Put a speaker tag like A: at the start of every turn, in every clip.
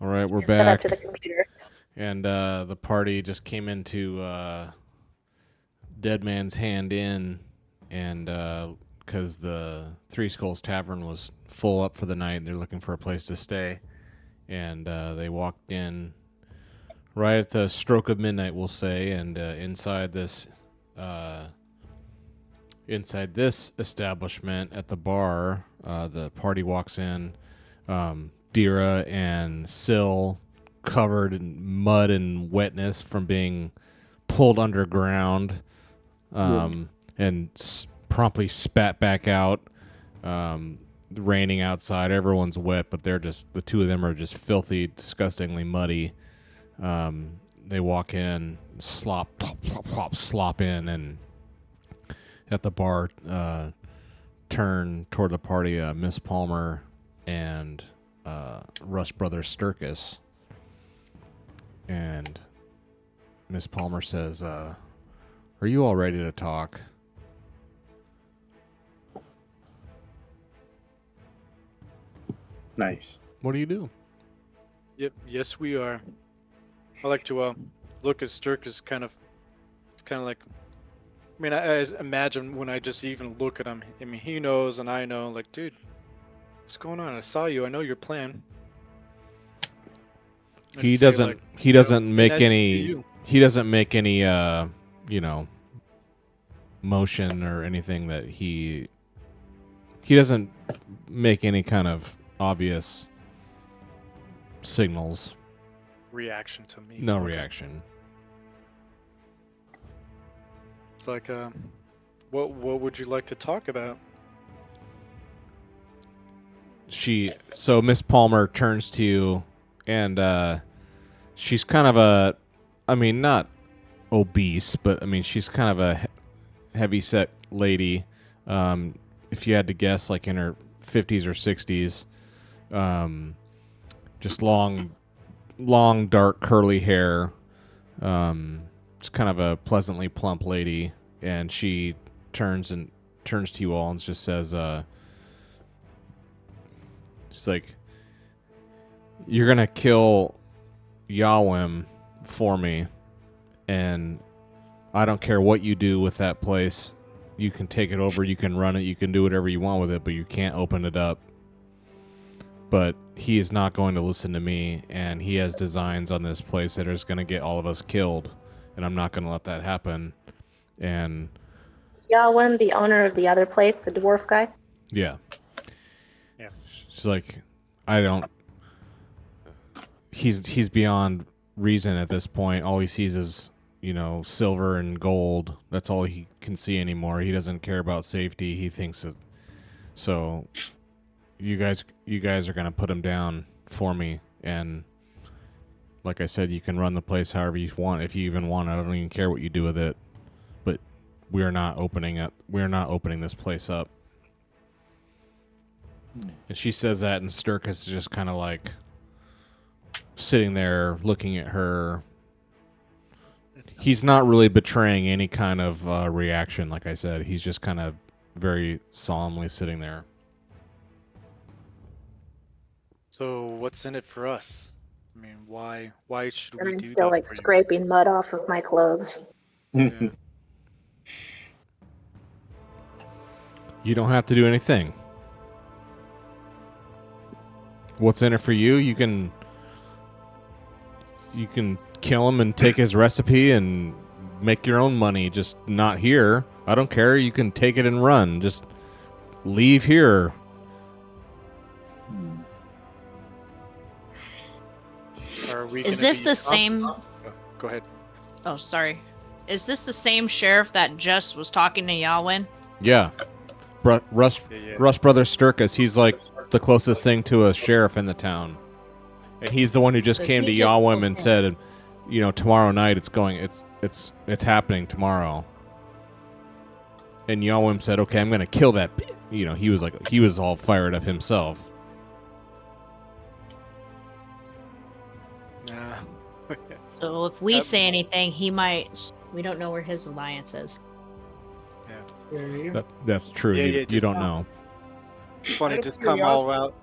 A: All right, we're
B: Set up
A: back.
B: to the computer.
A: And the party just came into Dead Man's Hand Inn, and because the Three Skulls Tavern was full up for the night, they're looking for a place to stay. And they walked in right at the stroke of midnight, we'll say, and inside this establishment at the bar, the party walks in. Dira and Syl, covered in mud and wetness from being pulled underground, and promptly spat back out. Raining outside, everyone's wet, but the two of them are just filthy, disgustingly muddy. They walk in, slop, plop, plop, plop, slop in, and at the bar, turn toward the party, Miss Palmer and Rush Brothers Sturkis. And Miss Palmer says, are you all ready to talk?
C: Nice.
A: What do you do?
D: Yep. Yes, we are. I like to look at Sturk as kind of. It's kind of like. I mean, I imagine when I just even look at him. I mean, he knows and I know. Like, dude, what's going on? I saw you. I know your plan.
A: He doesn't make
D: nice to see
A: any.
D: you.
A: He doesn't make any. Motion or anything that he doesn't make any kind of obvious signals.
D: Reaction to me.
A: No
D: Okay.
A: reaction.
D: It's like, what would you like to talk about?
A: So Miss Palmer turns to you, and she's kind of not obese, but I mean she's kind of a heavy set lady. If you had to guess, like in her 50s or 60s, just long, dark, curly hair. Just kind of a pleasantly plump lady, and she turns to you all and just says, she's like, "You're gonna kill Yawim for me, and I don't care what you do with that place. You can take it over, you can run it, you can do whatever you want with it, but you can't open it up. But he is not going to listen to me, and he has designs on this place that is going to get all of us killed, and I'm not going to let that happen." And
B: Yawin, the owner of the other place, the dwarf guy.
A: yeah.
D: Yeah.
A: She's like, I don't... He's beyond reason at this point. All he sees is, silver and gold. That's all he can see anymore. He doesn't care about safety. He thinks that... So, you guys are going to put him down for me, and like I said, you can run the place however you want, if you even want. I don't even care what you do with it. But we're not opening it. We're not opening this place up. And she says that, and Sturkis is just kind of like sitting there looking at her. He's not really betraying any kind of reaction, like I said. He's just kind of very solemnly sitting there.
D: So what's in it for us? I mean, why should we
B: I'm
D: do
B: still
D: that
B: like
D: for you?
B: scraping mud off of my clothes.
D: Yeah.
A: You don't have to do anything. What's in it for you? You can kill him and take his recipe and make your own money. Just not here. I don't care. You can take it and run. Just leave here.
D: Are we
E: Is
D: gonna
E: this
D: be
E: the same?
D: Go ahead.
E: Oh, sorry. Is this the same sheriff that just was talking to Yawin?
A: Yeah. Russ Brothers Sturkis, he's like the closest thing to a sheriff in the town. And he's the one who just
E: So
A: came to
E: he just
A: Yawim
E: told
A: and
E: him.
A: said, tomorrow night it's happening tomorrow. And Yawim said, "Okay, I'm going to kill that." He was all fired up himself.
D: Nah.
E: So if we
D: Yep.
E: say anything, he might. We don't know where his alliance is.
A: That's true.
D: Yeah,
A: you
D: just-
A: don't know.
D: Funny,
C: Out of
D: just come all
C: curiosity.
D: out.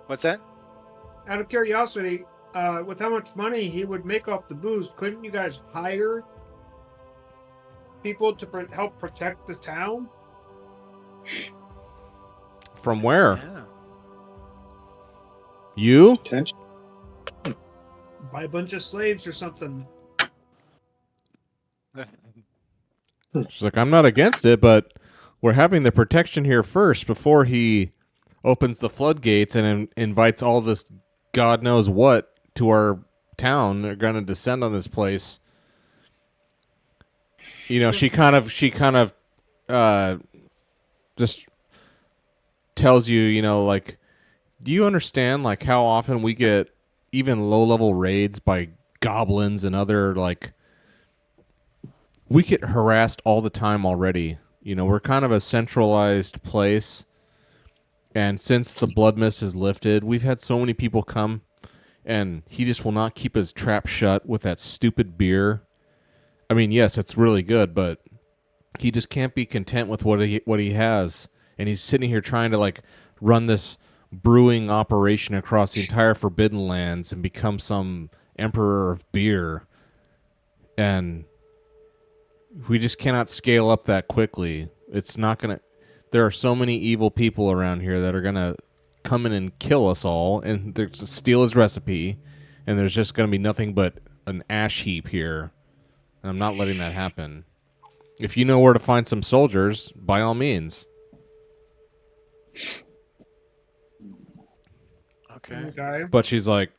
D: What's that?
C: out of curiosity, with how much money he would make off the booze, couldn't you guys hire people to help protect the town?
A: From where?
D: Yeah.
A: You?
F: Attention.
C: Buy a bunch of slaves or something.
A: She's like, I'm not against it, but we're having the protection here first before he opens the floodgates and invites all this God knows what to our town. They're going to descend on this place. You know, she kind of just tells you, you know, like, do you understand, like, how often we get even low-level raids by goblins and other, like, we get harassed all the time already. You know, we're kind of a centralized place. And since the blood mist is lifted, we've had so many people come, and he just will not keep his trap shut with that stupid beer. I mean, yes, it's really good, but he just can't be content with what he has. And he's sitting here trying to, like, run this brewing operation across the entire Forbidden Lands and become some emperor of beer. And we just cannot scale up that quickly. It's not going to... There are so many evil people around here that are going to come in and kill us all and steal his recipe, and there's just going to be nothing but an ash heap here. And I'm not letting that happen. If you know where to find some soldiers, by all means.
D: Okay.
A: But she's like...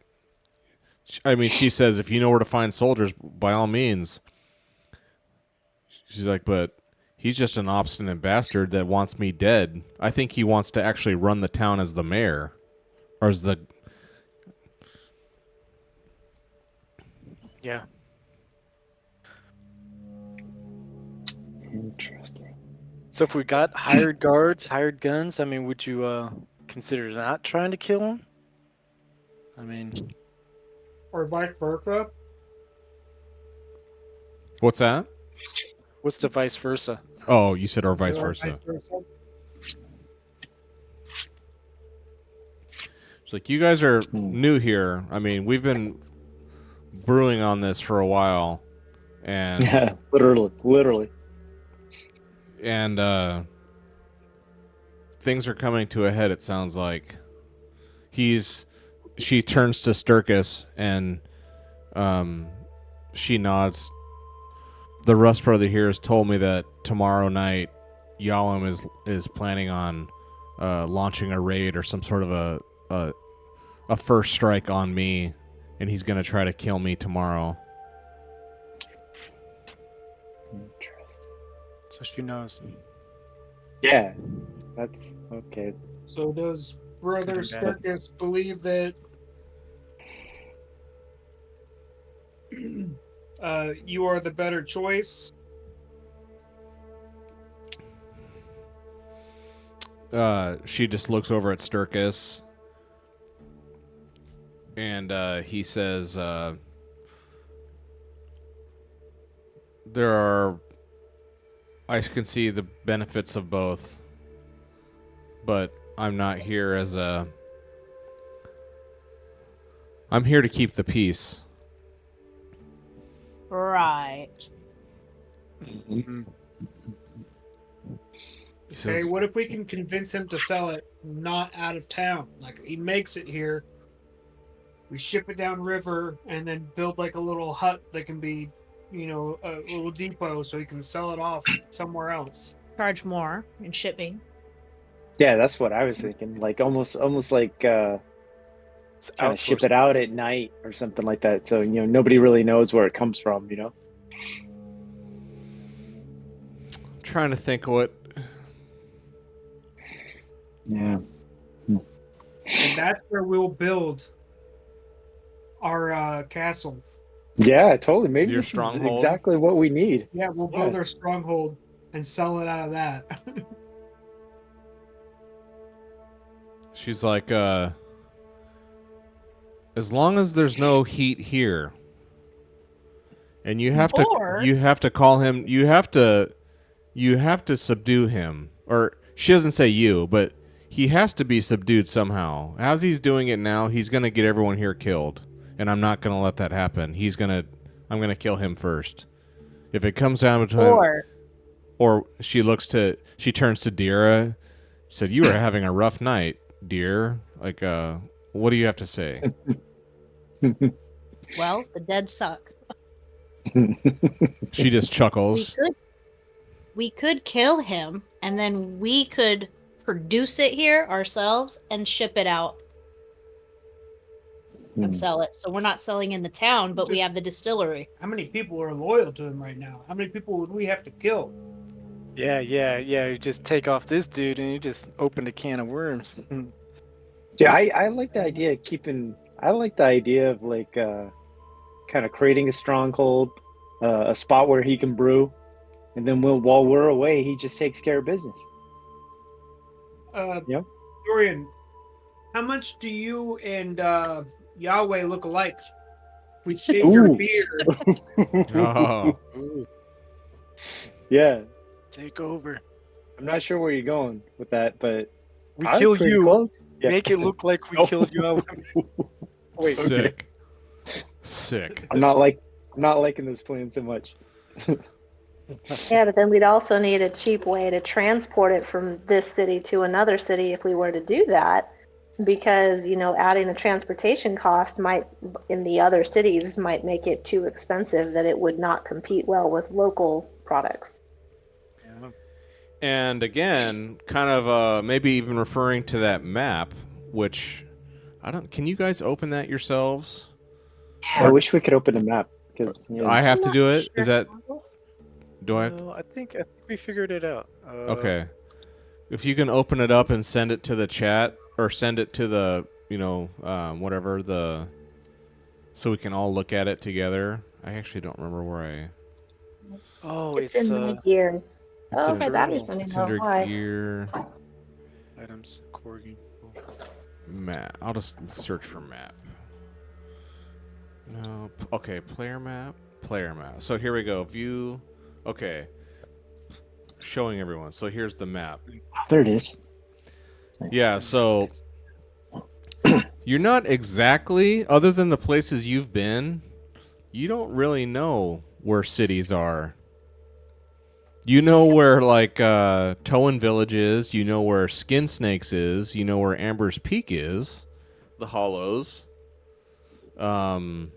A: I mean, she says, if you know where to find soldiers, by all means. She's like, but he's just an obstinate bastard that wants me dead. I think he wants to actually run the town as the mayor. Or as the...
D: Yeah.
F: Interesting.
D: So if we got hired guards, hired guns, I mean, would you consider not trying to kill him? I mean,
C: Or vice versa.
A: What's that?
D: what's the vice versa?
A: Oh, you said or vice
C: So,
A: versa. It's like, you guys are new here. I mean, we've been brewing on this for a while. And
F: Yeah, literally.
A: and things are coming to a head, it sounds like. She turns to Sturkis and she nods. The Rust brother here has told me that tomorrow night Yalom is planning on launching a raid or some sort of a first strike on me, and he's going to try to kill me tomorrow.
F: Interesting.
D: So she knows.
F: Yeah, that's okay.
C: So does Brother
D: Could've been.
C: Sturkis believe that you are the better choice?
A: She just looks over at Sturkis, and he says, I can see the benefits of both, but I'm not here I'm here to keep the peace.
E: Right.
D: Mm-hmm.
A: He
C: Okay,
A: says,
C: what if we can convince him to sell it not out of town? Like, he makes it here, we ship it down river, and then build like a little hut that can be, you know, a little depot so he can sell it off somewhere else.
E: Charge more in shipping.
F: Yeah, that's what I was thinking. Like almost like kind of ship it out at night or something like that. So nobody really knows where it comes from.
A: I'm trying to think what.
F: Yeah.
C: And that's where we'll build our castle.
F: Yeah, totally. Maybe
A: Your
F: this is
A: stronghold?
F: exactly what we need.
C: Yeah, we'll build our stronghold and sell it out of that.
A: She's like, as long as there's no heat here, and you have to call him, you have to subdue him, or she doesn't say you, but he has to be subdued somehow. As he's doing it now, he's going to get everyone here killed. And I'm not going to let that happen. I'm going to kill him first. If it comes down to him, or she turns to Dira, said, "You are having a rough night, dear. Like, what do you have to say?"
E: Well, the dead suck.
A: She just chuckles.
E: We could kill him, and then we could produce it here ourselves and ship it out and sell it. So we're not selling in the town, but we have the distillery.
C: How many people are loyal to him right now? How many people would we have to kill?
D: Yeah. You just take off this dude and you just open a can of worms.
F: Yeah, I like the idea of I like the idea of like kind of creating a stronghold, a spot where he can brew, and then while we're away, he just takes care of business. Yep.
C: Dorian, how much do you and Yahweh look alike? We shave your beard.
A: Oh.
F: Yeah.
D: Take over.
F: I'm not sure where you're going with that, but
D: We
F: I'm
D: kill
F: pretty
D: you.
F: close. Yeah.
D: Make it look like we killed you.
F: Wait,
A: Sick. Sick.
F: I'm not liking this plan so much.
B: Yeah, but then we'd also need a cheap way to transport it from this city to another city if we were to do that, because adding the transportation cost in the other cities might make it too expensive that it would not compete well with local products.
D: Yeah.
A: And again, kind of maybe even referring to that map, which can you guys open that yourselves?
F: I wish we could open a map because
A: I have to do it.
B: Sure.
A: Is that? Do I have to?
D: No, I think we figured it out.
A: Okay. If you can open it up and send it to the chat, or send it to the, whatever so we can all look at it together. I actually don't remember where
D: Oh,
B: It's in my gear. Oh,
A: in
B: okay, that is
D: journal.
B: running
A: it's
B: low.
A: under
B: Why?
A: gear
D: items, corgi.
A: map. I'll just search for map. No. Okay, player map. So here we go. View. Okay. Showing everyone. So here's the map.
F: there it is. Nice.
A: Yeah, so you're not exactly, other than the places you've been, you don't really know where cities are. You know where, like, Towan Village is. You know where Skin Snakes is. You know where Amber's Peak is. The Hollows. Where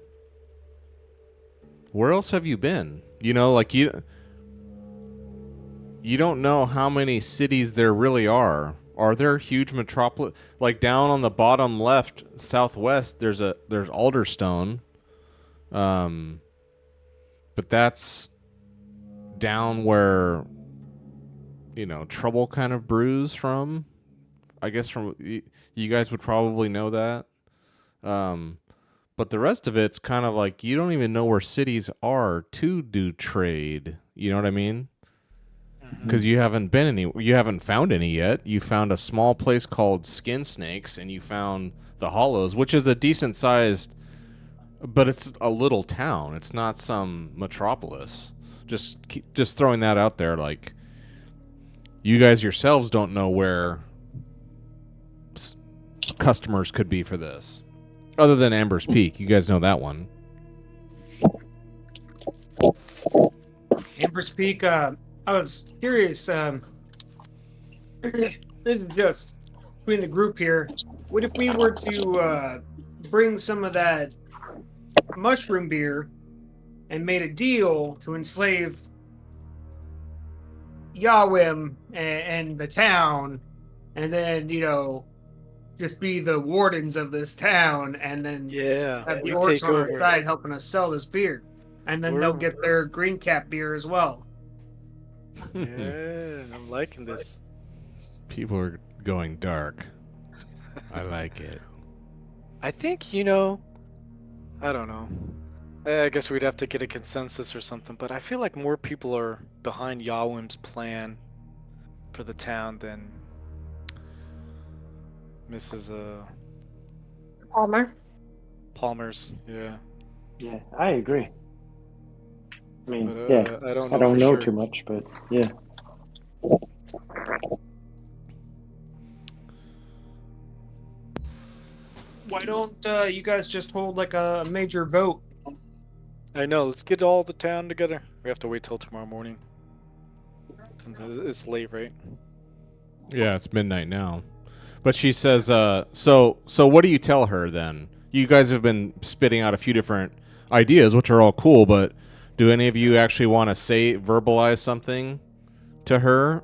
A: else have you been? You don't know how many cities there really are. Are there huge metropolis? Like down on the bottom left, southwest, there's Alderstone. But that's down where, Trouble kind of brews from. I guess you guys would probably know that. But the rest of it's kind of like you don't even know where cities are to do trade. You know what I mean? Because you haven't found any yet. You found a small place called Skin Snakes, and you found the Hollows, which is a decent sized, but it's a little town. It's not some metropolis. Just throwing that out there. Like, you guys yourselves don't know where customers could be for this, other than Amber's Peak. You guys know that one.
C: Amber's Peak. I was curious. This is just between the group here. What if we were to bring some of that mushroom beer and made a deal to enslave Yahweh and the town, and then just be the wardens of this town, and then have the
D: we
C: orcs
D: take
C: on our
D: over.
C: side helping us sell this beer, and then they'll get their green cap beer as well.
D: Yeah, I'm liking this.
A: People are going dark. I like it.
D: I think, I don't know. I guess we'd have to get a consensus or something, but I feel like more people are behind Yawim's plan for the town than Mrs. Palmer's. Yeah.
F: Yeah, I agree. I mean,
D: But,
F: yeah,
D: I don't
F: I
D: know
F: don't
D: for
F: know
D: sure.
F: too much, but yeah.
C: Why don't you guys just hold like a major vote?
D: I know. Let's get all the town together. We have to wait till tomorrow morning. Since it's late, right?
A: Yeah, it's midnight now. But she says, so what do you tell her then? You guys have been spitting out a few different ideas, which are all cool, but do any of you actually want to verbalize something to her?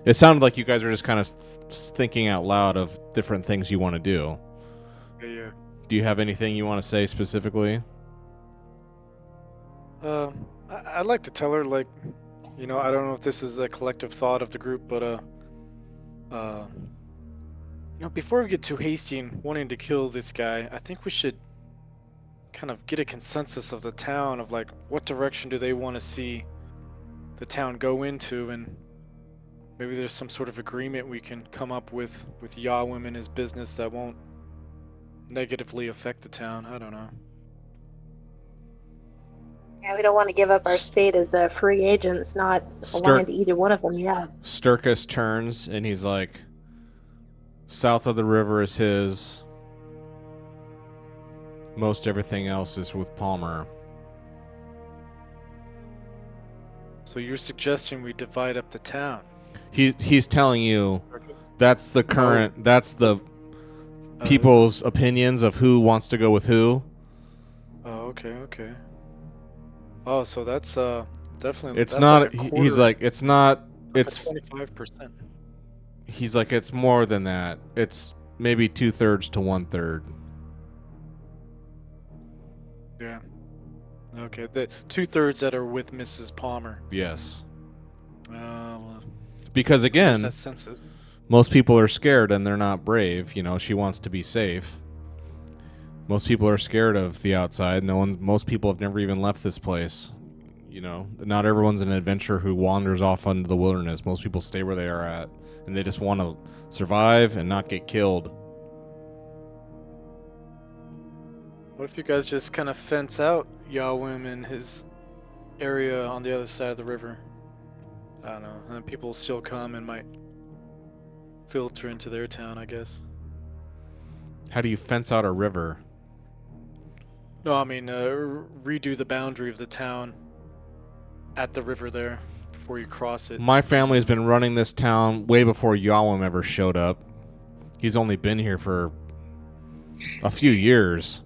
A: It sounded like you guys are just kind of thinking out loud of different things you want to do.
D: Yeah.
A: Do you have anything you want to say specifically?
D: I'd like to tell her, like, you know, I don't know if this is a collective thought of the group, but you know, before we get too hasty in wanting to kill this guy, I think we should kind of get a consensus of the town of like what direction do they want to see the town go into, and maybe there's some sort of agreement we can come up with Yawim and his business that won't negatively affect the town. I don't know.
B: Yeah, we don't want to give up our state as free agents, not aligned to either one of them yet.
A: Sturkis turns and he's like, south of the river is his. Most everything else is with Palmer.
D: So you're suggesting we divide up the town?
A: He's telling you that's the current, that's the people's opinions of who wants to go with who.
D: Oh, okay. Oh, so that's definitely.
A: It's
D: that's
A: not.
D: like a
A: He's
D: quarter,
A: like, it's not. It's
D: 25%.
A: He's like, it's more than that. It's maybe 2/3 to 1/3.
D: Yeah. Okay, the 2/3 that are with Mrs. Palmer.
A: Yes.
D: Well,
A: Because again,
D: that census.
A: most people are scared and they're not brave. You know, she wants to be safe. Most people are scared of the outside. Most people have never even left this place. You know, not everyone's an adventurer who wanders off into the wilderness. Most people stay where they are at, and they just want to survive and not get killed.
D: What if you guys just kind of fence out Yawim and his area on the other side of the river? I don't know. And then people still come and might filter into their town, I guess.
A: How do you fence out a river?
D: No, I mean, redo the boundary of the town at the river there before you cross it.
A: My family has been running this town way before Yawim ever showed up. He's only been here for a few years.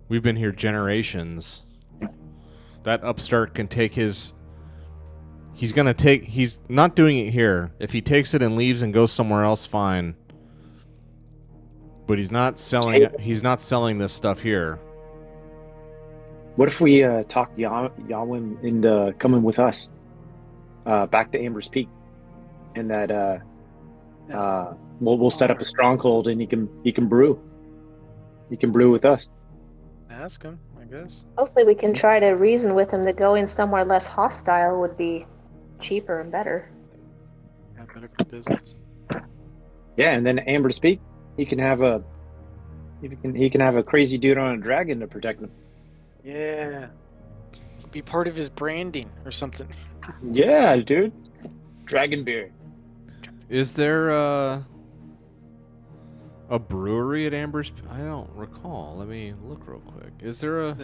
A: We've been here generations. That upstart can take his... He's not doing it here. If he takes it and leaves and goes somewhere else, fine. But he's not selling this stuff here.
F: What if we talk Yawim into coming with us back to Amber's Peak, and that we'll set up a stronghold, and he can brew. He can brew with us.
D: Ask him, I guess.
B: Hopefully we can try to reason with him that going somewhere less hostile would be cheaper and better.
D: Yeah, better for business.
F: Yeah, and then Amber's Peak, he can have a crazy dude on a dragon to protect him.
D: Yeah. Be part of his branding or something.
F: Yeah, dude. Dragon beer.
A: Is there a brewery at Amber's? I don't recall. Let me look real quick. Is there a...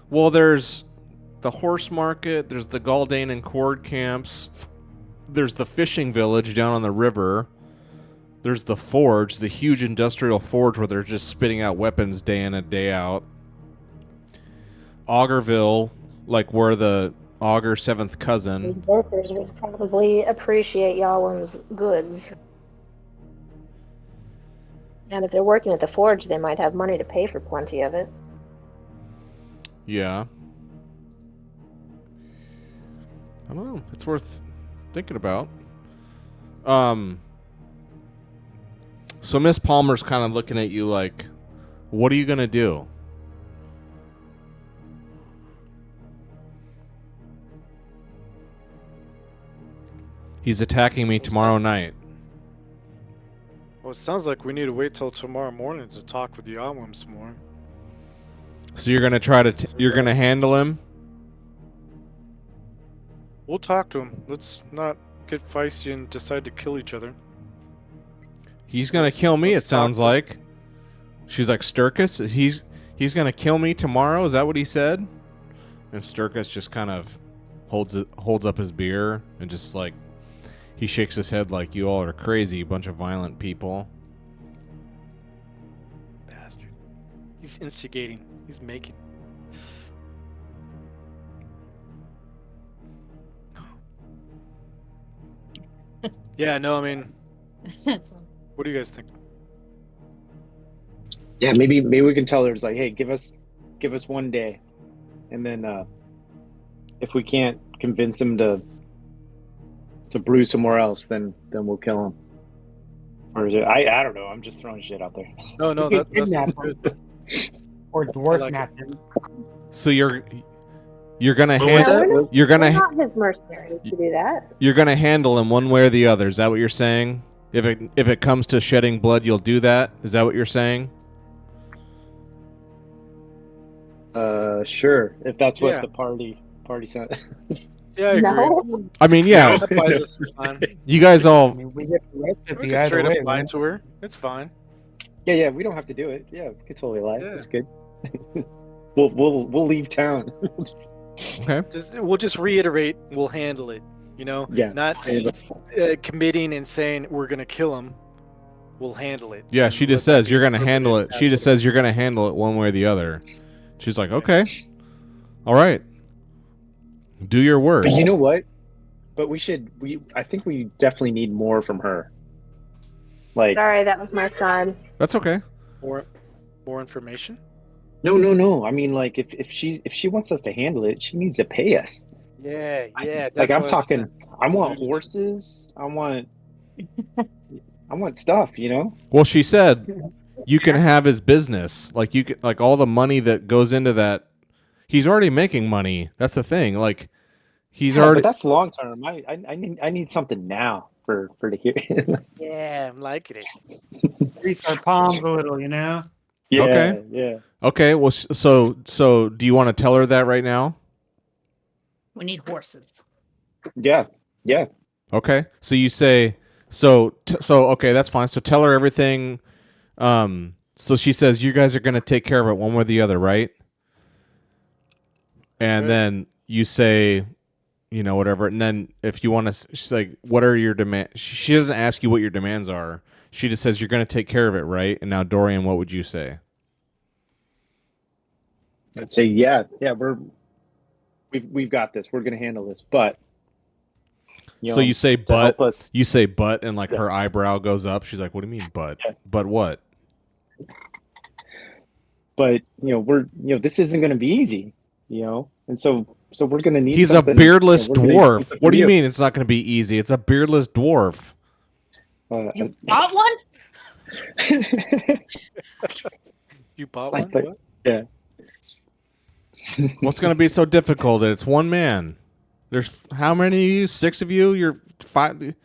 A: Well, there's the horse market. There's the Galdane and Cord camps. There's the fishing village down on the river. There's the forge, the huge industrial forge where they're just spitting out weapons day in and day out. Augerville, like where the Auger seventh
B: Those
A: cousin.
B: brokers would probably appreciate Yawin's goods. And if they're working at the forge, they might have money to pay for plenty of it.
A: Yeah. I don't know. It's worth thinking about. So Miss Palmer's kind of looking at you like, what are you going to do? He's attacking me tomorrow night.
D: Well, it sounds like we need to wait till tomorrow morning to talk with Yawim some more.
A: So you're going to try to you're going to handle him?
D: We'll talk to him. Let's not get feisty and decide to kill each other.
A: He's going to kill me, it
D: let's talk
A: sounds
D: to him.
A: like. She's like, Sturkis, he's gonna kill me tomorrow. Is that what he said? And Sturkis just kind of holds up his beer and just like he shakes his head like, you all are crazy, bunch of violent people.
D: Bastard. He's instigating. He's making. Yeah, no, I mean,
E: That's
D: what do you guys think?
F: Yeah, maybe we can tell her it's like, hey, give us 1 day, and then if we can't convince him to brew somewhere else, then we'll kill him. Or is it, I don't know. I'm just throwing shit out there.
D: No,
G: We could
D: that sounds
G: kidnap him.
D: good.
G: Or dwarf
D: like
G: map him.
A: So you're gonna
F: What was
B: No,
F: that?
B: we're not,
A: you're
B: we're
A: gonna
B: not his mercenaries to do that.
A: you're gonna handle him one way or the other. Is that what you're saying? If it comes to shedding blood, you'll do that. Is that what you're saying?
F: Sure. If that's what
D: Yeah.
F: the party said.
D: Yeah, I agree.
B: No.
A: I mean, yeah,
D: That buys us some time.
A: you guys
G: I
A: all.
G: mean, we get the
D: We
G: recipe
D: can
G: either
D: straight
G: way,
D: up lie
G: right?
D: to her. It's fine.
F: Yeah, we don't have to do it. Yeah, we can totally lie.
D: Yeah.
F: That's good. we'll leave town.
A: Okay.
D: We'll just reiterate. We'll handle it. You know,
F: Yeah.
D: not committing and saying we're gonna kill him. We'll handle it.
A: Yeah,
D: And
A: she just
D: let that
A: says
D: be
A: you're gonna
D: appropriate
A: handle it. She just
D: after.
A: says you're gonna handle it one way or the other. She's like, okay, all right, do your worst.
F: But you know what? But I think we definitely need more from her. Like,
B: Sorry, that was my son.
A: That's okay.
D: more information.
F: no. I mean, like, if she wants us to handle it, she needs to pay us.
D: Yeah, yeah.
F: Like,
D: that's
F: I'm
D: what
F: talking. I want
D: alluding to.
F: horses. I want stuff. You know.
A: Well, she said you can have his business. Like you can, like all the money that goes into that. He's already making money. That's the thing. Like he's
F: Yeah,
A: already.
F: But that's long term. I need something now for the here.
D: Yeah, I'm liking it.
G: Grease our palms a little, you know?
F: Yeah.
A: Okay.
F: Yeah.
A: Okay. Well, so do you want to tell her that right now?
E: We need horses.
F: Yeah. Yeah.
A: Okay. So you say so okay, that's fine. So tell her everything. So she says you guys are going to take care of it one way or the other, right? And
D: Sure.
A: then you say, you know, whatever. And then if you want to, she's like, what are your demands? She doesn't ask you what your demands are. She just says you're going to take care of it, right? And now, Dorian, what would you say?
F: I'd say we've got this. We're gonna handle this. But
A: So you say
F: to
A: but.
F: help us.
A: You say but, and like
F: Yeah.
A: her eyebrow goes up. She's like, what do you mean but?
F: Yeah.
A: But what?
F: But this isn't gonna be easy. And so we're gonna need.
A: He's a
F: something,
A: beardless
F: we're gonna need
A: dwarf.
F: something
A: What do you
F: from
A: mean it's not going to be easy? It's a beardless dwarf.
E: You bought one?
D: You bought
F: It's like
D: one?
F: the-
D: What?
F: Yeah.
A: What's going to be so difficult? It's one man. There's how many of you? 6 of you? You're 5.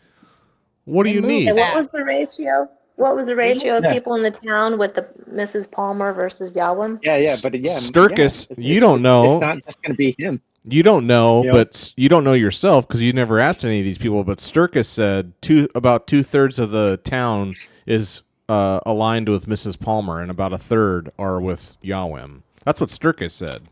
A: What do
E: They
A: you
E: move
A: need?
B: And
E: fast.
B: what was the ratio? What was the ratio of
F: Yeah.
B: people in the town with the Mrs. Palmer versus Yawin?
F: Yeah, but yeah,
A: Sturkis,
F: yeah,
A: you don't know.
F: It's not just gonna be him.
A: You don't know,
F: You know?
A: but you don't know yourself because you never asked any of these people. But Sturkis said about 2/3 of the town is aligned with Mrs. Palmer, and about 1/3 are with Yawim. That's what Sturkis said.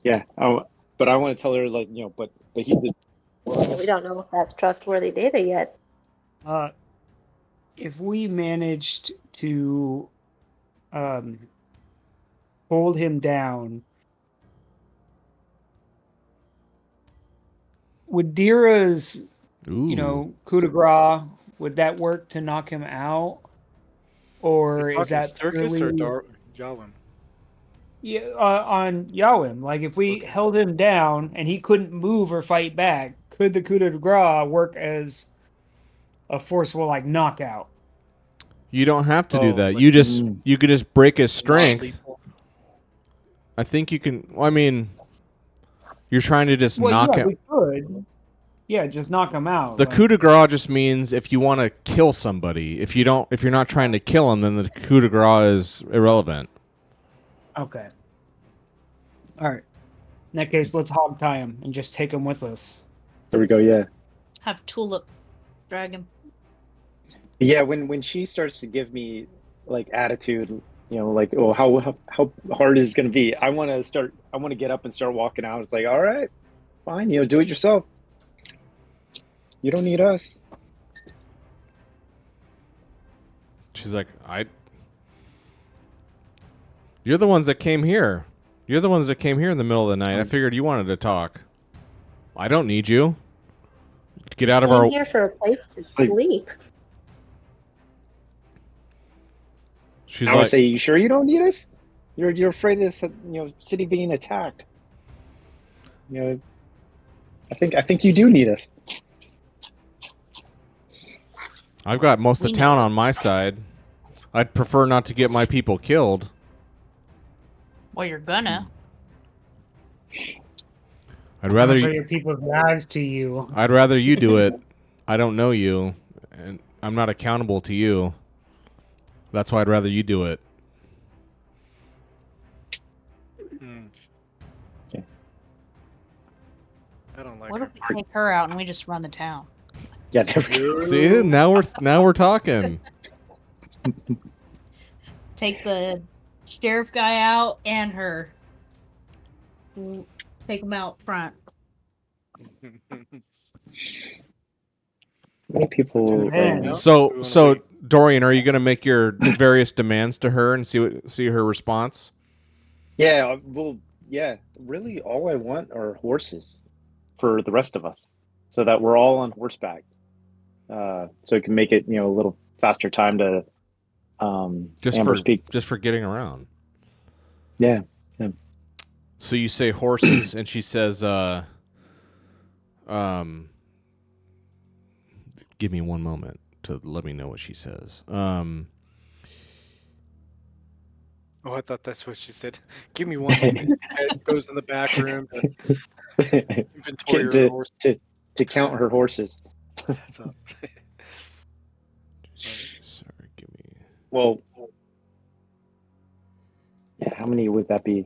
F: Yeah, but I want to tell her but he's
B: We don't know if that's trustworthy data yet.
G: If we managed to hold him down, would Dira's,
A: Ooh.
G: coup de grace, would that work to knock him out? Or
D: You
G: is
D: talking
G: that
D: Sturkis
G: really...
D: or Yawin?
G: Yeah, on Yawim? Like, if we held him down and he couldn't move or fight back, could the coup de grace work as a forceful, like, knockout?
A: You don't have to do
D: Oh,
A: that.
D: like-
A: You could just break his strength.
D: Non-lethal.
A: I think you can. Well, I mean, you're trying to just knock
G: yeah,
A: him.
G: we could. Yeah, just knock him out.
A: The
G: like-
A: coup de grace just means if you want to kill somebody. If you're not trying to kill him, then the coup de grace is irrelevant.
G: Okay. All right. In that case, let's hog tie him and just take him with us.
F: There we go. Yeah.
E: Have Tulip Drag him.
F: Yeah, when she starts to give me like attitude, like, oh, how hard is it going to be? I want to get up and start walking out. It's like, all right, fine, do it yourself. You don't need us.
A: She's like, You're the ones that came here. You're the ones that came here in the middle of the night. I figured you wanted to talk. I don't need you. Get out of our...
B: I'm here for a place to sleep.
A: She's
F: I would
A: like,
F: say, you sure you don't need us? You're afraid of this, city being attacked. I think you do need us.
A: I've got most of
E: We
A: the town
E: know.
A: on my side. I'd prefer not to get my people killed.
E: Well, you're gonna.
A: I'd rather
G: Those are your people's lives to you.
A: I'd rather you do it. I don't know you, and I'm not accountable to you. That's why I'd rather you do it.
F: Okay.
D: I don't like
E: What
D: her.
E: if we take her out and we just run the town?
F: Yeah, there we go.
A: See, now we're talking.
E: Take the sheriff guy out and her. Take them out front.
F: Many people.
G: Man.
A: So Dorian, are you going to make your various demands to her and see her response?
F: Yeah, well, yeah. Really, all I want are horses for the rest of us, so that we're all on horseback. So it can make it, a little faster time to Amber's Peak.
A: Just for getting around.
F: Yeah.
A: So you say horses, and she says, give me one moment to let me know what she says.
D: Oh, I thought that's what she said. Give me one moment. Ed goes in the back room to inventory her horse.
F: to count her horses.
D: That's awesome.
A: Sorry, give me...
F: Well, yeah, how many would that be?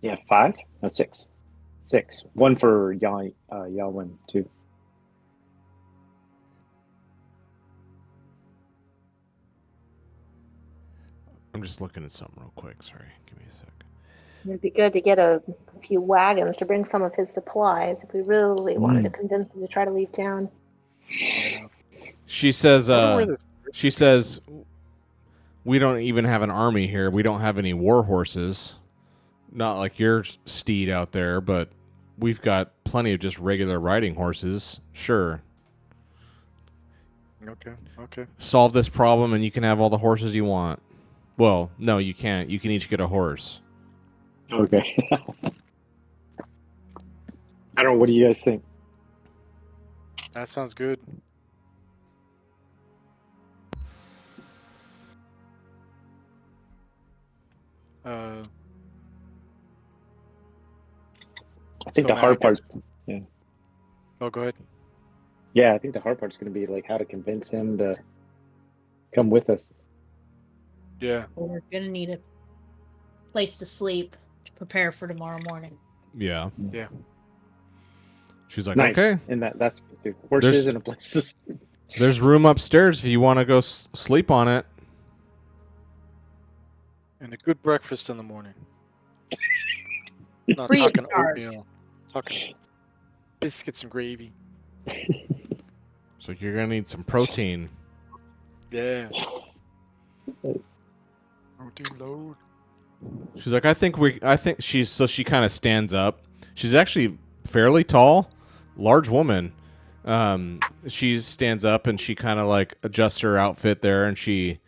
F: Yeah, 5? No, 6. 6. One for Yawin, too.
A: I'm just looking at something real quick. Sorry, give me a sec.
B: It'd be good to get a few wagons to bring some of his supplies if we really wanted to convince him to try to leave town.
A: She says,
D: I don't know where this-
A: she says, we don't even have an army here. We don't have any war horses. Not like your steed out there, but we've got plenty of just regular riding horses. Sure.
D: Okay.
A: Solve this problem and you can have all the horses you want. Well, no, you can't. You can each get a horse.
F: Okay. I don't know. What do you guys think?
D: That sounds good.
F: I think
D: So
F: the
D: now
F: hard
D: I guess-
F: part. Yeah.
D: Oh, go ahead.
F: Yeah, I think the hard part's going to be like how to convince him to come with us.
D: Yeah.
E: We're gonna need a place to sleep to prepare for tomorrow morning.
A: Yeah.
D: Yeah.
A: She's like,
F: Nice.
A: okay.
F: And that's good too. Horses
A: There's-
F: and a place to sleep.
A: There's room upstairs if you want to go sleep on it.
D: And a good breakfast in the morning. Not
E: Free of
D: talking
E: charge.
D: oatmeal. Talking biscuits and gravy.
A: So you're gonna need some protein.
D: Yeah. Protein load.
A: She's like, I think she kind of stands up. She's actually fairly tall, large woman. She stands up and she kind of like adjusts her outfit there, and she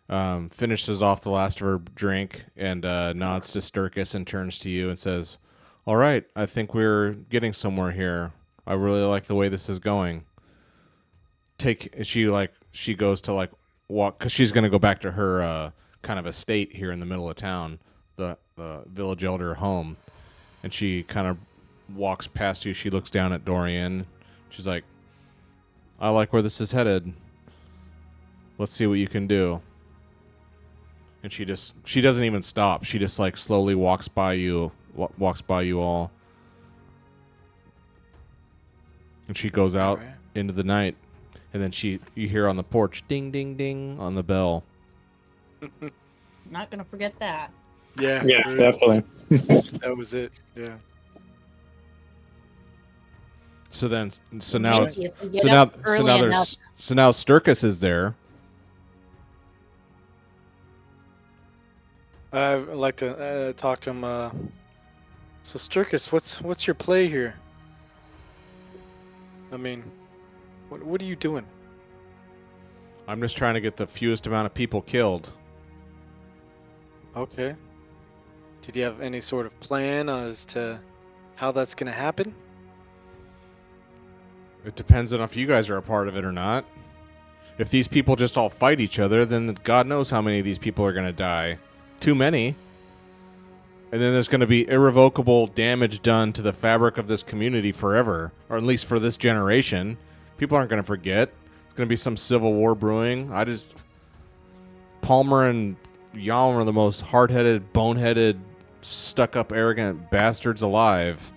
A: finishes off the last of her drink and nods to Sturkis and turns to you and says, all right, I think we're getting somewhere here. I really like the way this is going. She goes to like walk, because she's going to go back to her kind of estate here in the middle of town, the village elder home, and she kind of walks past you. She looks down at Dorian. She's like, I like where this is headed. Let's see what you can do. And she doesn't even stop. She just like slowly walks by you all. And she goes out
D: Alright.
A: into the night, and then you hear on the porch, ding, ding, ding, on the bell.
E: Not gonna forget that.
D: Yeah,
F: Yeah,
D: right.
F: definitely.
D: That was it. Yeah.
A: So now
E: Maybe if we get up early enough.
A: so now Sturkis is there.
D: I'd like to talk to him. So Sturkis, what's your play here? I mean, what are you doing?
A: I'm just trying to get the fewest amount of people killed.
D: Okay. Did you have any sort of plan as to how that's gonna happen?
A: It depends on if you guys are a part of it or not. If these people just all fight each other, then God knows how many of these people are going to die. Too many. And then there's going to be irrevocable damage done to the fabric of this community forever, or at least for this generation. People aren't going to forget. It's going to be some civil war brewing. Palmer and Yalm are the most hard-headed, boneheaded, stuck-up, arrogant bastards alive.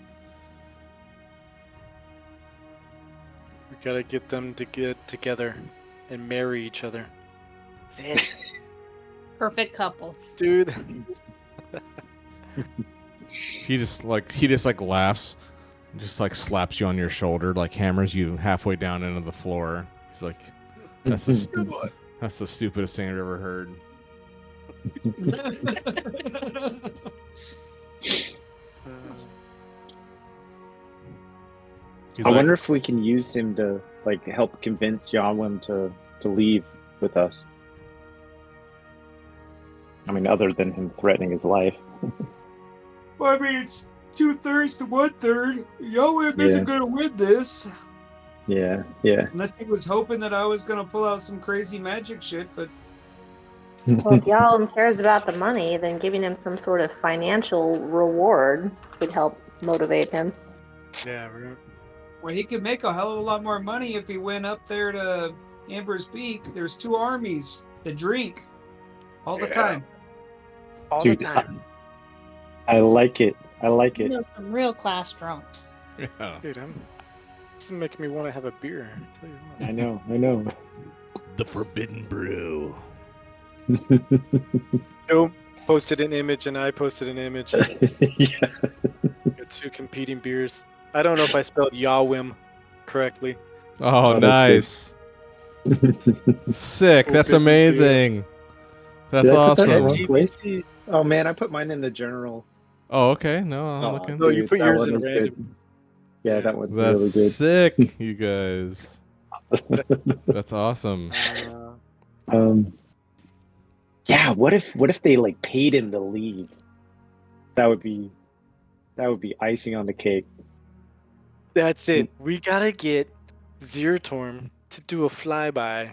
D: We gotta get them to get together and marry each other. That's it.
E: Perfect couple.
D: Dude.
A: He just laughs, and just like slaps you on your shoulder, like hammers you halfway down into the floor. He's like, that's the stupidest thing I've ever heard. He's
F: I
A: like,
F: wonder if we can use him to like help convince Yawim to leave with us. I mean, other than him threatening his life.
G: Well, I mean, it's 2/3 to 1/3. Yoim
F: Yeah.
G: isn't going to win this.
F: Yeah.
G: Unless he was hoping that I was going to pull out some crazy magic shit, but
B: Well, if Yalom cares about the money, then giving him some sort of financial reward would help motivate him.
D: Yeah, right.
G: well, he could make a hell of a lot more money if he went up there to Amber's Peak. There's 2 armies that drink all the time.
D: All
F: Dude,
D: the time.
F: I like it. I like
E: You
F: it.
E: know, some real class drunks.
A: yeah.
D: Dude, this is making me want to have a beer. I'll tell you what.
F: I know.
A: The forbidden brew.
D: Joe posted an image and I posted an image.
F: Yeah.
D: Got 2 competing beers. I don't know if I spelled Yawim correctly.
A: Oh,
F: Oh,
A: nice. Sick. That's
D: Forbidden
A: amazing. That's
F: Did I put that in the
A: awesome.
F: wrong place? Oh man, I put mine in the journal.
A: Oh, okay. No, I'm
F: Oh,
A: looking.
D: No, you
F: dude,
D: put
F: that
D: yours
F: one
D: in
F: is
D: random.
F: good. Yeah, that one's
A: That's
F: really good.
A: sick, you guys. That's awesome.
F: Yeah, what if they like paid him to leave? That would be icing on the cake.
D: That's it. We gotta get Zirtorm to do a flyby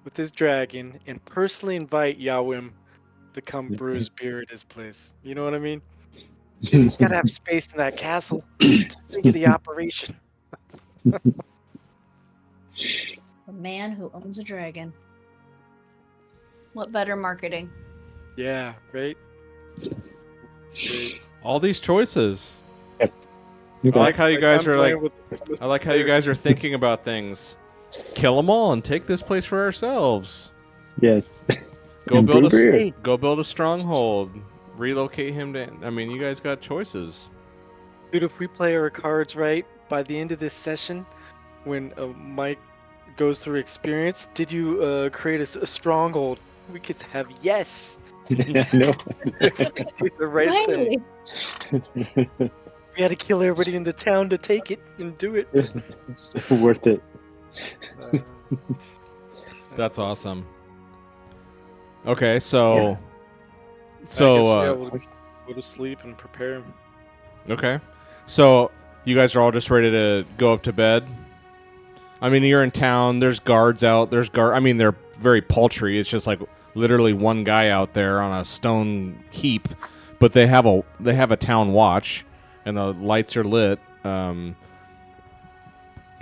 D: with his dragon and personally invite Yawim to come brew his beer at his place. You know what I mean? Dude, he's gotta have space in that castle. Just think of the operation.
E: A man who owns a dragon. What better marketing?
D: Yeah, right? Great.
A: All these choices. I
F: Okay.
A: like how you guys
D: I'm
A: are like.
D: playing with
A: I like how you guys are thinking about things. Kill them all and take this place for ourselves.
F: Yes.
A: Go
F: And
A: build
F: brew beer.
A: go build a stronghold. Relocate him to. I mean, you guys got choices.
D: Dude, if we play our cards right, by the end of this session, when Mike goes through experience, did you create a stronghold? We could have yes.
F: I know.
D: If we could do the right thing.
E: Finally.
D: We had to kill everybody in the town to take it and do it.
F: It's worth it.
A: That's awesome. Okay, so.
F: Yeah.
A: So.
D: We'll go to sleep and prepare.
A: Okay. So you guys are all just ready to go up to bed? I mean, you're in town. There's guards out. I mean, they're very paltry. It's just like literally one guy out there on a stone heap, but they have a town watch, and the lights are lit. You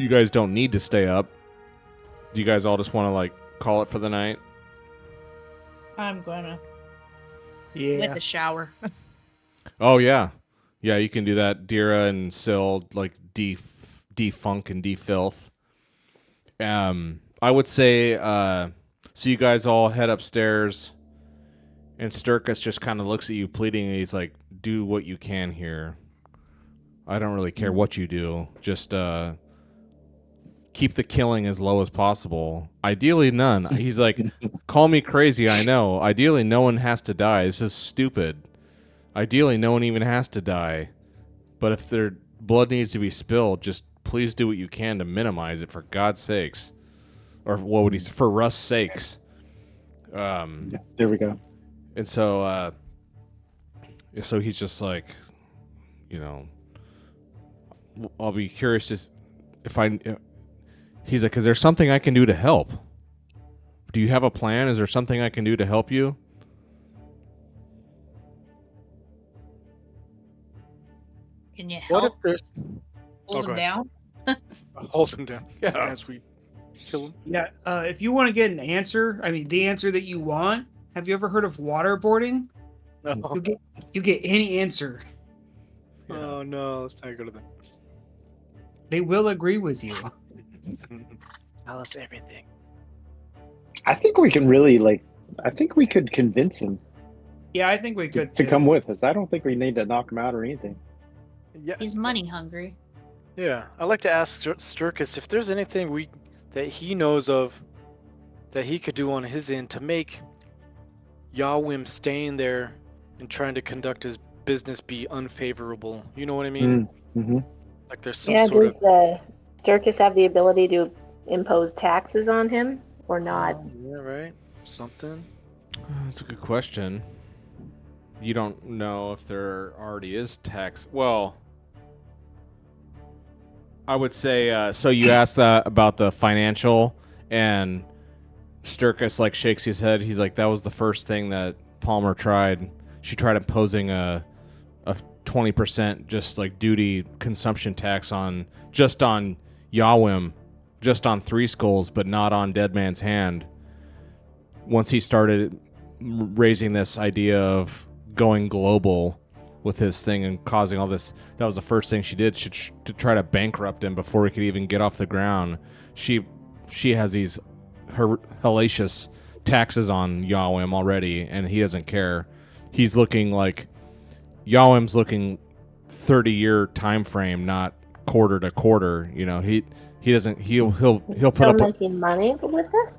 A: guys don't need to stay up. Do you guys all just want to like call it for the night?
E: I'm gonna
G: Yeah.
E: with a shower.
A: Oh yeah, yeah. You can do that. Dira and Syl like defunk and defilth. I would say, so you guys all head upstairs, and Sturkis just kind of looks at you pleading, and he's like, do what you can here. I don't really care what you do. Just keep the killing as low as possible. Ideally, none. He's like, call me crazy, I know. Ideally, no one has to die. This is stupid. Ideally, no one even has to die. But if their blood needs to be spilled, just please do what you can to minimize it, for God's sakes. Or what would he say? For Rust's sakes.
F: Yeah, there we go.
A: And so he's just like, I'll be curious if he's like, is there something I can do to help? Do you have a plan? Is there something I can do to help you?
E: Can you
D: What
E: help
D: if there's
E: hold
D: go
E: him
D: ahead.
E: down?
D: hold him down
A: Yeah.
D: as we kill him?
G: Yeah, if you want to get an answer, I mean, the answer that you want, have you ever heard of waterboarding?
D: No.
G: You get any answer.
D: Oh no, let's not go to that.
G: They will agree with you.
D: Tell us everything.
F: I think we can really I think we could convince him
G: Yeah, I think we could
F: to
G: too.
F: come with us. I don't think we need to knock him out or anything.
D: Yeah,
E: He's money hungry.
D: yeah. I'd like to ask Sturkis if there's anything that he knows of that he could do on his end to make Yawim staying there and trying to conduct his business be unfavorable. You know what I mean?
F: Mm-hmm.
D: Like there's some
B: Yeah,
D: sort
B: does Sturkis have the ability to impose taxes on him or not?
D: Yeah, right. Something.
A: That's a good question. You don't know if there already is tax. Well, I would say, so you asked that about the financial, and Sturkis shakes his head. He's like, that was the first thing that Palmer tried. She tried imposing a 20% just duty consumption tax on Yawim, just on Three Skulls, but not on Dead Man's Hand. Once he started raising this idea of going global with his thing and causing all this, that was the first thing she did to try to bankrupt him before he could even get off the ground. She has these hellacious taxes on Yawim already, and he doesn't care. He's looking Yawim's looking 30-year time frame, not quarter to quarter. He doesn't. He'll put
B: Still
A: up.
B: making money with this?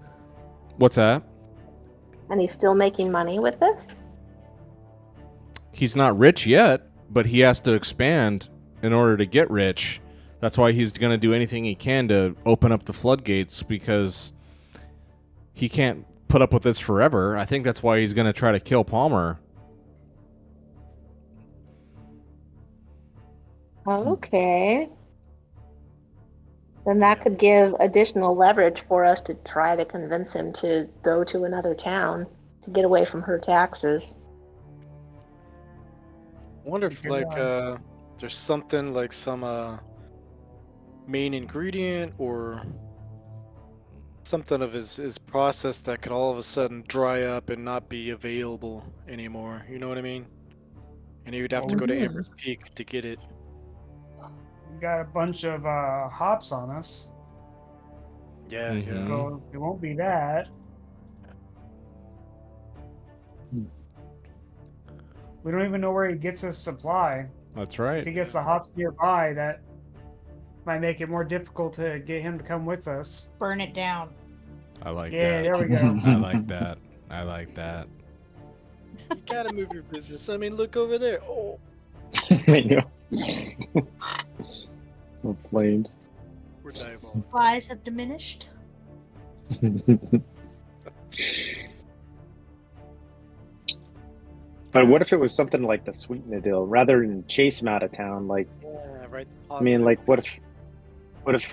A: What's that?
B: And he's still making money with this?
A: He's not rich yet, but he has to expand in order to get rich. That's why he's going to do anything he can to open up the floodgates, because he can't put up with this forever. I think that's why he's going to try to kill Palmer.
B: Okay. Then that could give additional leverage for us to try to convince him to go to another town to get away from her taxes.
D: I wonder if there's something some main ingredient or something of his process that could all of a sudden dry up and not be available anymore. You know what I mean? And he would have to go to Amber's Peak to get it.
G: We got a bunch of hops on us,
D: Yeah,
A: Mhm.
G: so it won't be that. We don't even know where he gets his supply.
A: That's
G: If
A: right.
G: he gets the hops nearby, that might make it more difficult to get him to come with us.
E: Burn it down.
A: I like
G: Yeah,
A: that.
G: there we go.
A: I like that. I like that.
D: You gotta move your business. I mean, look over there. Oh,
F: I know. No flames.
D: we're diabolical.
E: Flies have diminished.
F: But what if it was something like to sweeten the deal, rather than chase him out of town?
D: Yeah, right.
F: I mean, what if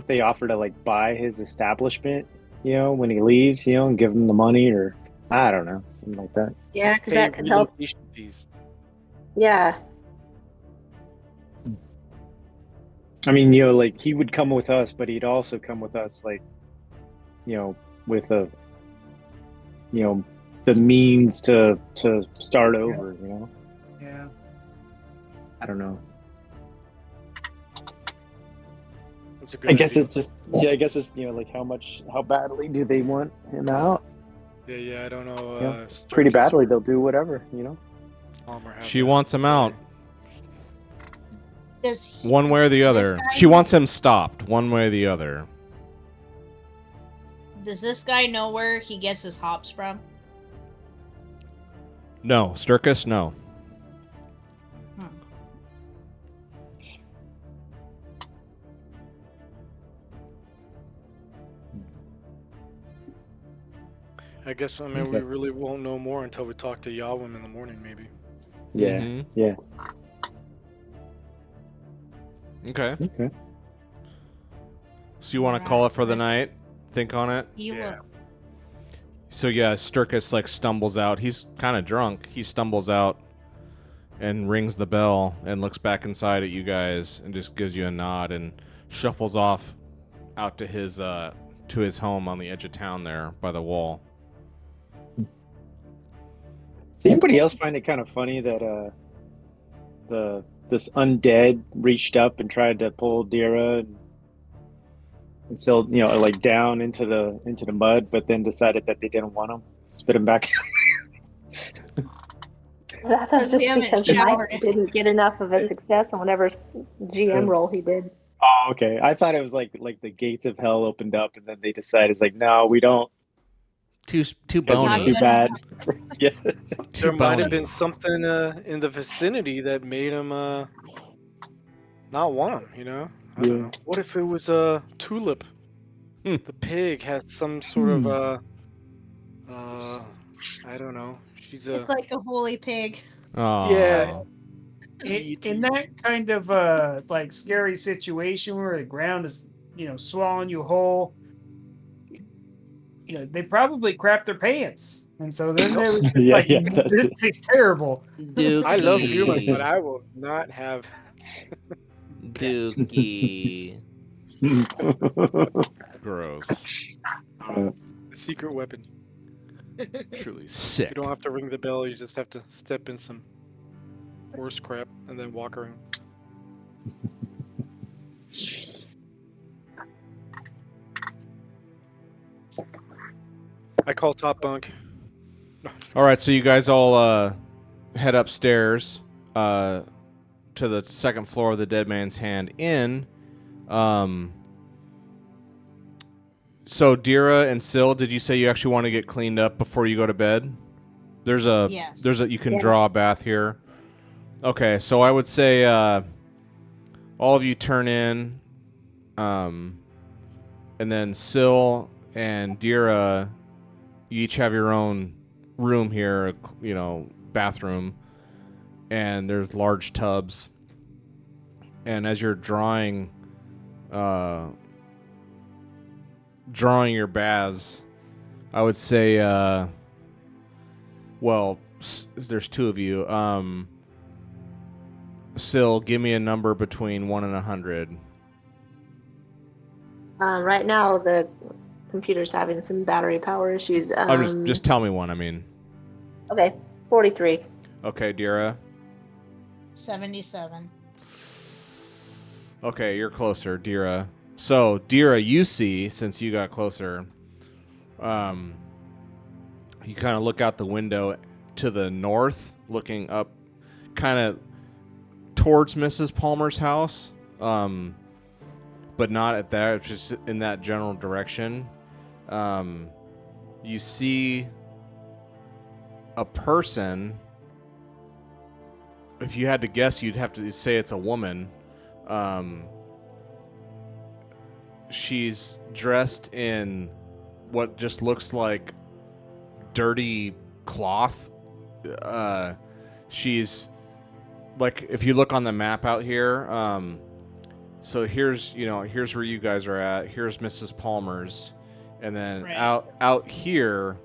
F: they offer to buy his establishment, when he leaves, and give him the money, or I don't know, something like that.
B: Yeah, because
D: pay
B: that could help.
D: relocation fees.
B: Yeah.
F: I mean, he would come with us, but he'd also come with us, with the means to start over,
G: Yeah.
F: I don't know.
D: That's a good
F: I guess
D: idea.
F: it's just I guess it's like how badly do they want him out?
D: Yeah, I don't know.
F: Yeah,
D: Sturkis
F: pretty
D: or
F: badly they'll do whatever.
D: Palmer have
A: She
D: that
A: wants him out
E: Does he,
A: one way or the
E: this
A: other.
E: guy
A: She
E: know-
A: wants him stopped one way or the other.
E: Does this guy know where he gets his hops from?
A: No, Sturkis, no.
D: I guess, I mean, we really won't know more until we talk to Yawim in the morning, maybe.
F: Yeah.
A: Mhm.
F: Yeah.
A: Okay.
F: Okay.
A: So you want to call it for the night? Think on it?
E: He
D: Yeah.
E: will.
A: So yeah, Sturkis like stumbles out. He's kind of drunk. He stumbles out and rings the bell and looks back inside at you guys and just gives you a nod and shuffles off out to his home on the edge of town there by the wall.
F: Does anybody else find it kind of funny that this undead reached up and tried to pull Dira and still like down into the mud, but then decided that they didn't want him, spit him back.
B: That's just
E: We haven't
B: because
E: showered.
B: Mike didn't get enough of a success on whatever GM role he did.
F: Oh, okay. I thought it was like the gates of hell opened up, and then they decided it's like, no, we don't.
A: Too
F: Guys are
A: bony.
F: too bad. Yeah.
A: Too
D: There might
A: bony.
D: have been something in the vicinity that made him not want him, I don't know. What if it was a Tulip?
A: Hmm.
D: The pig has some sort of I don't know. She's a
E: It's like a holy pig.
A: Aw.
D: yeah.
G: In that kind of like scary situation where the ground is swallowing you whole, they probably crapped their pants, and so then they were just
F: Yeah,
G: like,
F: yeah, that's
G: this
F: it.
G: tastes terrible.
D: I love humans, but I will not have
H: Dookie.
A: Gross.
D: a secret weapon.
A: Truly sick.
D: You don't have to ring the bell. You just have to step in some horse crap and then walk around. I call top bunk. No,
A: All right, so you guys all head upstairs to the second floor of the Dead Man's Hand Inn. So Dira and Syl, did you say you actually want to get cleaned up before you go to bed?
E: Yes.
A: You can draw a bath here. Okay, so I would say all of you turn in, and then Syl and Dira, you each have your own room here, bathroom, and there's large tubs. And as you're drawing your baths, I would say, there's two of you. Syl, give me a number between 1 and 100.
B: Right now, the computer's having some battery power issues.
A: Just tell me one. I mean,
B: Okay, 43.
A: okay, Dira.
E: 77.
A: Okay, you're closer, Dira. So, Dira, you see, since you got closer, you kind of look out the window to the north, looking up kind of towards Mrs. Palmer's house, but not at that, it's just in that general direction. You see a person. If you had to guess, you'd have to say it's a woman. She's dressed in what just looks like dirty cloth. She's like, if you look on the map out here, so here's where you guys are at. Here's Mrs. Palmer's, and then
E: Right.
A: out here,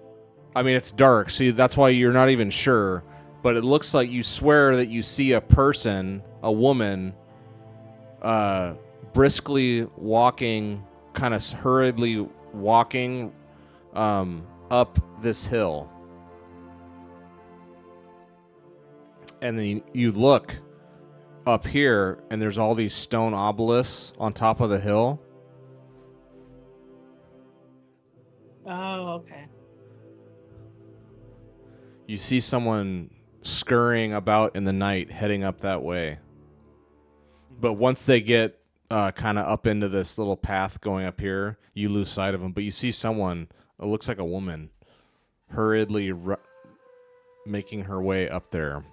A: I mean, it's dark, so that's why you're not even sure. But it looks like you swear that you see a person, a woman, briskly walking, kind of hurriedly walking up this hill. And then you look up here, and there's all these stone obelisks on top of the hill.
E: Oh, okay.
A: You see someone scurrying about in the night heading up that way. But once they get kind of up into this little path going up here, you lose sight of them. But you see someone, it looks like a woman, hurriedly making her way up there.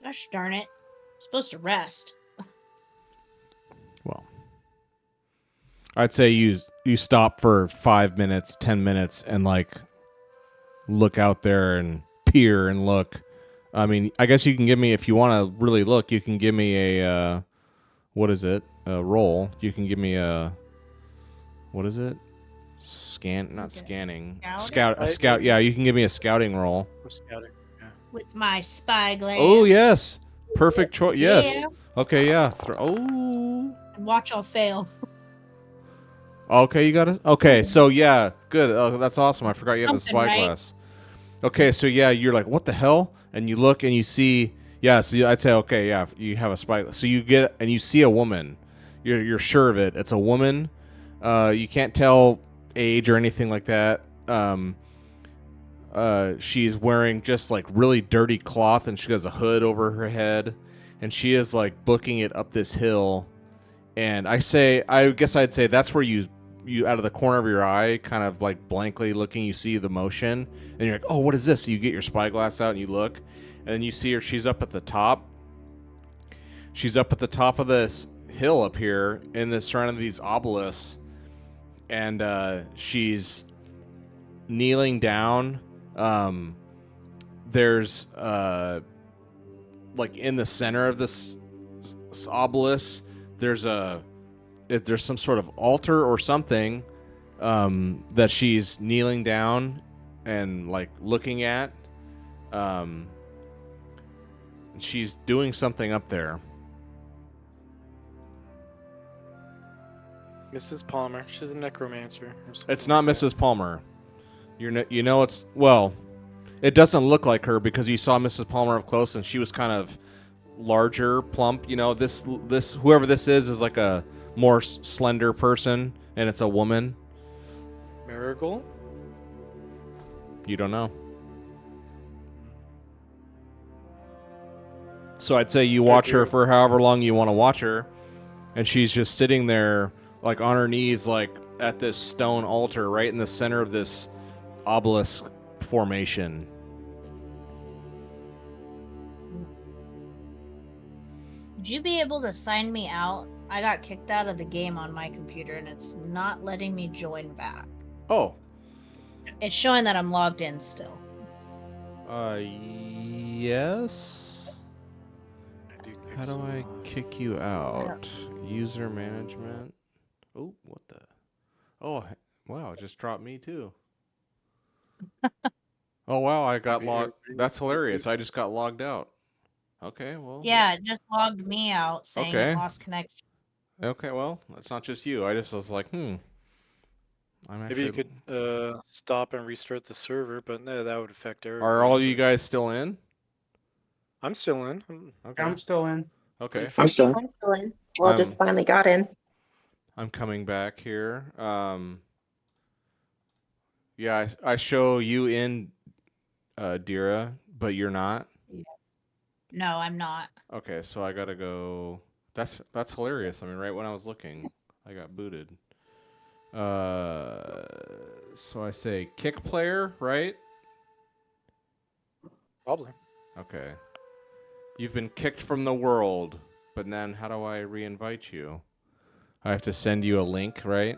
E: Gosh darn it. I'm supposed to rest.
A: Well, I'd say you stop for 5 minutes, 10 minutes, and like look out there and peer and look. I mean, I guess you can give me, if you want to really look, you can give me a what is it? A roll. You can give me a, what is it? Not
E: Okay.
A: scanning.
E: Scout?
A: A scout. Yeah, you can give me a scouting roll.
D: We're scouting. Yeah.
E: With my spy glance.
A: Oh yes, perfect choice. Yes.
E: Yeah.
A: Okay. Yeah.
E: And watch all fail.
A: Okay, you got it. Okay, so yeah, good. That's awesome. I forgot you have the
E: Something, right?
A: spyglass. Okay, so yeah, you're like, what the hell? And you look and you see, yeah. So I'd say, okay, yeah, you have a spyglass. So you get and you see a woman. You're sure of it. It's a woman. You can't tell age or anything like that. She's wearing just like really dirty cloth, and she has a hood over her head, and she is like booking it up this hill. And I guess I'd say that's where you out of the corner of your eye, kind of like blankly looking, you see the motion, and you're like, oh, what is this? So you get your spyglass out and you look, and then you see her. She's up at the top. She's up at the top of this hill up here in this surrounding these obelisks, and she's kneeling down. There's like in the center of this obelisk, there's some sort of altar or something that she's kneeling down and like looking at. She's doing something up there.
D: Mrs. Palmer. She's a necromancer. Or something
A: It's not
D: like that.
A: Mrs. Palmer. It's, well, it doesn't look like her because you saw Mrs. Palmer up close and she was kind of larger, plump. This whoever this is like a more slender person, and it's a woman.
D: Marigold?
A: You don't know. So I'd say you watch her for however long you want to watch her, and she's just sitting there like on her knees, like at this stone altar right in the center of this obelisk formation.
E: Would you be able to sign me out? I got kicked out of the game on my computer and it's not letting me join back.
A: Oh.
E: It's showing that I'm logged in still.
A: Yes.
D: I do think
A: How do
D: so.
A: I kick you out? User management. Oh, what the? Oh, wow, it just dropped me too. Oh, wow, I got logged. That's hilarious. I just got logged out. Okay, well.
E: Yeah, it just logged me out saying
A: Okay.
E: it lost connection.
A: Okay, well, that's not just you. I just was like, I'm
D: Maybe you could stop and restart the server, but no, that would affect everybody.
A: Are all you guys still in?
D: I'm still in.
A: Okay.
G: I'm still in.
A: Okay.
F: I'm still.
B: I'm still in. Well, just finally got in.
A: I'm coming back here. Yeah, I show you in, Dira, but you're not.
E: No, I'm not.
A: Okay, so I gotta go. That's hilarious. I mean, right when I was looking, I got booted. So I say kick player, right?
D: Probably.
A: Okay. You've been kicked from the world, but then how do I re-invite you? I have to send you a link, right?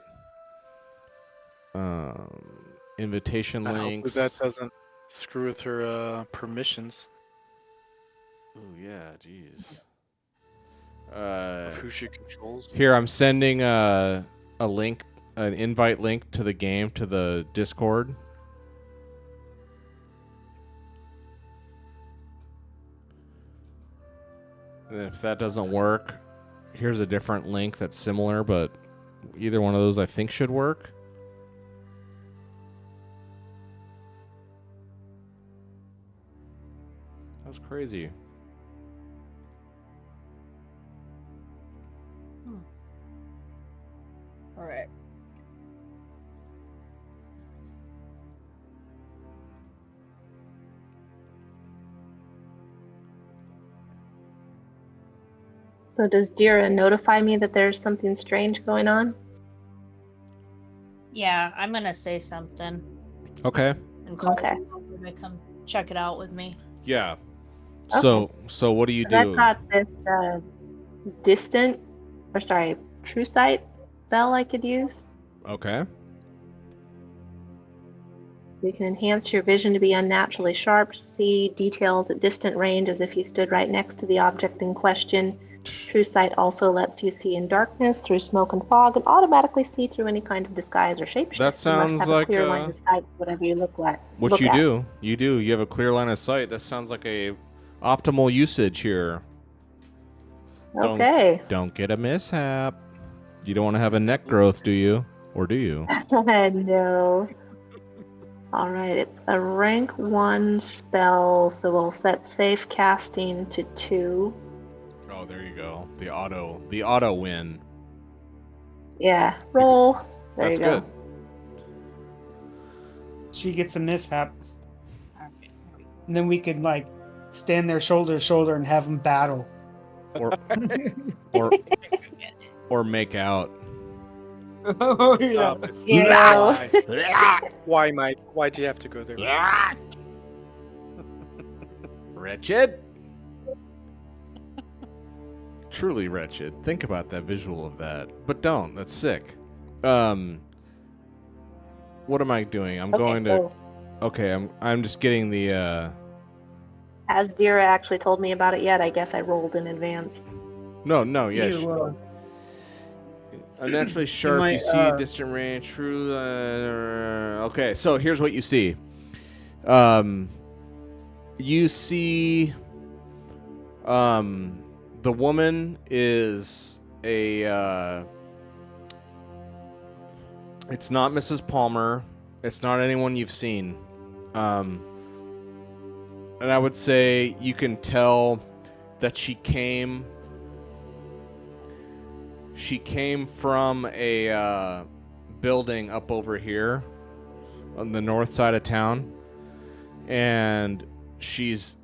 A: Invitation
D: And
A: links.
D: hopefully that doesn't screw with her permissions
A: Oh yeah, jeez.
D: of who she controls.
A: Here, I'm sending a link, an invite link to the game to the Discord. And if that doesn't work, here's a different link that's similar, but either one of those I think should work. That was crazy.
E: All right.
B: So does Dira notify me that there's something strange going on?
E: Yeah, I'm gonna say something
A: Okay.
E: and call
B: Okay.
E: you over to come check it out with me.
A: Yeah. So what do you
B: 'Cause I've
A: do?
B: got this true sight spell I could use.
A: Okay.
B: You can enhance your vision to be unnaturally sharp, see details at distant range as if you stood right next to the object in question. True sight also lets you see in darkness, through smoke and fog, and automatically see through any kind of disguise or shapeshift.
A: That
B: You must
A: sounds
B: have
A: like
B: a clear line of sight, whatever you look at.
A: what you do. You do. You have a clear line of sight. That sounds like a optimal usage here.
B: Okay.
A: Don't get a mishap. You don't want to have a neck growth, do you? Or do you?
B: No. All right, it's a rank 1 spell, so we'll set safe casting to 2.
A: Oh, there you go. The auto win.
B: Yeah, roll. There
A: That's
B: you go.
A: good.
G: She gets a mishap, and then we could like stand there shoulder to shoulder and have them battle.
A: Or or make out.
G: Oh yeah.
D: Stop it.
B: You know.
D: Why, Mike? Why'd you have to go there?
A: Wretched. Truly wretched. Think about that visual of that. But don't. That's sick. What am I doing? I'm going to.
B: so
A: Okay, I'm just getting the.
B: Has Dira actually told me about it yet? I guess I rolled in advance.
A: No, yeah.
G: You,
A: Unnaturally sharp.
G: might,
A: You see a distant range. True. Okay, so here's what you see. You see. The woman is a. It's not Mrs. Palmer. It's not anyone you've seen. And I would say you can tell that she came from a building up over here on the north side of town. And she's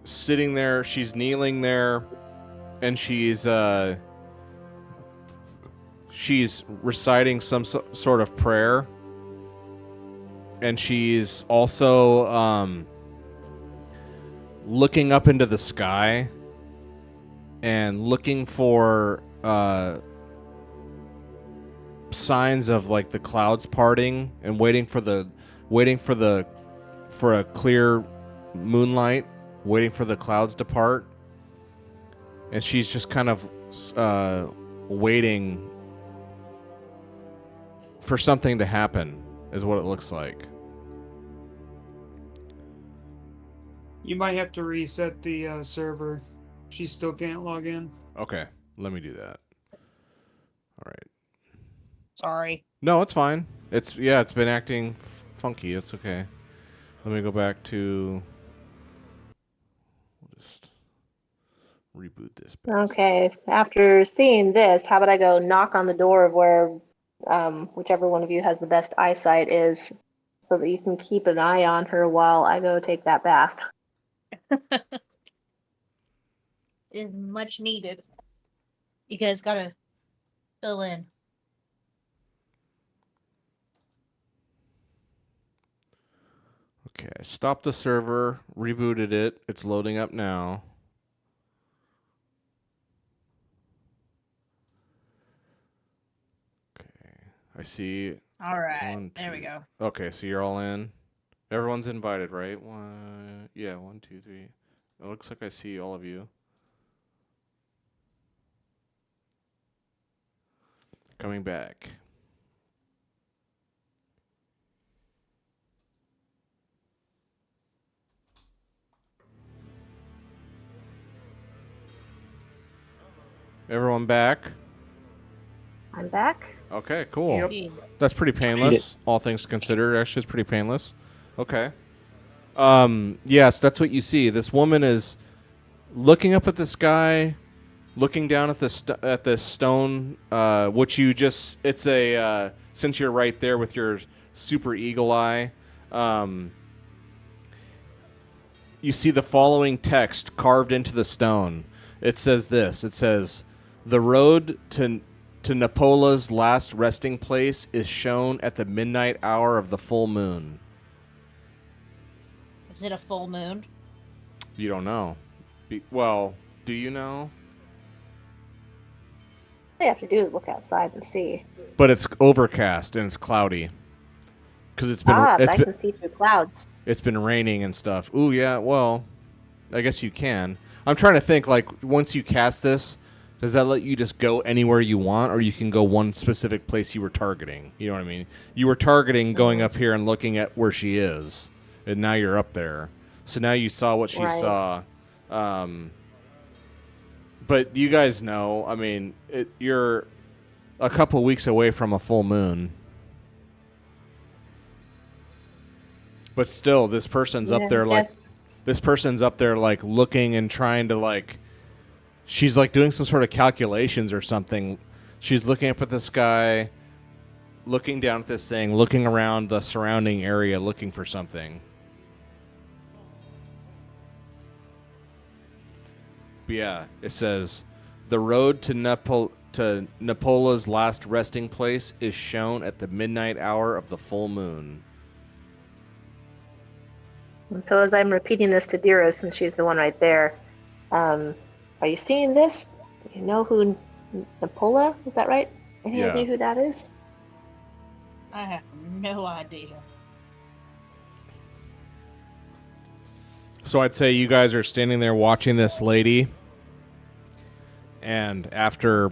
A: sitting there, she's kneeling there, and she's reciting some sort of prayer. And she's also looking up into the sky and looking for signs of like the clouds parting and waiting for a clear moonlight, waiting for the clouds to part. And she's just kind of waiting for something to happen, is what it looks like.
G: you might have to reset the server. She still can't log in.
A: Okay, let me do that. All right.
E: Sorry.
A: No, it's fine. It's been acting funky. It's okay. Let me go back to. We'll just reboot this.
B: Okay, after seeing this, how about I go knock on the door of where whichever one of you has the best eyesight is, so that you can keep an eye on her while I go take that bath.
E: Is much needed. You guys gotta fill in.
A: Okay, I stopped the server, rebooted it. It's loading up now. Okay, I see.
E: All right.
A: One,
E: There we
A: two.
E: go.
A: Okay, so you're all in. Everyone's invited, right? 1, 2, 3. It looks like I see all of you. Coming back. Everyone back?
B: I'm back.
A: Okay, cool.
E: Yep.
A: That's pretty painless, all things considered. Actually, it's pretty painless. Okay. Yes, that's what you see. This woman is looking up at the sky, looking down at the stone, which you just it's a since you're right there with your super eagle eye, you see the following text carved into the stone. It says this. It says, "The road to Napola's last resting place is shown at the midnight hour of the full moon."
E: Is it a full moon?
A: You don't know. Well, do you know?
B: All you have to do is look outside and see.
A: But it's overcast and it's cloudy because
B: But I can see through clouds.
A: it's been raining and stuff. Ooh, yeah. Well, I guess you can. I'm trying to think. Like, once you cast this, does that let you just go anywhere you want, or you can go one specific place you were targeting? You know what I mean? You were targeting going up here and looking at where she is, and now you're up there. So now you saw what she saw. But you guys know, I mean, you're a couple weeks away from a full moon. But still, this person's up there like, looking and trying to like, she's like doing some sort of calculations or something. She's looking up at the sky, looking down at this thing, looking around the surrounding area, looking for something. But yeah, it says, "The road to Napola's last resting place is shown at the midnight hour of the full moon."
B: And so as I'm repeating this to Dira, since she's the one right there, are you seeing this? Do you know who Napola? Is that right? Any idea who that is?
E: I have no idea.
A: So I'd say you guys are standing there watching this lady, and after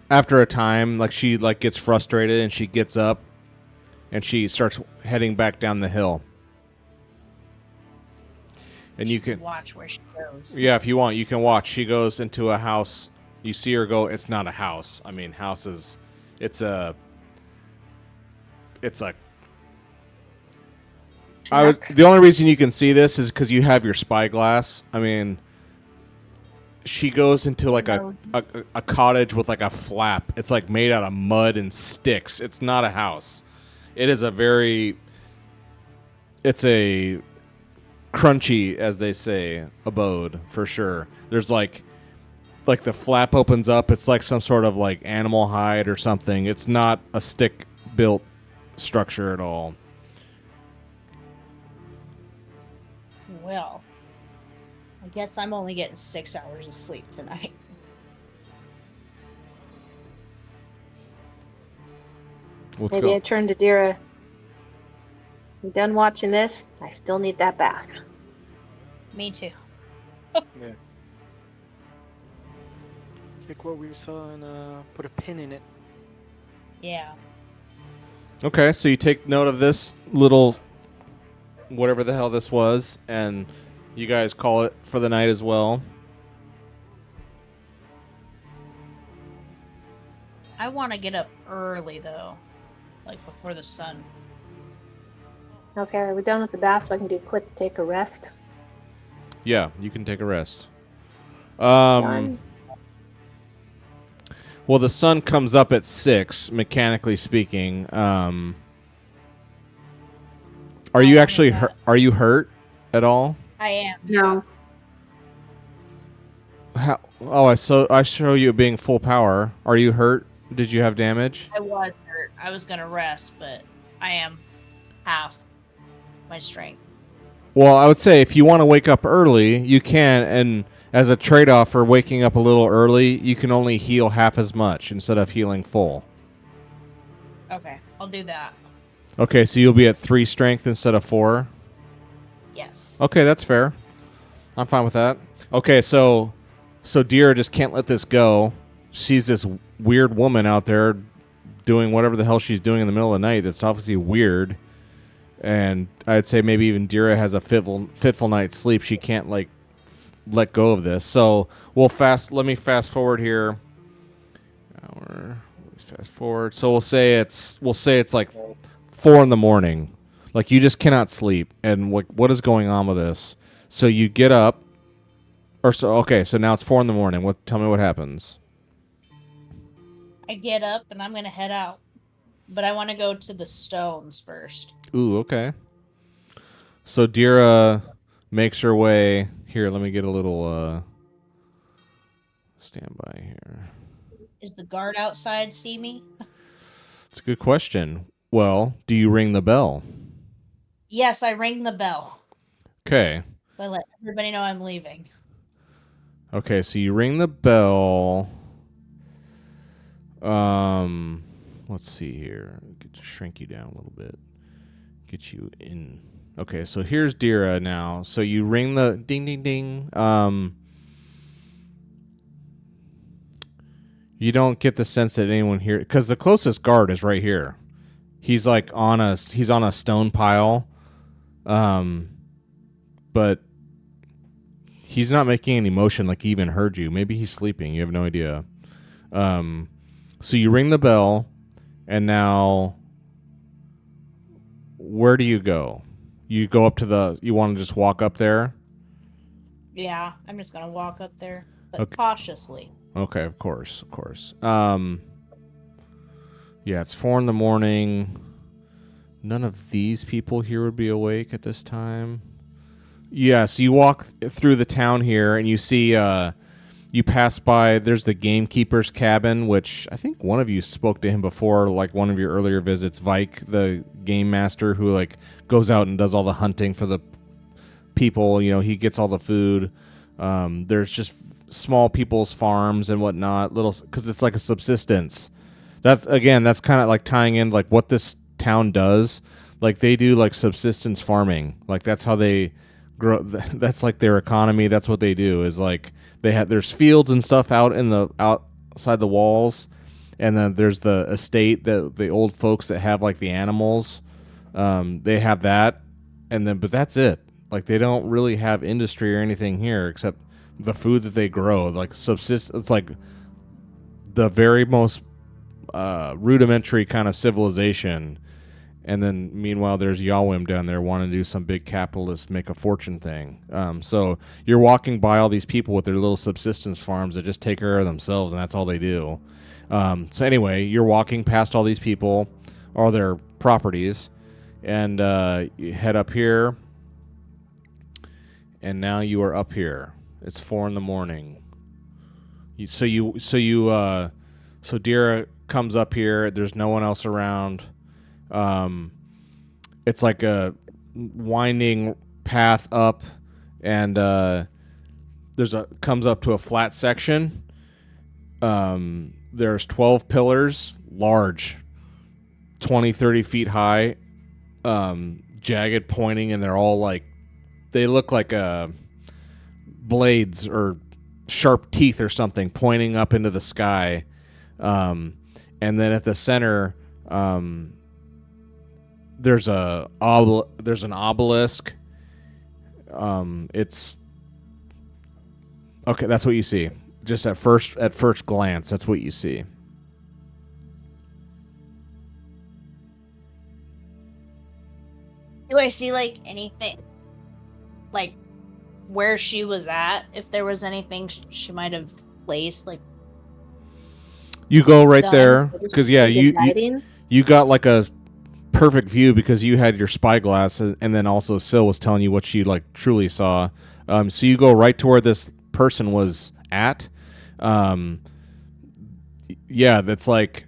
A: a time, like, she like gets frustrated and she gets up and she starts heading back down the hill. And you can
E: watch where she goes.
A: Yeah, if you want, you can watch. She goes into a house. You see her go. It's not a house. I mean, houses. It's a. The only reason you can see this is because you have your spyglass. I mean, she goes into like a cottage with like a flap. It's like made out of mud and sticks. It's not a house. It is it's a crunchy, as they say, abode for sure. There's like the flap opens up. It's like some sort of like animal hide or something. It's not a stick built structure at all.
E: Well, I guess I'm only getting 6 hours of sleep tonight.
B: Maybe I turn to Dira. You done watching this? I still need that bath.
E: Me too.
D: Yeah. Take what we saw and put a pin in it.
E: Yeah.
A: Okay, so you take note of this little whatever the hell this was, and you guys call it for the night as well.
E: I want to get up early though, like before the sun.
B: Okay, are we done with the bath so I can take a rest?
A: Yeah, you can take a rest.
B: Done.
A: Well, the sun comes up at 6, mechanically speaking. Are you actually hurt? Are you hurt at all?
E: I am.
B: No.
A: How? Oh, I show you being full power. Are you hurt? Did you have damage?
E: I was hurt. I was gonna rest, but I am half my strength.
A: Well, I would say if you want to wake up early, you can, and as a trade-off for waking up a little early, you can only heal half as much instead of healing full.
E: Okay, I'll do that.
A: Okay, so you'll be at 3 strength instead of 4?
E: Yes.
A: Okay, that's fair. I'm fine with that. Okay, so Dira just can't let this go. Sees this weird woman out there doing whatever the hell she's doing in the middle of the night. That's obviously weird. And I'd say maybe even Dira has a fitful night's sleep. She can't like let go of this. So let me fast forward here. Fast forward. So we'll say it's like 4 a.m. Like, you just cannot sleep. And what is going on with this? So you get up Or so okay, so now it's 4 a.m. What? Tell me what happens.
E: I get up and I'm gonna head out, but I want to go to the stones first.
A: Ooh, okay. So Dira makes her way here. Let me get a little standby here.
E: Is the guard outside see me?
A: It's a good question. Well, do you ring the bell?
E: Yes, I ring the bell.
A: Okay.
E: So I let everybody know I'm leaving.
A: Okay, so you ring the bell. Let's see here. Get to shrink you down a little bit. Get you in. Okay, so here's Dira now. So you ring the ding ding ding. You don't get the sense that anyone here, because the closest guard is right here. He's like on a stone pile, but he's not making any motion like he even heard you. Maybe he's sleeping. You have no idea. So you ring the bell, and now where do you go? You go up to the. You want to just walk up there?
E: Yeah, I'm just gonna walk up there, but
A: Okay.
E: cautiously.
A: Okay, of course. Yeah, it's 4 a.m. None of these people here would be awake at this time. Yeah, so you walk through the town here, and you see, you pass by, there's the gamekeeper's cabin, which I think one of you spoke to him before, like one of your earlier visits, Vike, the game master, who like goes out and does all the hunting for the people. You know, he gets all the food. There's just small people's farms and whatnot, little, because it's like a subsistence. That's kind of like tying in like what this town does. Like they do like subsistence farming. Like that's how they grow. That's like their economy. That's what they do. Is like there's fields and stuff out in the outside the walls, and then there's the estate that the old folks that have like the animals. They have that, and then but that's it. Like they don't really have industry or anything here except the food that they grow. Like it's like the very most rudimentary kind of civilization. And then meanwhile there's Yawim down there wanting to do some big capitalist make a fortune thing. So you're walking by all these people with their little subsistence farms that just take care of themselves, and that's all they do. So anyway, you're walking past all these people or their properties, and you head up here, and now you are up here. It's 4 a.m. So Dira comes up here. There's no one else around. It's like a winding path up, and comes up to a flat section. There's 12 pillars, large, 20, 30 feet high, jagged, pointing, and they're all like, they look like blades or sharp teeth or something pointing up into the sky. And then at the center, there's an obelisk. It's okay. That's what you see. Just at first glance, that's what you see.
E: Do I see like anything, like where she was at? If there was anything she might have placed, like
A: You go right
E: done.
A: there because
B: Good lighting.
A: you got like a perfect view because you had your spyglass, and then also Syl was telling you what she like truly saw. So you go right to where this person was at. That's like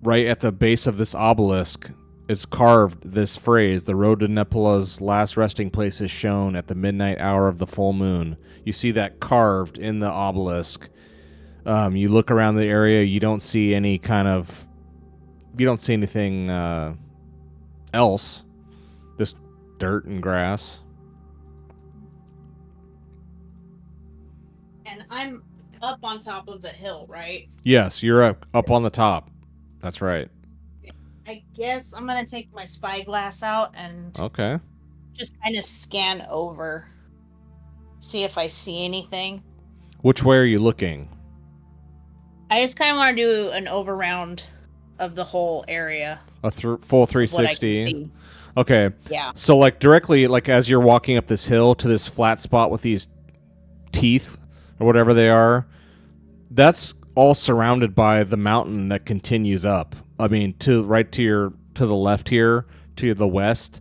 A: right at the base of this obelisk. It's carved this phrase: "The road to Nepala's last resting place is shown at the midnight hour of the full moon." You see that carved in the obelisk. You look around the area. You don't see any kind of. You don't see anything else. Just dirt and grass.
E: And I'm up on top of the hill, right?
A: Yes, you're up on the top. That's right.
E: I guess I'm gonna take my spyglass out and
A: Okay.
E: just kind of scan over, see if I see anything.
A: Which way are you looking?
E: I just kind of want to do an over round of the whole area.
A: A full
E: of what I can
A: 360.
E: see.
A: Okay.
E: Yeah.
A: So like directly, like as you're walking up this hill to this flat spot with these teeth or whatever they are, that's all surrounded by the mountain that continues up. I mean, to the left here, to the west,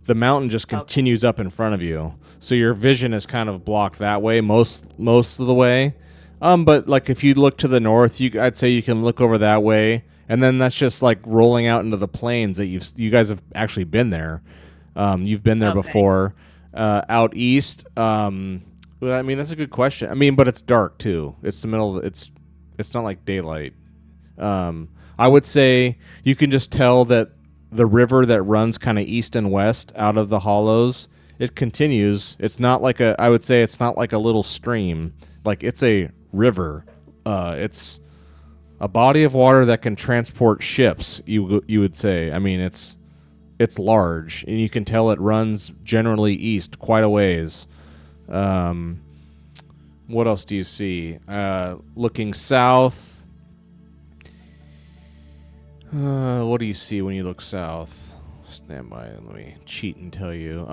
A: the mountain just continues up in front of you. So your vision is kind of blocked that way most of the way. But like if you look to the north, I'd say you can look over that way, and then that's just like rolling out into the plains that you guys have actually been there. You've been there before. Out east, well, I mean that's a good question. I mean, but it's dark too. It's the middle. It's not like daylight. I would say you can just tell that the river that runs kind of east and west out of the hollows, it continues. It's not like I would say it's not like a little stream. Like it's a river. It's a body of water that can transport ships. You would say. I mean, it's large, and you can tell it runs generally east quite a ways. What else do you see? Looking south. What do you see when you look south? Stand by. Let me cheat and tell you.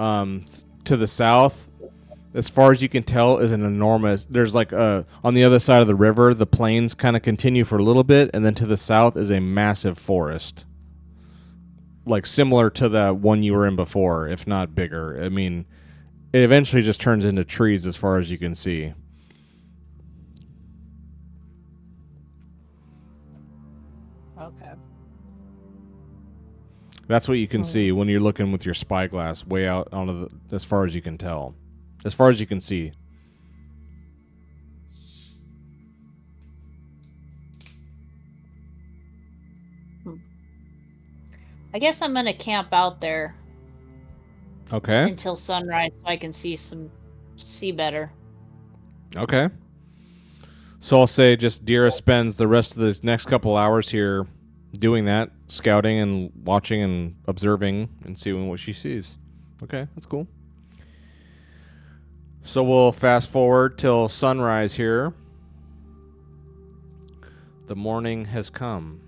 A: To the south, as far as you can tell, is an enormous. There's like on the other side of the river, the plains kind of continue for a little bit, and then to the south is a massive forest, like similar to the one you were in before, if not bigger. I mean, it eventually just turns into trees as far as you can see.
E: Okay.
A: That's what you can see when you're looking with your spyglass way out onto as far as you can tell. As far as you can see.
E: I guess I'm gonna camp out there
A: Okay.
E: until sunrise so I can see better.
A: Okay. So I'll say just Dira spends the rest of this next couple hours here doing that, scouting and watching and observing and seeing what she sees. Okay, that's cool. So we'll fast forward till sunrise here. The morning has come.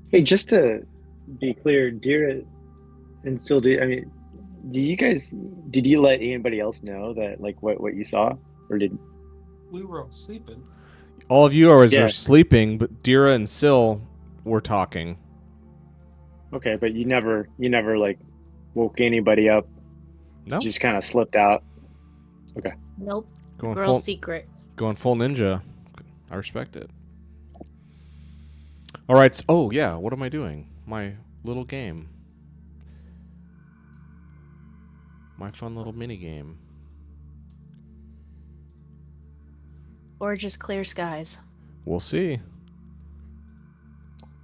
F: Hey, just to be clear, Dira and still do. I mean, did you let anybody else know that like what you saw, or did?
C: We were all sleeping.
A: All of you are
F: Yeah.
A: sleeping, but Dira and Syl were talking.
F: Okay, but you never like woke anybody up.
A: No,
F: Just kind of slipped out.
E: Nope.
A: going
E: Girl
A: full
E: secret.
A: going full ninja. I respect it. All right. Oh yeah, what am I doing? My little game. My fun little mini game.
E: Or just clear skies.
A: We'll see.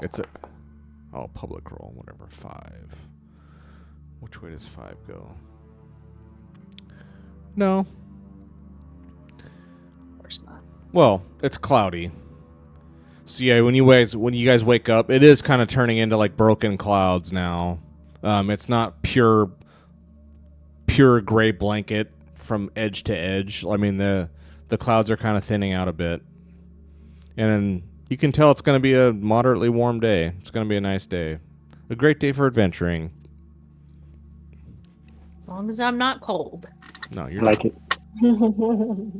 A: It's a public roll, whatever. 5. Which way does 5 go? No.
E: Of course not.
A: Well, it's cloudy. So yeah, when you guys wake up, it is kind of turning into like broken clouds now. It's not pure gray blanket from edge to edge. I mean the clouds are kind of thinning out a bit. And you can tell it's going to be a moderately warm day. It's going to be a nice day. A great day for adventuring.
E: As long as I'm not cold.
A: No,
F: I
A: you're
F: like
A: not.
F: it.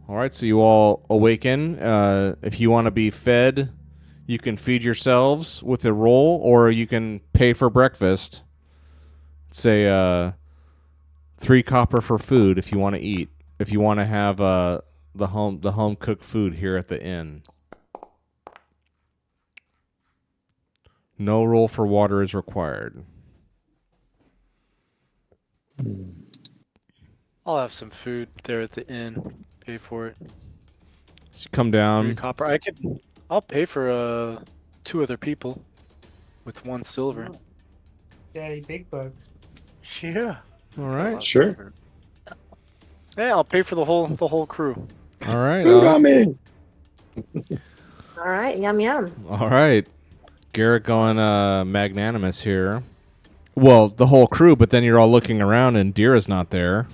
A: All right, so you all awaken. If you want to be fed, you can feed yourselves with a roll, or you can pay for breakfast. Say 3 copper for food if you want to eat. If you want to have the home cooked food here at the inn. No roll for water is required.
D: I'll have some food there at the inn. Pay for it.
A: So you come
D: 3
A: down.
D: copper. I'll pay for 2 other people with 1 silver.
C: Daddy Big Bug.
D: Yeah.
A: All
D: Got a
A: right.
D: lot of
F: Sure.
D: silver. Yeah, I'll pay for the whole crew.
A: All right.
F: Food on me.
B: All right, yum yum.
A: All right. Garrett going magnanimous here. Well, the whole crew, but then you're all looking around and Dira's not there.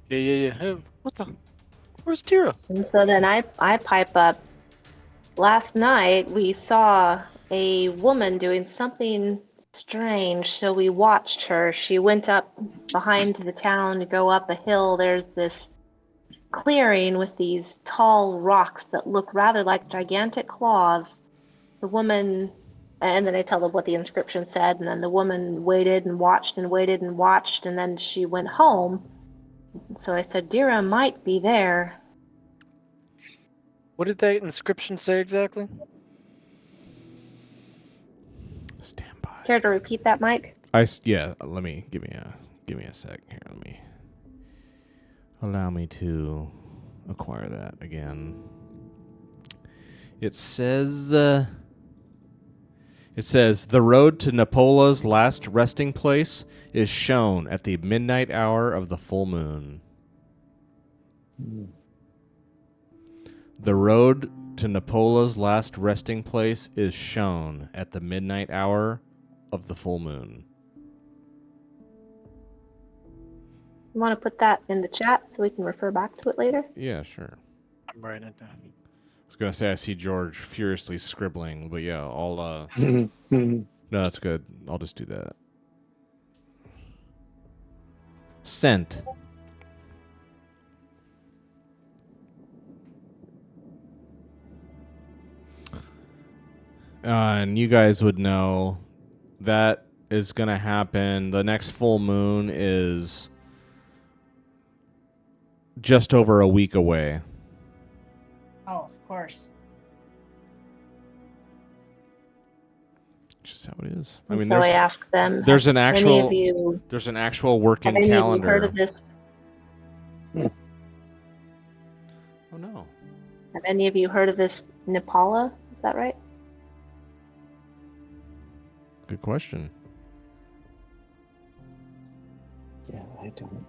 D: Yeah. Hey, what the? Where's Tira?
B: And so then I pipe up. Last night we saw a woman doing something strange. So we watched her. She went up behind the town to go up a hill. There's this clearing with these tall rocks that look rather like gigantic claws. The woman, and then I tell them what the inscription said, and then the woman waited and watched and waited and watched, and then she went home. So I said, Dira might be there.
D: What did that inscription say exactly?
A: Stand by.
B: Care to repeat that, Mike?
A: Yeah. Let me give me a sec here. Let me allow me to acquire that again. It says the road to Napola's last resting place is shown at the midnight hour of the full moon. The road to Napola's last resting place is shown at the midnight hour of the full moon.
B: You want to put that in the chat so we can refer back to it later?
A: Yeah, sure.
D: I'm writing it down.
A: I was gonna say I see George furiously scribbling, but yeah, I'll no, that's good. I'll just do that. Sent. And you guys would know that is going to happen. The next full moon is just over a week away.
E: Oh, of course.
A: Just how it is. I mean,
B: So I asked them.
A: there's an
B: have
A: actual
B: any of you,
A: there's an actual
B: have
A: working
B: any
A: calendar.
B: of you heard of this?
A: Oh no.
B: Have any of you heard of this Nepala? Is that right?
A: Good question.
F: Yeah, I don't.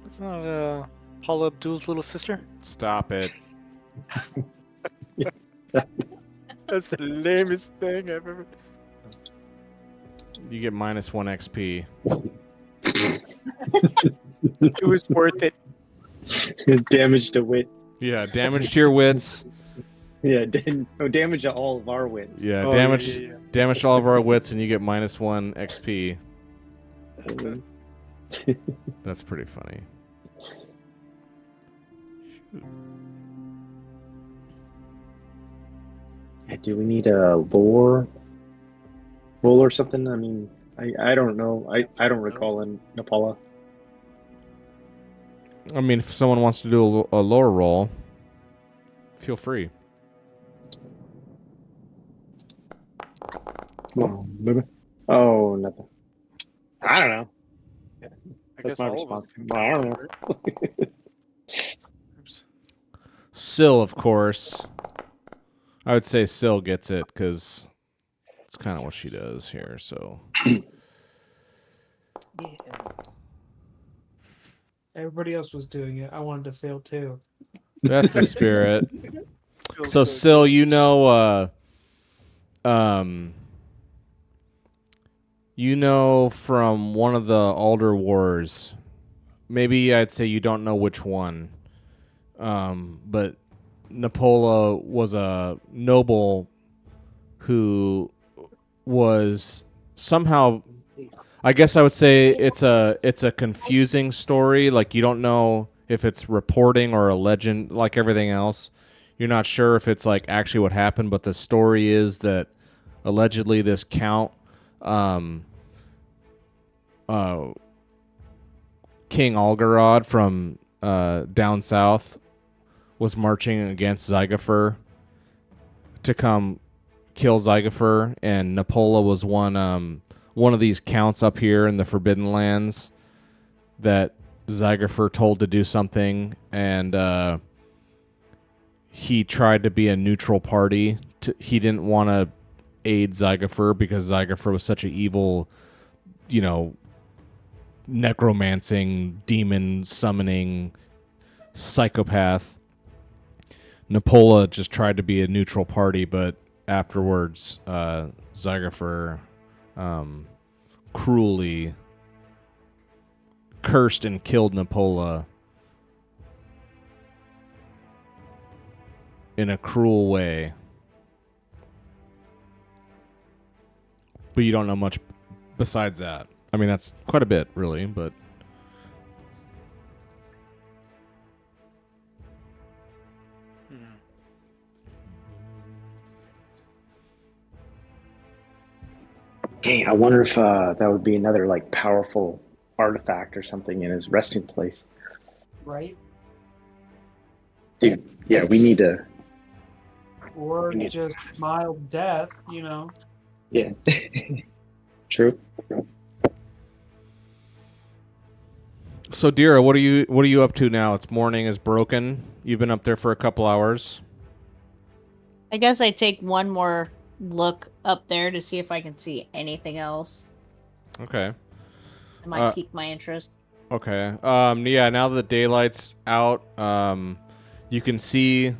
D: It's not Paula Abdul's little sister?
A: Stop it.
D: That's the lamest thing I've ever.
A: You get -1 XP.
D: It was worth it.
F: Damage to wit.
A: Yeah, damage to your wits.
F: Yeah, damage to all of our wits.
A: Yeah,
D: Oh,
A: damage
D: yeah.
A: damage to all of our wits, and you get -1 XP. That's pretty funny.
F: Do we need a lore roll or something? I mean, I don't know. I don't recall in Nepala.
A: I mean, if someone wants to do a lore roll, feel free.
F: Oh, nothing. I don't know.
D: I
F: That's
D: guess
F: my
D: all of us
F: response. I don't know.
A: Syl, of course. I would say Syl gets it because it's kind of what she does here. So
C: Yeah. Everybody else was doing it. I wanted to fail too.
A: that's the spirit.
D: Feels
A: So
D: good.
A: Syl, you know from one of the Alder Wars. Maybe I'd say you don't know which one. But Napola was a noble who was somehow, I guess I would say it's a confusing story. Like you don't know if it's reporting or a legend, like everything else. You're not sure if it's like actually what happened, but the story is that allegedly this count, King Algarod from down south, was marching against Zygofer to come kill Zygofer, and Napola was one of these counts up here in the Forbidden Lands that Zygofer told to do something, and he tried to be a neutral party. He didn't want to aid Zygofer because Zygofer was such an evil, necromancing, demon summoning psychopath. Napola just tried to be a neutral party, but afterwards, Zygofer cruelly cursed and killed Napola in a cruel way. But you don't know much besides that? I mean, that's quite a bit, really, but
F: Dang, I wonder if that would be another like powerful artifact or something in his resting place.
G: Right?
F: Dude, yeah, we need to.
G: Or
F: We need to
G: just
F: pass.
G: mild death, you know.
F: Yeah. True.
A: so Dira, what are you up to now? It's morning is broken. You've been up there for a couple hours.
E: I guess I take one more look up there to see if I can see anything else.
A: Okay.
E: It might pique my interest.
A: Okay. Yeah, now that the daylight's out, you can see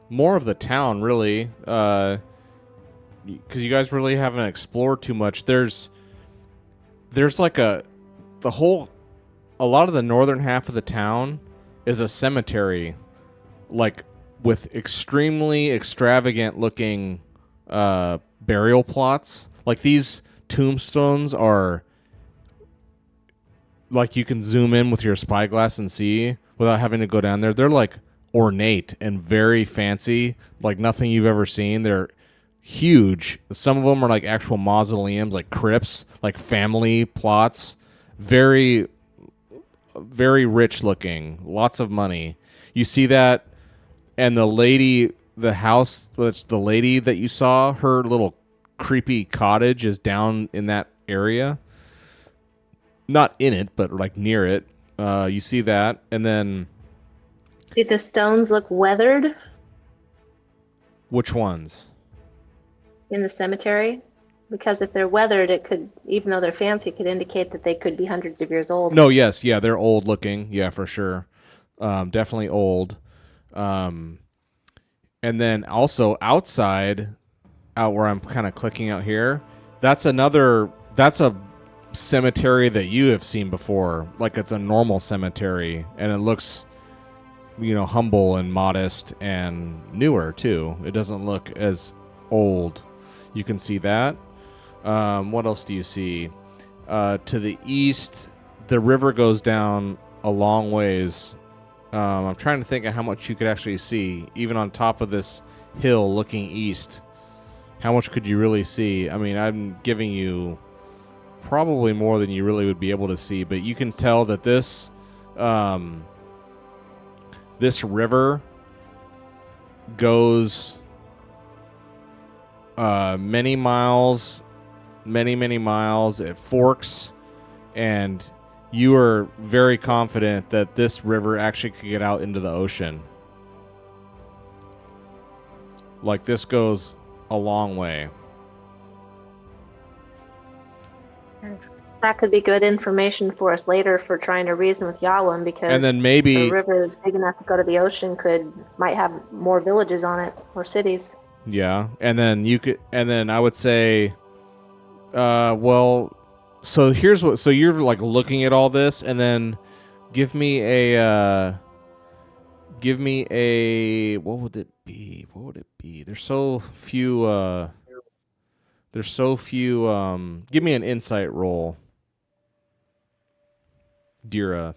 A: more of the town, really. Because you guys really haven't explored too much. There's like a lot of the northern half of the town is a cemetery, like with extremely extravagant looking burial plots. Like these tombstones are like you can zoom in with your spyglass and see without having to go down there. They're like ornate and very fancy, like nothing you've ever seen. They're huge. Some of them are like actual mausoleums, like crypts, like family plots. Very, very rich looking. Lots of money. You see that, and the lady, the house, that's the lady that you saw, her little creepy cottage is down in that area. Not in it, but like near it. You see that, and then
B: Do the stones look weathered
A: which ones?
B: in the cemetery? Because if they're weathered, it could, even though they're fancy, it could indicate that they could be hundreds of years old.
A: No, yes, yeah, they're old looking. Yeah, for sure. Definitely old. And then also outside, out where I'm kind of clicking out here, that's a cemetery that you have seen before. Like it's a normal cemetery, and it looks, humble and modest and newer too. It doesn't look as old. You can see that. What else do you see? To the east, the river goes down a long ways. I'm trying to think of how much you could actually see, even on top of this hill looking east. How much could you really see? I mean, I'm giving you probably more than you really would be able to see, but you can tell that this river goes many miles, many miles. It forks, and you are very confident that this river actually could get out into the ocean. Like this goes a long way.
B: That could be good information for us later for trying to reason with Yawin, because
A: And then maybe
B: the river is big enough to go to the ocean might have more villages on it or cities.
A: yeah, and then I would say, well, so here's what. So you're like looking at all this, and then give me a. What would it be? What would it be? There's so few. Give me an insight roll, Dira.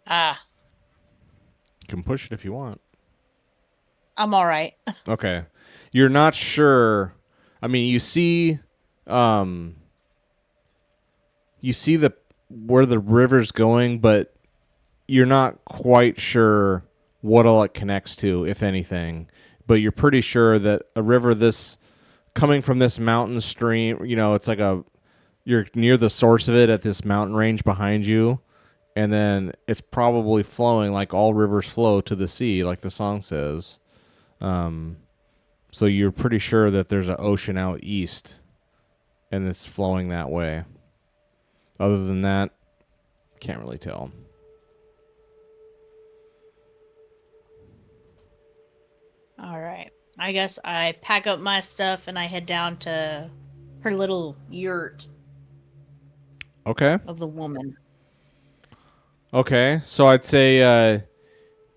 E: Ah,
A: You can push it if you want.
E: I'm all right.
A: Okay. You're not sure. I mean, you see where the river's going, but you're not quite sure what all it connects to, if anything. But you're pretty sure that a river this coming from this mountain stream, it's like you're near the source of it at this mountain range behind you, and then it's probably flowing like all rivers flow to the sea, like the song says. So you're pretty sure that there's an ocean out east, and it's flowing that way. Other than that, can't really tell.
E: All right. I guess I pack up my stuff and I head down to her little yurt
A: Okay.
E: of the woman.
A: Okay. So I'd say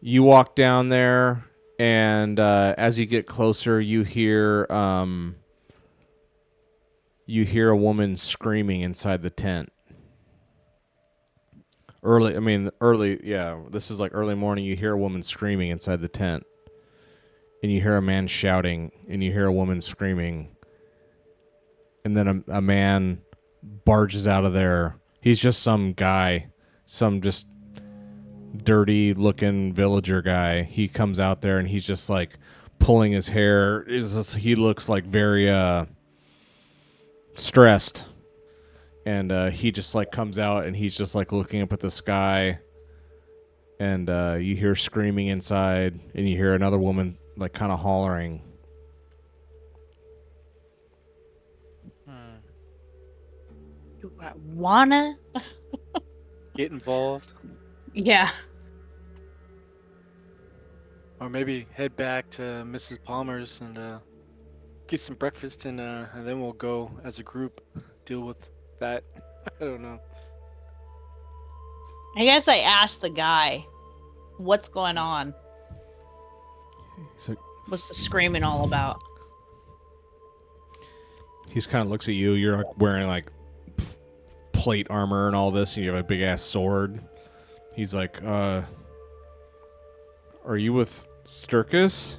A: you walk down there, And as you get closer, you hear a woman screaming inside the tent. This is like early morning. You hear a woman screaming inside the tent. And you hear a man shouting, and you hear a woman screaming. And then a man barges out of there. He's just some guy, some just dirty-looking villager guy. He comes out there, and he's just like pulling his hair. He looks like very stressed. And he just like comes out, and he's just like looking up at the sky. And you hear screaming inside, and you hear another woman like kind of hollering.
E: Do I wanna?
D: Get involved,
E: Yeah.
D: or maybe head back to Mrs. Palmer's and get some breakfast, and then we'll go as a group deal with that. I don't know.
E: I guess I asked the guy, what's going on?
A: He's like,
E: What's the screaming all about?
A: he's kind of looks at you. You're like wearing like plate armor and all this, and you have a big ass sword. He's like, are you with Sturkis?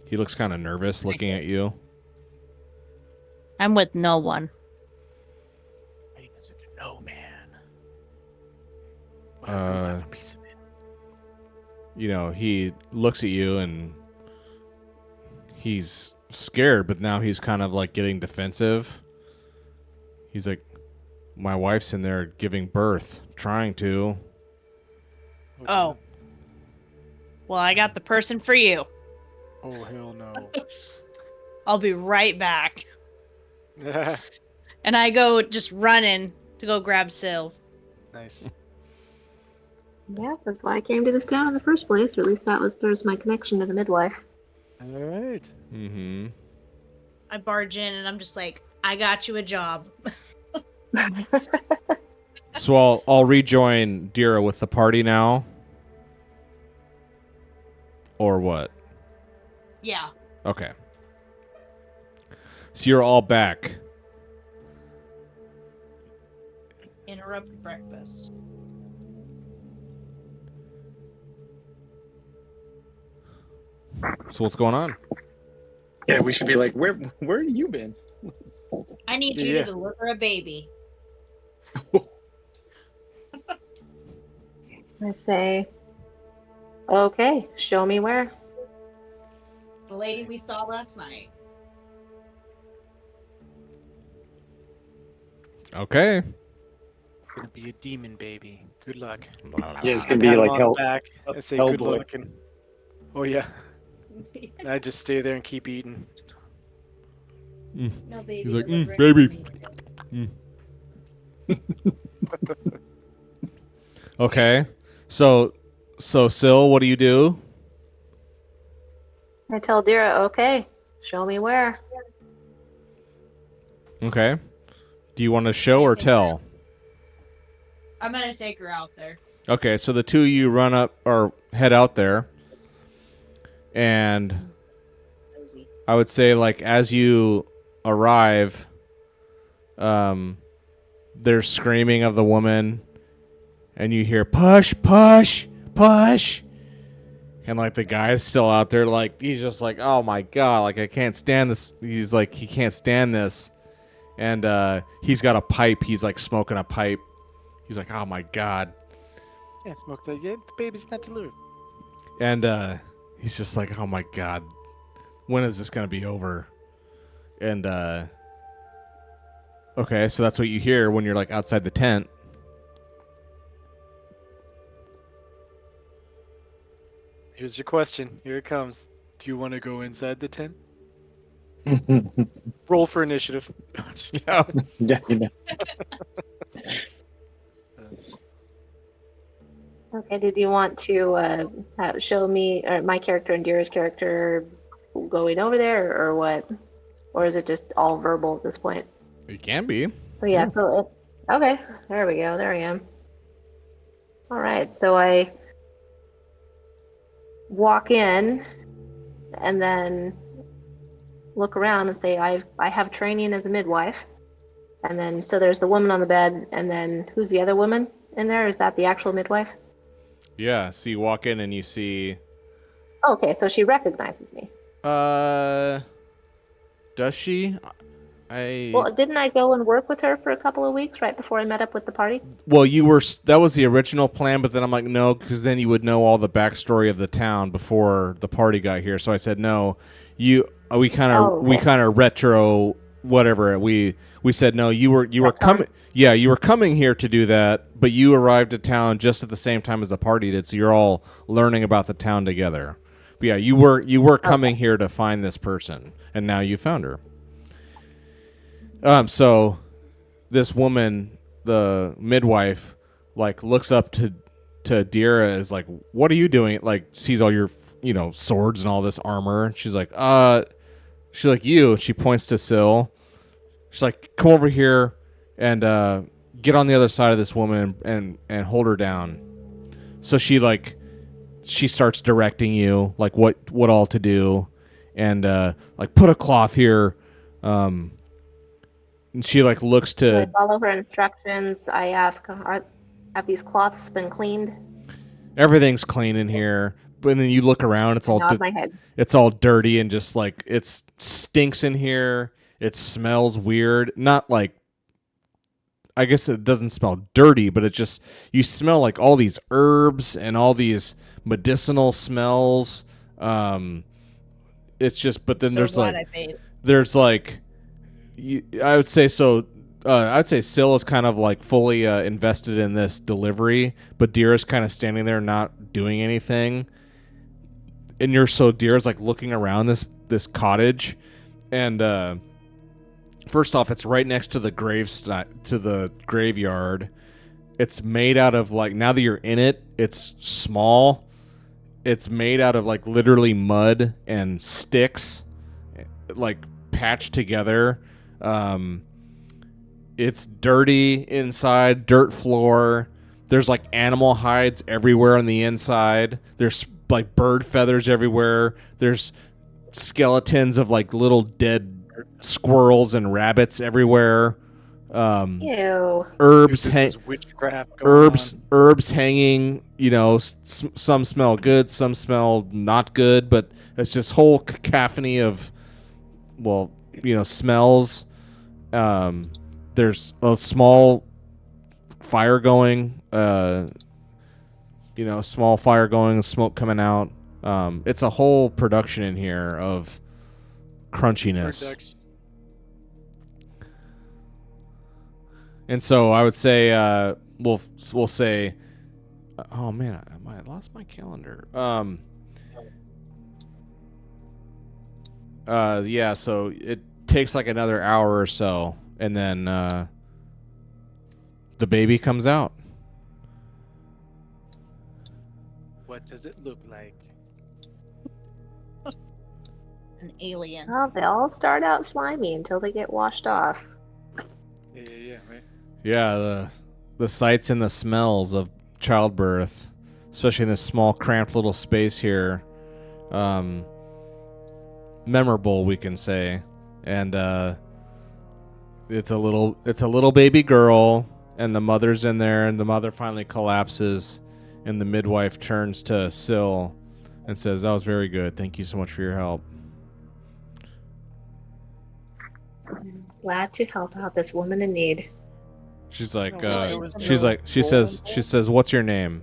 A: He looks kind of nervous looking at you.
E: I'm with no one.
D: He doesn't know, man.
A: Uh,
D: A piece of it.
A: You know, he looks at you and he's scared, but now he's kind of like getting defensive. He's like, my wife's in there giving birth, trying to.
E: Oh. Well, I got the person for you.
D: Oh, hell no.
E: I'll be right back. And I go just running to go grab Syl.
D: Nice.
B: Yeah, that's why I came to this town in the first place, or at least there's my connection to the midwife.
D: All right.
A: Mm-hmm.
E: I barge in and I'm just like, I got you a job.
A: So I'll rejoin Dira with the party now. Or what?
E: Yeah.
A: Okay. So you're all back.
E: Interrupt breakfast.
A: So what's going on?
F: Yeah, we should be like, where have you been?
E: I need you
D: Yeah.
E: to deliver a baby.
B: I say, okay, show me where.
E: The lady we saw last night.
A: Okay.
D: Gonna be a demon baby. Good luck.
F: Yeah, it's
D: I
F: gonna be
D: pat him
F: like
D: on
F: hell.
D: the back and say
F: Hellboy.
D: good luck, and oh yeah, and I just stay there and keep eating.
E: No baby.
A: He's like,
E: delivering
A: baby.
E: me.
A: Okay. So Syl, what do you do?
B: I tell Dira, okay, show me where.
A: Okay. Do you want to show or tell?
E: I'm gonna take her out there.
A: Okay, so the two of you run up or head out there. And I would say, like, as you arrive, there's screaming of the woman, and you hear, push, push, push. And, like, the guy's still out there, like, he's just like, oh, my God, like, I can't stand this. He's like, he can't stand this. And he's got a pipe. He's, like, smoking a pipe. He's like, oh, my God.
D: Can't smoke that yet. The baby's not delivered.
A: And he's just like, oh, my God. When is this going to be over? And, okay, so that's what you hear when you're, like, outside the tent.
D: Here's your question. Here it comes. Do you want to go inside the tent? Roll for initiative. Just kidding.
A: Yeah.
F: Yeah, you know.
B: Okay, did you want to show me or my character and Dira's character going over there, or what? Or is it just all verbal at this point?
A: It can be.
B: So yeah, okay, there we go. There I am. All right, so I walk in and then look around and say, I have training as a midwife. And then, so there's the woman on the bed, and then who's the other woman in there? Is that the actual midwife?
A: Yeah, so you walk in and you see...
B: Okay, so she recognizes me.
A: Does she?
B: Well, didn't I go and work with her for a couple of weeks right before I met up with the party?
A: Well, that was the original plan, but then I'm like, no, because then you would know all the backstory of the town before the party got here. So I said, no, we kind of retro whatever. We said, no, you were coming. Yeah, you were coming here to do that, but you arrived at town just at the same time as the party did, so you're all learning about the town together. But yeah, you were coming here to find this person, and now you found her. So this woman, the midwife, like looks up to Dira, is like, "What are you doing?" Like sees all your swords and all this armor, and she's like, she's like, "You." She points to Syl. She's like, "Come over here and get on the other side of this woman and hold her down." So she starts directing you like what all to do, and like put a cloth here. And she like looks to.
B: I follow her instructions. I ask, have these cloths been cleaned?
A: Everything's clean in here, but then you look around. It's all
B: nod my head.
A: It's all dirty and just like it stinks in here. It smells weird. Not like. I guess it doesn't smell dirty, but it just you smell like all these herbs and all these medicinal smells. It's just, but then
E: So
A: there's
E: glad
A: like
E: I paid.
A: there's like. I would say so. I'd say Syl is kind of like fully invested in this delivery, but Dira's kind of standing there not doing anything. And Dira's like looking around this cottage, and first off, it's right next to the graveyard. It's made out of like, now that you're in it, it's small. It's made out of like literally mud and sticks, like patched together. It's dirty inside, dirt floor. There's like animal hides everywhere on the inside. There's like bird feathers everywhere. There's skeletons of like little dead squirrels and rabbits everywhere.
B: Ew.
A: Herbs,
D: Dude, this is witchcraft going on.
A: herbs hanging. Some smell good, some smell not good, but it's this whole cacophony of, smells. There's a small fire going. Small fire going, smoke coming out. It's a whole production in here of crunchiness. And so I would say we'll say, oh man, I lost my calendar. Yeah, so it takes like another hour or so, and then the baby comes out.
D: What does it look like?
E: An alien.
B: Well, they all start out slimy until they get washed off.
D: Yeah, right.
A: Yeah, the sights and the smells of childbirth, especially in this small, cramped little space here, memorable, we can say. And it's a little baby girl, and the mother's in there, and the mother finally collapses, and the midwife turns to Syl and says, "That was very good. Thank you so much for your help."
B: Glad to help out this woman in need.
A: She's like,
E: she
A: says, "What's your name?"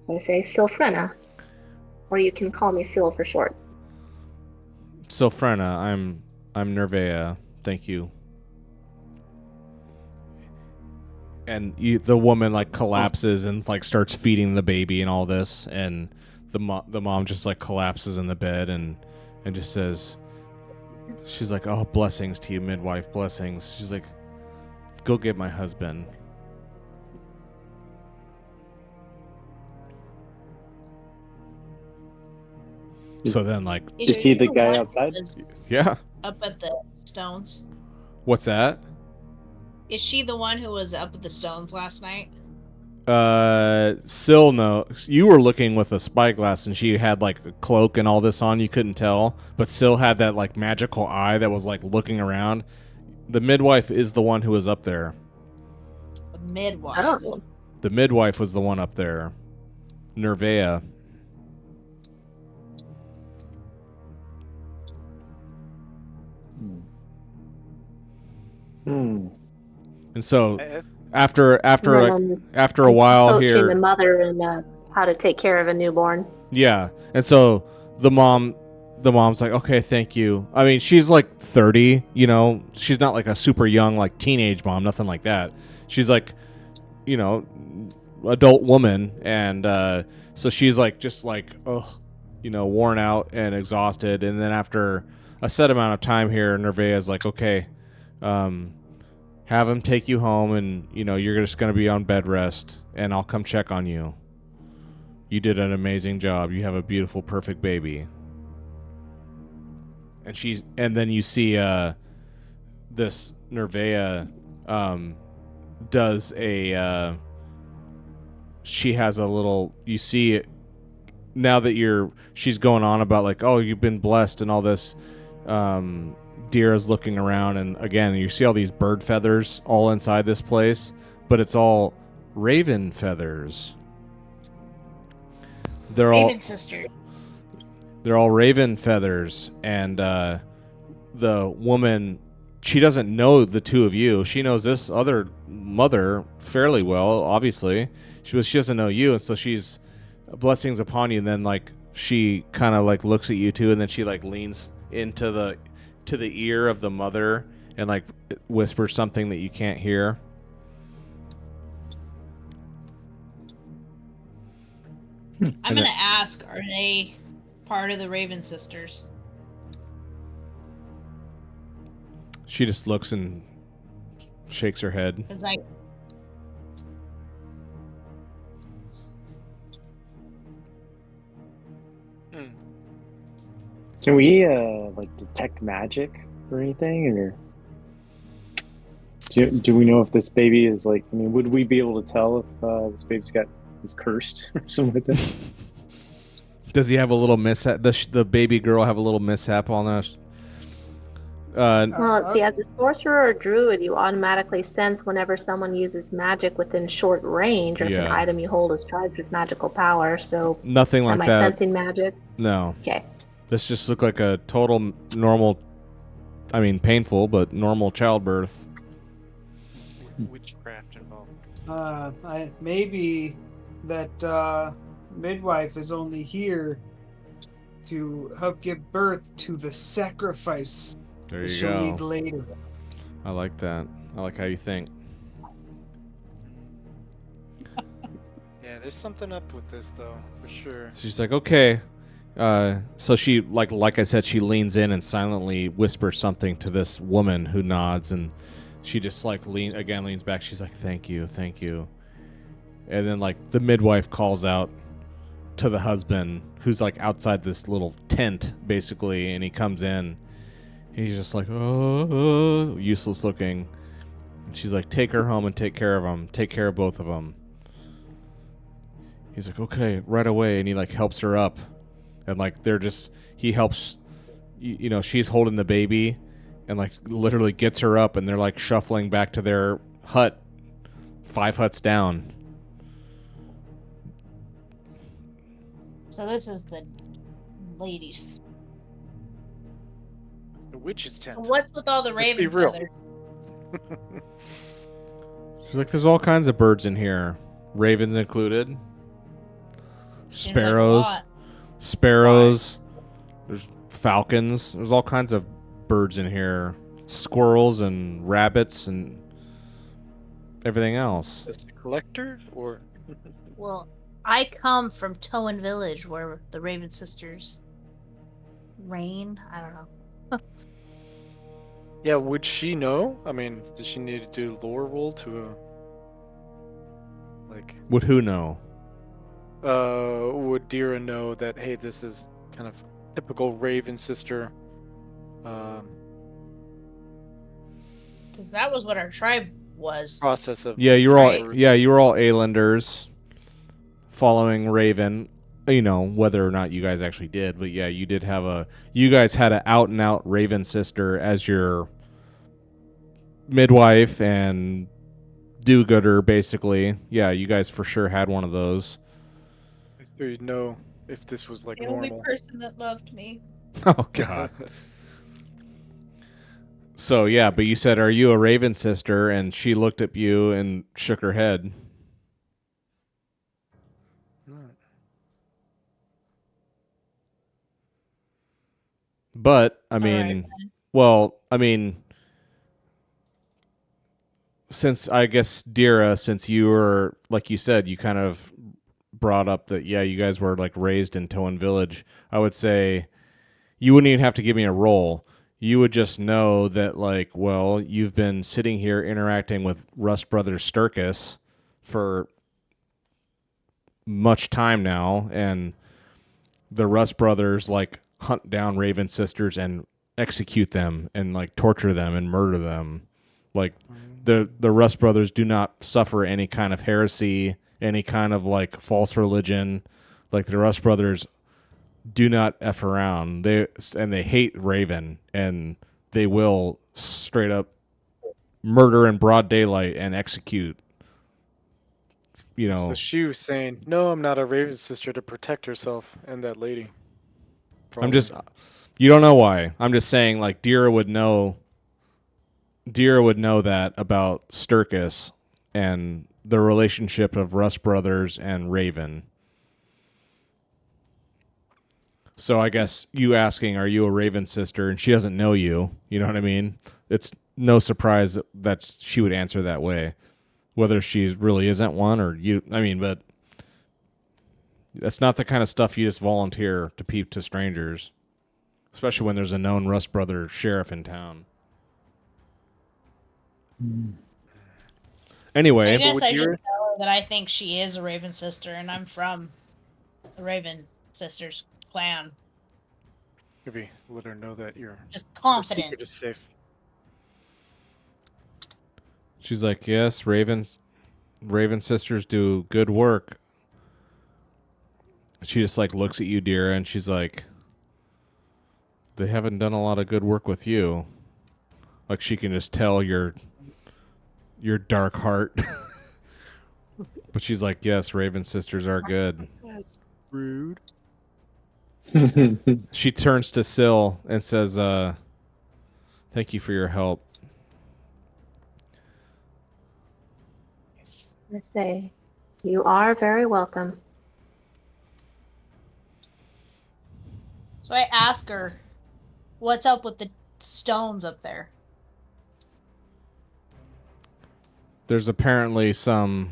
B: I say Sylfrena, or you can call me Syl for short.
A: Sylfrena, I'm Nervea. Thank you. And the woman like collapses and like starts feeding the baby and all this, and the mom just like collapses in the bed and just says, she's like, "Oh, blessings to you, midwife, blessings." She's like, "Go get my husband." So then, like,
F: Is he the guy
E: one
F: outside?
E: who was
A: yeah.
E: Up at the stones.
A: What's that?
E: Is she the one who was up at the stones last night?
A: Syl, no, you were looking with a spyglass, and she had like a cloak and all this on. You couldn't tell, but Syl had that like magical eye that was like looking around. The midwife is the one who was up there.
E: The midwife.
B: I don't know.
A: The midwife was the one up there, Nervea.
F: Hmm.
A: And so
D: Eh,
A: after a while
B: Coaching
A: here,
B: the mother in how to take care of a newborn.
A: yeah, and so the mom's like, okay, thank you. I mean, she's like 30, you know, she's not like a super young like teenage mom, nothing like that. She's like, you know, adult woman, and so she's like just like, oh, you know, worn out and exhausted. And then after a set amount of time here, Nervea's like, okay, have him take you home, and you know you're just gonna be on bed rest, and I'll come check on you. You did an amazing job. You have a beautiful, perfect baby. And then you see this Nervea does a she has a little, you see it now that she's going on about like, oh, you've been blessed and all this. Dira's looking around, and again you see all these bird feathers all inside this place, but it's all raven feathers. They're
E: Raven sister.
A: They're all raven feathers, and the woman, she doesn't know the two of you. She knows this other mother fairly well, obviously. She doesn't know you, and so she's blessings upon you. And then like she kind of like looks at you too, and then she like leans into the ear of the mother and like whispers something that you can't hear.
E: I'm gonna ask, are they part of the Raven sisters?
A: She just looks and shakes her head.
E: Because like,
F: Can we like detect magic or anything, or do we know if this baby is like? I mean, would we be able to tell if this baby's is cursed or something like that?
A: Does he have a little mishap? Does the baby girl have a little mishap on us?
B: Well, see, as a sorcerer or druid, you automatically sense whenever someone uses magic within short range, or if
A: Yeah.
B: an item you hold is charged with magical power. So,
A: Nothing like
B: am I
A: that.
B: sensing magic?
A: No.
B: Okay.
A: This just looked like a total normal, I mean, painful, but normal childbirth.
D: Witchcraft involved.
G: Maybe that midwife is only here to help give birth to the sacrifice
A: There
G: that
A: you
G: she'll need
A: go.
G: later.
A: I like that. I like how you think.
D: Yeah, there's something up with this though, for sure.
A: She's like, okay. So she, like I said, she leans in and silently whispers something to this woman who nods, and she just like leans back. She's like, thank you. And then like the midwife calls out to the husband, who's like outside this little tent basically, and he comes in and he's just like, oh, useless looking. And she's like, take her home and take care of them. Take care of both of them. He's like, okay, right away. And he like helps her up. And like he helps, you know, she's holding the baby and like literally gets her up, and they're like shuffling back to their hut 5 huts down.
E: so this is the ladies.
D: The witch's tent.
E: What's with all the
D: Let's be
E: Raven
D: real.
E: feathers?
A: She's like, there's all kinds of birds in here, ravens included,
E: Seems like a
A: sparrows,
E: lot.
A: there's falcons, there's all kinds of birds in here, squirrels and rabbits and everything else.
D: Is it a collector or?
E: Well, I come from Towan Village, where the Raven sisters reign. I don't know.
D: Yeah, would she know? I mean, does she need to do lore roll to like?
A: Would who know?
D: Would Dira know that? Hey, this is kind of typical Raven sister.
E: Because that was what our tribe was.
D: process of
A: Yeah, you were all
E: Right.
A: Alanders following Raven. You know, whether or not you guys actually did, but yeah, you guys had an out and out Raven sister as your midwife and do-gooder, basically. Yeah, you guys for sure had one of those.
D: So you'd know if this was like
E: The only
D: normal.
E: person that loved me.
A: Oh God. So yeah, but you said, "Are you a Raven sister?" And she looked at you and shook her head. But I mean, since I guess Dira, since you were like you said, you kind of brought up that yeah, you guys were like raised in Toan Village. I would say you wouldn't even have to give me a roll. You would just know that like, well, you've been sitting here interacting with Rust Brothers Sturkis for much time now, and the Rust Brothers like hunt down Raven sisters and execute them and like torture them and murder them. Like the Rust Brothers do not suffer any kind of heresy, any kind of like false religion. Like the Rust Brothers do not f around. They hate Raven, and they will straight up murder in broad daylight and execute. You know,
D: So she was saying, "No, I'm not a Raven sister," to protect herself and that lady.
A: you don't know why. I'm just saying, like Dira would know that about Sturkis and the relationship of Rust Brothers and Raven. So I guess you asking, "Are you a Raven sister?" and she doesn't know you. You know what I mean? It's no surprise that she would answer that way, whether she really isn't one or you. I mean, but that's not the kind of stuff you just volunteer to peep to strangers, especially when there's a known Rust Brother sheriff in town. Anyway,
E: I guess
D: would
E: I
D: you-
E: should tell her that I think she is a Raven sister, and I'm from the Raven sisters clan.
D: maybe let her know that your
E: Just
D: your
E: confident.
D: secret is safe.
A: she's like, "Yes, Raven sisters do good work." She just like looks at you, Dira, and she's like, "They haven't done a lot of good work with you." Like she can just tell your dark heart. But she's like, "Yes, Raven sisters are good."
D: Rude.
A: She turns to Syl and says, "Thank you for your help."
B: I say, you are very welcome.
E: So I ask her, what's up with the stones up there?
A: There's apparently some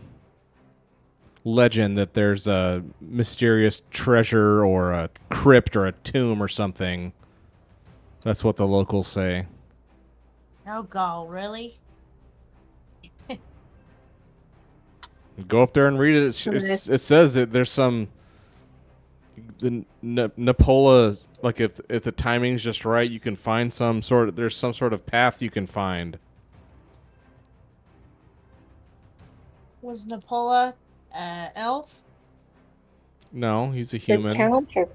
A: legend that there's a mysterious treasure or a crypt or a tomb or something. That's what the locals say.
E: Oh, God, really?
A: Go up there and read it. It says that there's some Napola, like if the timing's just right, you can find there's some sort of path you can find.
E: Was Napola elf?
A: No, he's a
B: The
A: human.
B: count, or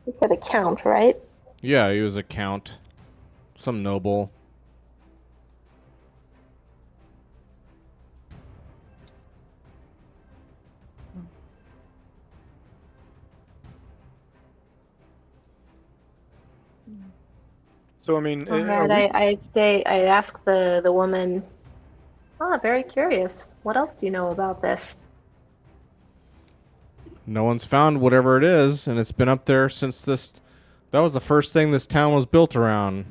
B: you said a count, right?
A: Yeah, he was a count, some noble.
D: So I mean,
B: All
D: are
B: right,
D: we-
B: I ask the woman. Oh, very curious. What else do you know about this?
A: No one's found whatever it is, and it's been up there since this. That was the first thing this town was built around.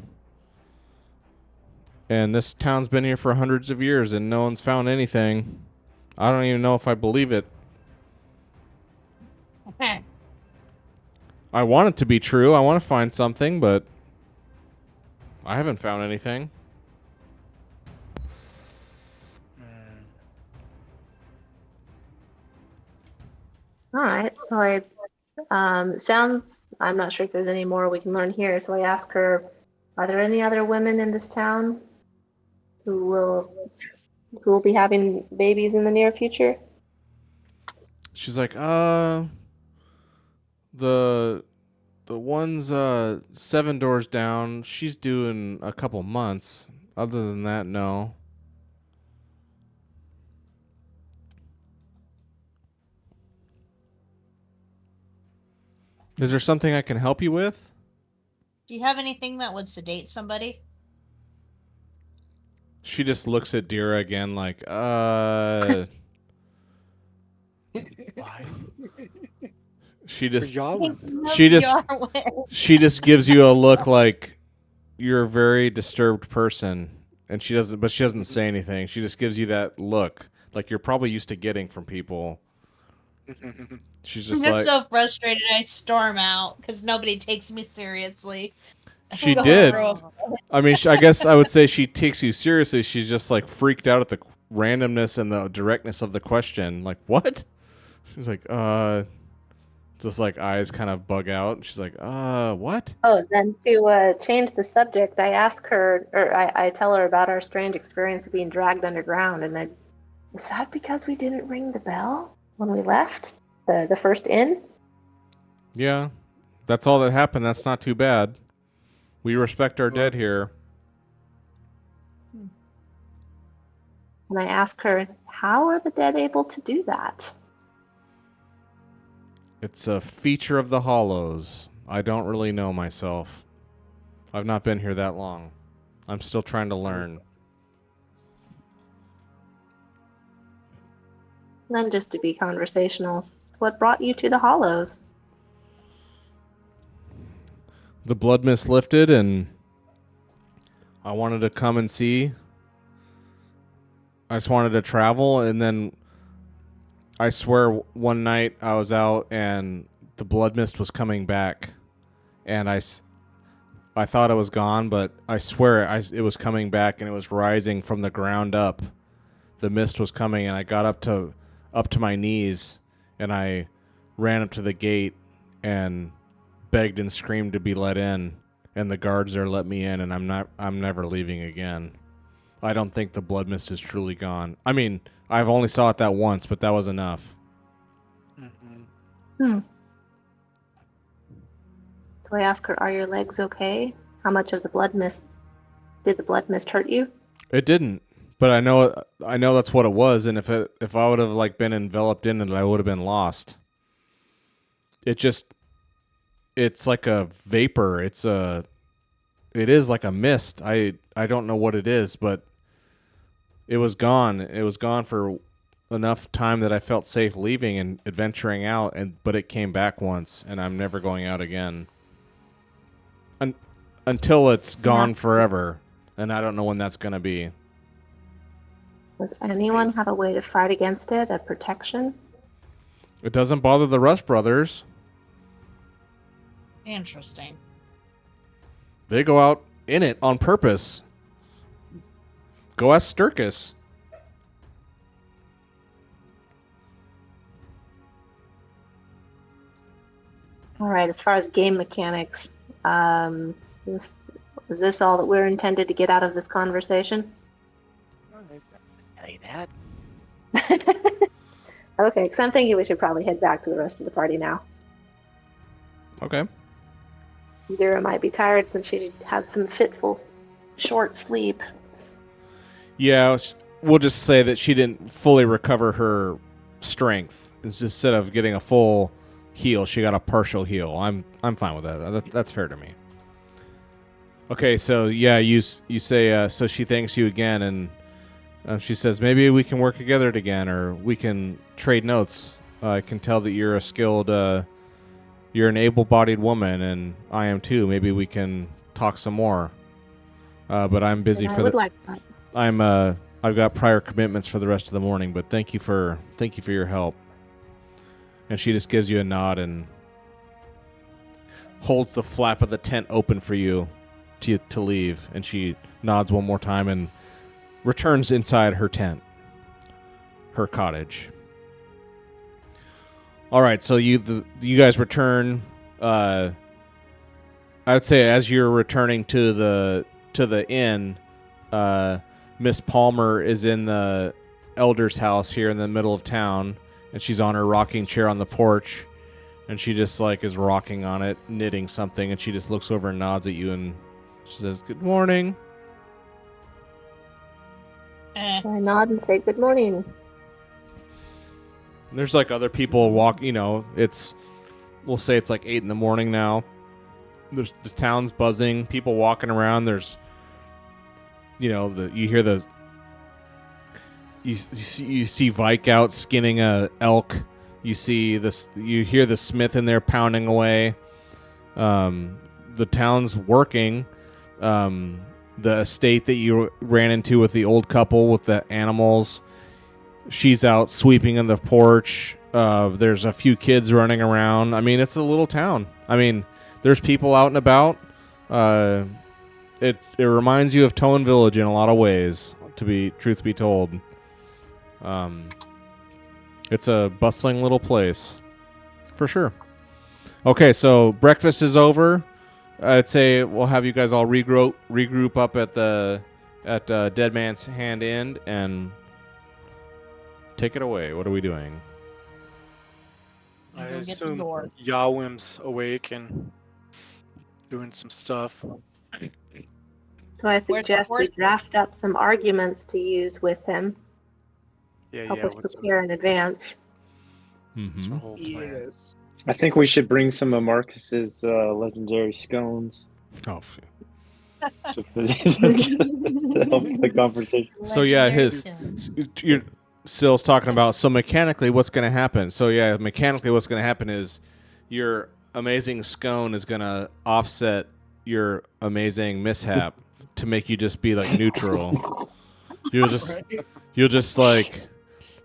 A: And this town's been here for hundreds of years, and no one's found anything. I don't even know if I believe it. I want it to be true. I want to find something, but I haven't found anything.
B: All right, so sounds. I'm not sure if there's any more we can learn here. So I ask her, are there any other women in this town who will be having babies in the near future?
A: She's like, the one's 7 doors down. She's due in a couple months. Other than that, no. Is there something I can help you with?
E: Do you have anything that would sedate somebody?
A: She just looks at Dira again like,
D: Why?
A: She
D: For
A: just
D: Yahweh.
A: she just gives you a look like you're a very disturbed person, and she doesn't say anything. She just gives you that look like you're probably used to getting from people. She's
E: I'm
A: just
E: just
A: like,
E: so frustrated. I storm out because nobody takes me seriously.
A: she
E: Go
A: did.
E: roll.
A: I mean, I guess I would say she takes you seriously. She's just like freaked out at the randomness and the directness of the question. Like, what? She's like, just like eyes kind of bug out. She's like, what?
B: Oh, then to change the subject, I ask her, or I tell her about our strange experience of being dragged underground, and then, is that because we didn't ring the bell when we left the first inn?
A: Yeah, that's all that happened. That's not too bad. We respect our dead here.
B: And I ask her, how are the dead able to do that?
A: It's a feature of the Hollows. I don't really know myself. I've not been here that long. I'm still trying to learn.
B: And then just to be conversational, what brought you to the Hollows?
A: The blood mist lifted, and I wanted to come and see. I just wanted to travel, and then I swear one night I was out and the blood mist was coming back, and I thought it was gone, but I swear it was coming back, and it was rising from the ground up. The mist was coming, and I got up to my knees, and I ran up to the gate and begged and screamed to be let in, and the guards there let me in, and I'm never leaving again. I don't think the blood mist is truly gone. I mean, I've only saw it that once, but that was enough.
B: So I ask her, are your legs okay? How much of the blood mist did the blood mist hurt you?
A: It didn't, but I know that's what it was, and if I would have like been enveloped in it, I would have been lost. It's like a vapor. It is like a mist. I don't know what it is, but it was gone. It was gone for enough time that I felt safe leaving and adventuring out, but it came back once, and I'm never going out again. Until it's gone forever, and I don't know when that's going to be.
B: Does anyone have a way to fight against it, a protection?
A: It doesn't bother the Rust Brothers.
E: Interesting.
A: They go out in it on purpose. Go ask Sturkis.
B: All right, as far as game mechanics, is this all that we're intended to get out of this conversation?
D: Tell you that.
B: Okay, because I'm thinking we should probably head back to the rest of the party now.
A: Okay.
B: Dira might be tired since she had some fitful short sleep.
A: Yeah, we'll just say that she didn't fully recover her strength. Instead of getting a full heal, she got a partial heal. I'm fine with that. That's fair to me. Okay, so yeah, you say so she thanks you again, and she says maybe we can work together again, or we can trade notes. I can tell that you're a skilled, you're an able-bodied woman, and I am too. Maybe we can talk some more. But I'm busy for the.
B: Like that.
A: I've got prior commitments for the rest of the morning, but thank you for your help. And she just gives you a nod and holds the flap of the tent open for you to leave. And she nods one more time and returns inside her tent, her cottage. All right, so you guys return. I would say as you're returning to the inn, Miss Palmer is in the elder's house here in the middle of town, and she's on her rocking chair on the porch, and she just like is rocking on it, knitting something, and she just looks over and nods at you, and she says, "Good morning."
E: Eh.
B: I nod and say good morning.
A: And there's like other people walk. We'll say it's like 8 in the morning now. There's the town's buzzing, people walking around. There's, you hear you see Vike out skinning a elk. You hear the smith in there pounding away. The town's working. The estate that you ran into with the old couple with the animals, she's out sweeping in the porch. There's a few kids running around. I mean, it's a little town. I mean, there's people out and about. It reminds you of Tone Village in a lot of ways, truth be told. It's a bustling little place, for sure. Okay, so breakfast is over. I'd say we'll have you guys all regroup up at Dead Man's Hand Inn and take it away. What are we doing?
D: I
E: Go get the
D: assume
E: door.
D: Yawim's awake and doing some stuff.
B: So I
E: Where's the
B: suggest we
E: horse?
B: draft up some arguments to use with him.
D: Yeah,
B: Help
D: yeah.
B: us
D: What's
B: prepare in advance.
A: Mm-hmm.
D: the whole plan?
G: Yes.
F: I think we should bring some of Marcus's legendary scones
A: Oh,
F: to help the conversation.
A: so yeah,
E: Legendary tune.
A: Sill's talking about. So mechanically, what's going to happen? So yeah, mechanically, what's going to happen is your amazing scone is going to offset your amazing mishap to make you just be like neutral. You'll just like,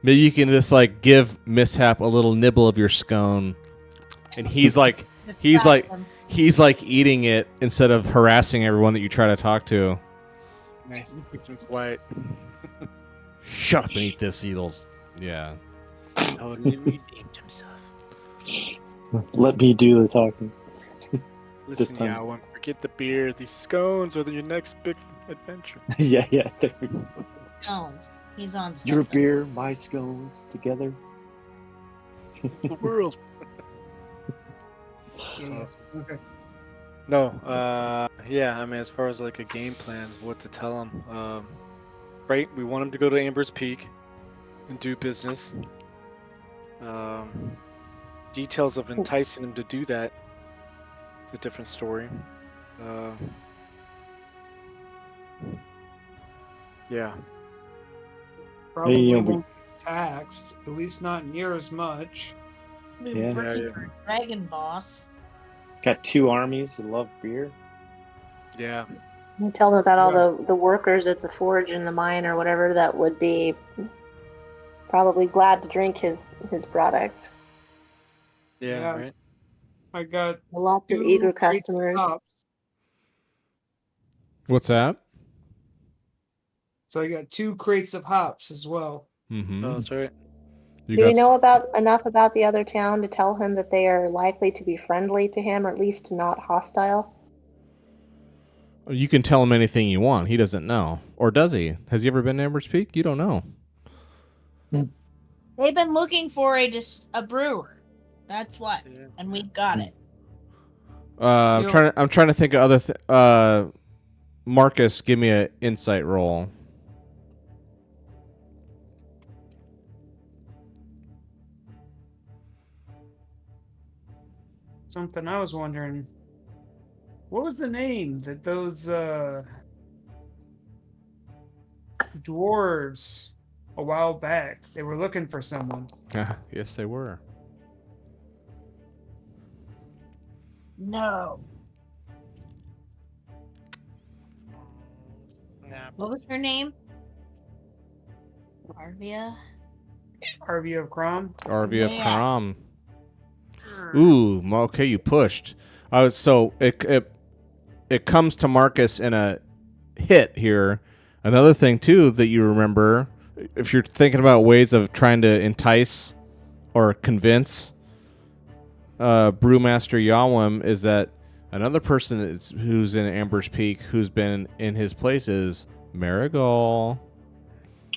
A: maybe you can just like give mishap a little nibble of your scone, and he's like eating it instead of harassing everyone that you try to talk to.
D: Nice. Keep him quiet.
A: Shut up and eat this, Eagles. Yeah.
D: Totally redeemed himself.
F: Let me do the talking.
D: Listen,
F: time.
D: Yawim, forget the beer. These scones are your next big adventure.
F: yeah. There we go.
E: Scones. He's on to
F: Your
E: something.
F: beer, my scones, together.
D: The world. That's
C: Yeah.
D: awesome.
C: Okay.
D: No, yeah, I mean, as far as like a game plan, what to tell him, right? We want him to go to Amber's Peak and do business. Details of enticing him to do that, it's a different story. Yeah,
C: Probably
F: Yeah,
C: won't be taxed, at least not near as much.
E: We're
F: Yeah.
E: working
D: Yeah.
E: for a dragon boss.
F: Got 2 armies who love beer.
D: yeah.
B: You tell them about all
C: Yeah.
B: the workers at the forge and the mine or whatever that would be probably glad to drink his product.
D: Yeah,
C: Yeah.
D: right.
C: I got
B: Lots of
C: 2
B: eager
C: crates of
B: customers.
C: hops.
A: What's that?
C: So I got 2 crates of hops as well.
A: Mm-hmm.
D: Oh, that's right.
B: Do we know enough about the other town to tell him that they are likely to be friendly to him, or at least not hostile?
A: You can tell him anything you want. He doesn't know. Or does he? Has he ever been to Amber's Peak? You don't know.
E: They've been looking for a brewer. That's what.
D: Yeah.
E: And we got it.
A: I'm
C: Yeah.
A: trying to think of other Marcus, give me an insight roll.
G: Something I was wondering. What was the name that those dwarves a while back? They were looking for someone.
A: Yes, they were.
E: No.
D: Nah.
E: What was her name? Arvia?
G: Harvey of Crom.
A: RVF
E: Yeah.
A: Karam. Ooh, okay, you pushed. So it comes to Marcus in a hit here. Another thing too that you remember, if you're thinking about ways of trying to entice or convince Brewmaster Yawim, is that another person who's in Amber's Peak who's been in his place is Marigold.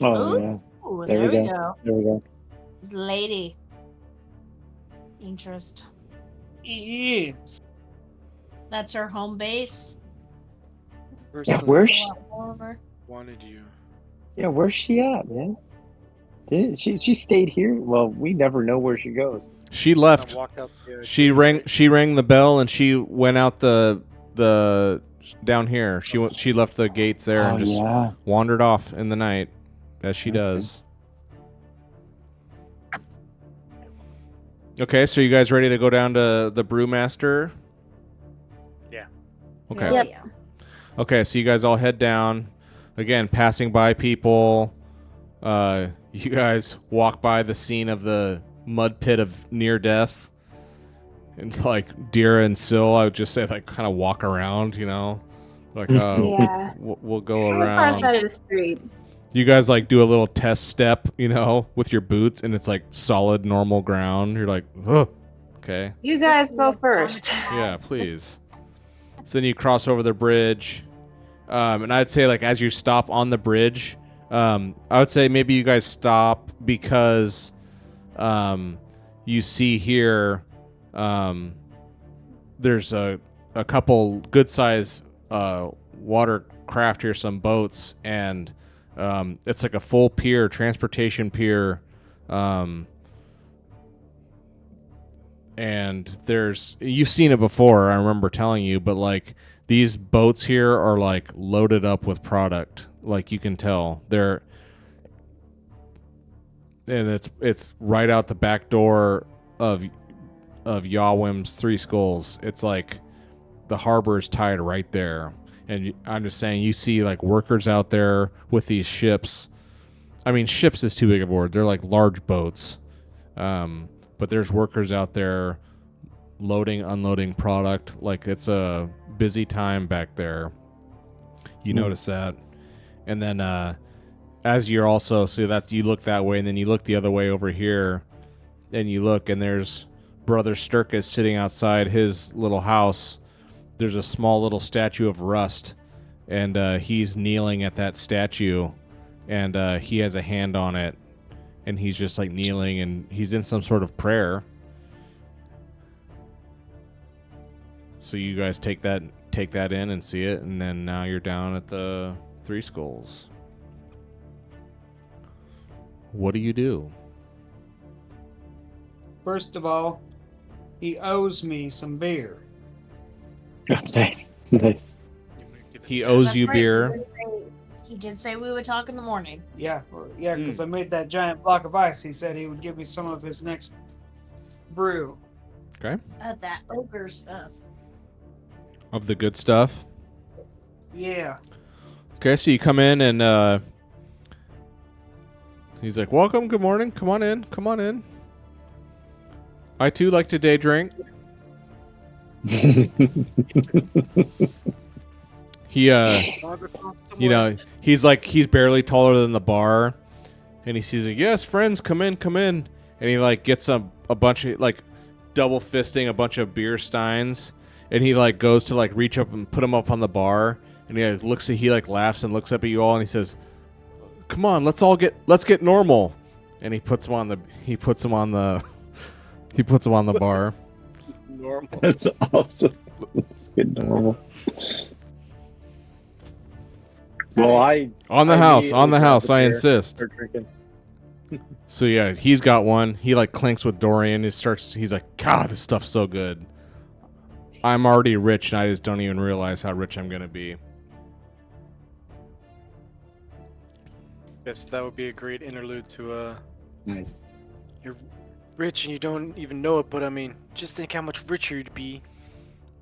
F: Oh
E: Ooh.
F: yeah.
E: Ooh,
F: There
E: there
F: we
E: we
F: go.
E: go.
F: There we go.
E: This lady. Interest.
G: Yes.
E: That's her home base.
F: Yeah,
D: Person
F: where's
E: A
F: she,
E: lot more of her.
D: wanted you.
F: yeah, where's she at, man? She stayed here? Well, we never know where she goes.
A: She
D: Kinda
A: left.
D: walked out the
A: She
D: gate,
A: rang.
D: right?
A: She rang the bell and she went out the down here. She left the gates there and just
F: yeah.
A: wandered off in the night, as she
F: Okay.
A: does. Okay, so you guys ready to go down to the Brewmaster?
D: Yeah.
A: Okay.
E: Hell
B: Yep.
E: yeah.
A: Okay, so you guys all head down. Again, passing by people. You guys walk by the scene of the mud pit of near death. And like Dira and Syl, I would just say like kind of walk around, you know, like
B: Yeah.
A: we'll go
B: On the far
A: around.
B: side of the street.
A: You guys like do a little test step, you know, with your boots, and it's like solid normal ground. You're like, ugh, okay,
B: You guys go first.
A: yeah, please. So then you cross over the bridge, and I'd say like as you stop on the bridge, I would say maybe you guys stop because you see here there's a couple good size watercraft here, some boats, and it's like a full pier, transportation pier, and you've seen it before, I remember telling you, but like these boats here are like loaded up with product, like you can tell and it's right out the back door of Yawim's Three Skulls. It's like the harbor is tied right there. And I'm just saying, you see like workers out there with these ships. I mean, ships is too big of a word. They're like large boats. But there's workers out there loading, unloading product. Like it's a busy time back there. You notice that. And then as you're also, so that's, you look that way and then you look the other way over here and you look and there's Brother Sturkis sitting outside his little house. There's a small little statue of Rust, and he's kneeling at that statue, and he has a hand on it, and he's just like kneeling, and he's in some sort of prayer. So you guys take that in and see it, and then now you're down at the Three Skulls. What do you do?
G: First of all, he owes me some beer.
F: Nice. Nice.
A: He owes
E: That's
A: you
E: right,
A: beer.
E: He did say we would talk in the morning.
G: Yeah, because I made that giant block of ice. He said he would give me some of his next brew.
A: Okay.
E: That ogre stuff.
A: Of the good stuff.
G: Yeah.
A: Okay, so you come in and he's like, "Welcome, good morning. Come on in. Come on in. I too like to day drink." He you know, he's barely taller than the bar, and he sees like, "Yes, friends, come in, and he like gets a bunch of like double fisting a bunch of beer steins, and he like goes to like reach up and put them up on the bar, and he like laughs and looks up at you all, and he says, "Come on, let's get normal," and he puts them on the bar.
D: Normal.
F: That's awesome. Let's get normal. Well,
A: On the house, I insist.
F: Start drinking.
A: So yeah, he's got one. He like clinks with Dorian. He's like, "God, this stuff's so good. I'm already rich, and I just don't even realize how rich I'm gonna be."
D: Yes, that would be a great interlude to
F: Nice.
D: you're rich and you don't even know it, but I mean, just think how much richer you'd be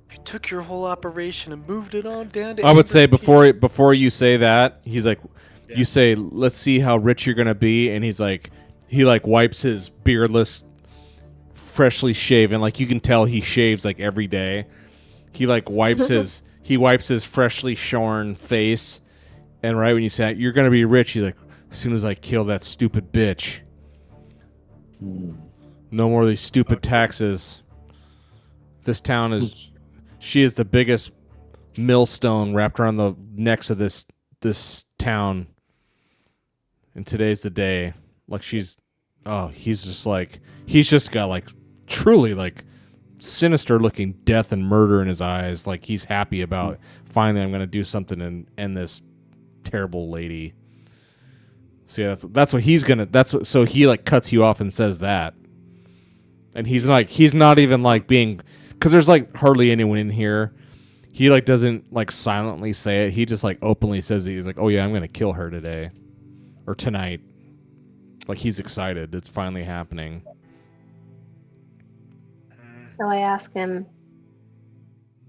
D: if you took your whole operation and moved it on down to
A: I would say
D: Amber's
A: before you say that, he's like,
D: Yeah.
A: you say, "Let's see how rich you're gonna be," and he's like, he like wipes his beardless, freshly shaven, like you can tell he shaves like every day. He like wipes his freshly shorn face, and right when you say you're gonna be rich, he's like, "As soon as I kill that stupid bitch, no more of these stupid taxes. This town she is the biggest millstone wrapped around the necks of this this town, and today's the day. Like he's just got like truly like sinister looking death and murder in his eyes. Like he's happy about finally I'm going to do something and end this terrible lady. So yeah, that's what he's gonna. So he like cuts you off and says that, and he's not even like being, because there's like hardly anyone in here. He like doesn't like silently say it. He just like openly says it. He's like, oh yeah, I'm gonna kill her today or tonight. Like he's excited. It's finally happening.
B: So I ask him,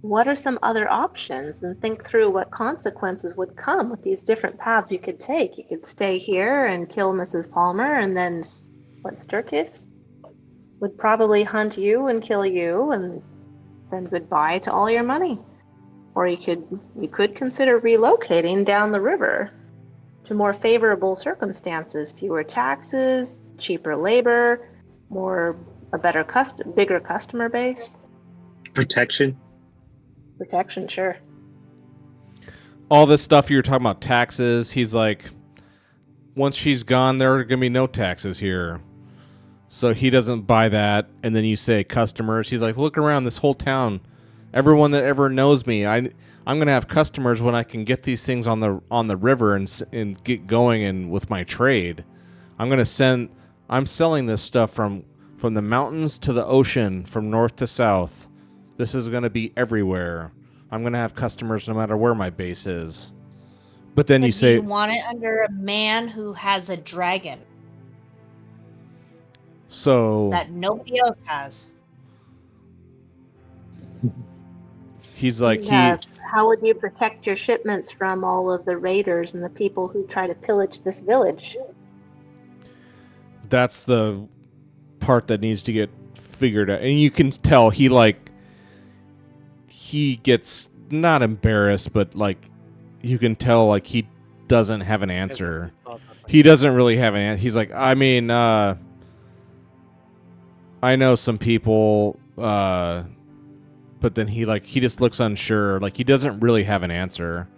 B: what are some other options, and think through what consequences would come with these different paths you could take. You could stay here and kill Mrs. Palmer, and then what, Sturkis would probably hunt you and kill you, and then goodbye to all your money. Or you could consider relocating down the river to more favorable circumstances, fewer taxes, cheaper labor, bigger customer base.
F: Protection.
B: Protection, sure.
A: All this stuff you're talking about, taxes, he's like, once she's gone, there are going to be no taxes here. So he doesn't buy that. And then you say customers. He's like, look around this whole town. Everyone that ever knows me, I'm going to have customers when I can get these things on the river and get going and with my trade. I'm selling this stuff from the mountains to the ocean, from north to south. This is going to be everywhere. I'm going to have customers no matter where my base is. But then you say,
E: you want it under a man who has a dragon
A: so
E: that nobody else has.
A: He's like,
B: how would you protect your shipments from all of the raiders and the people who try to pillage this village?
A: That's the part that needs to get figured out. And you can tell he gets not embarrassed, but like you can tell like he doesn't have an answer. He doesn't really have an answer. He's like, I mean, I know some people, but then he just looks unsure. Like he doesn't really have an answer.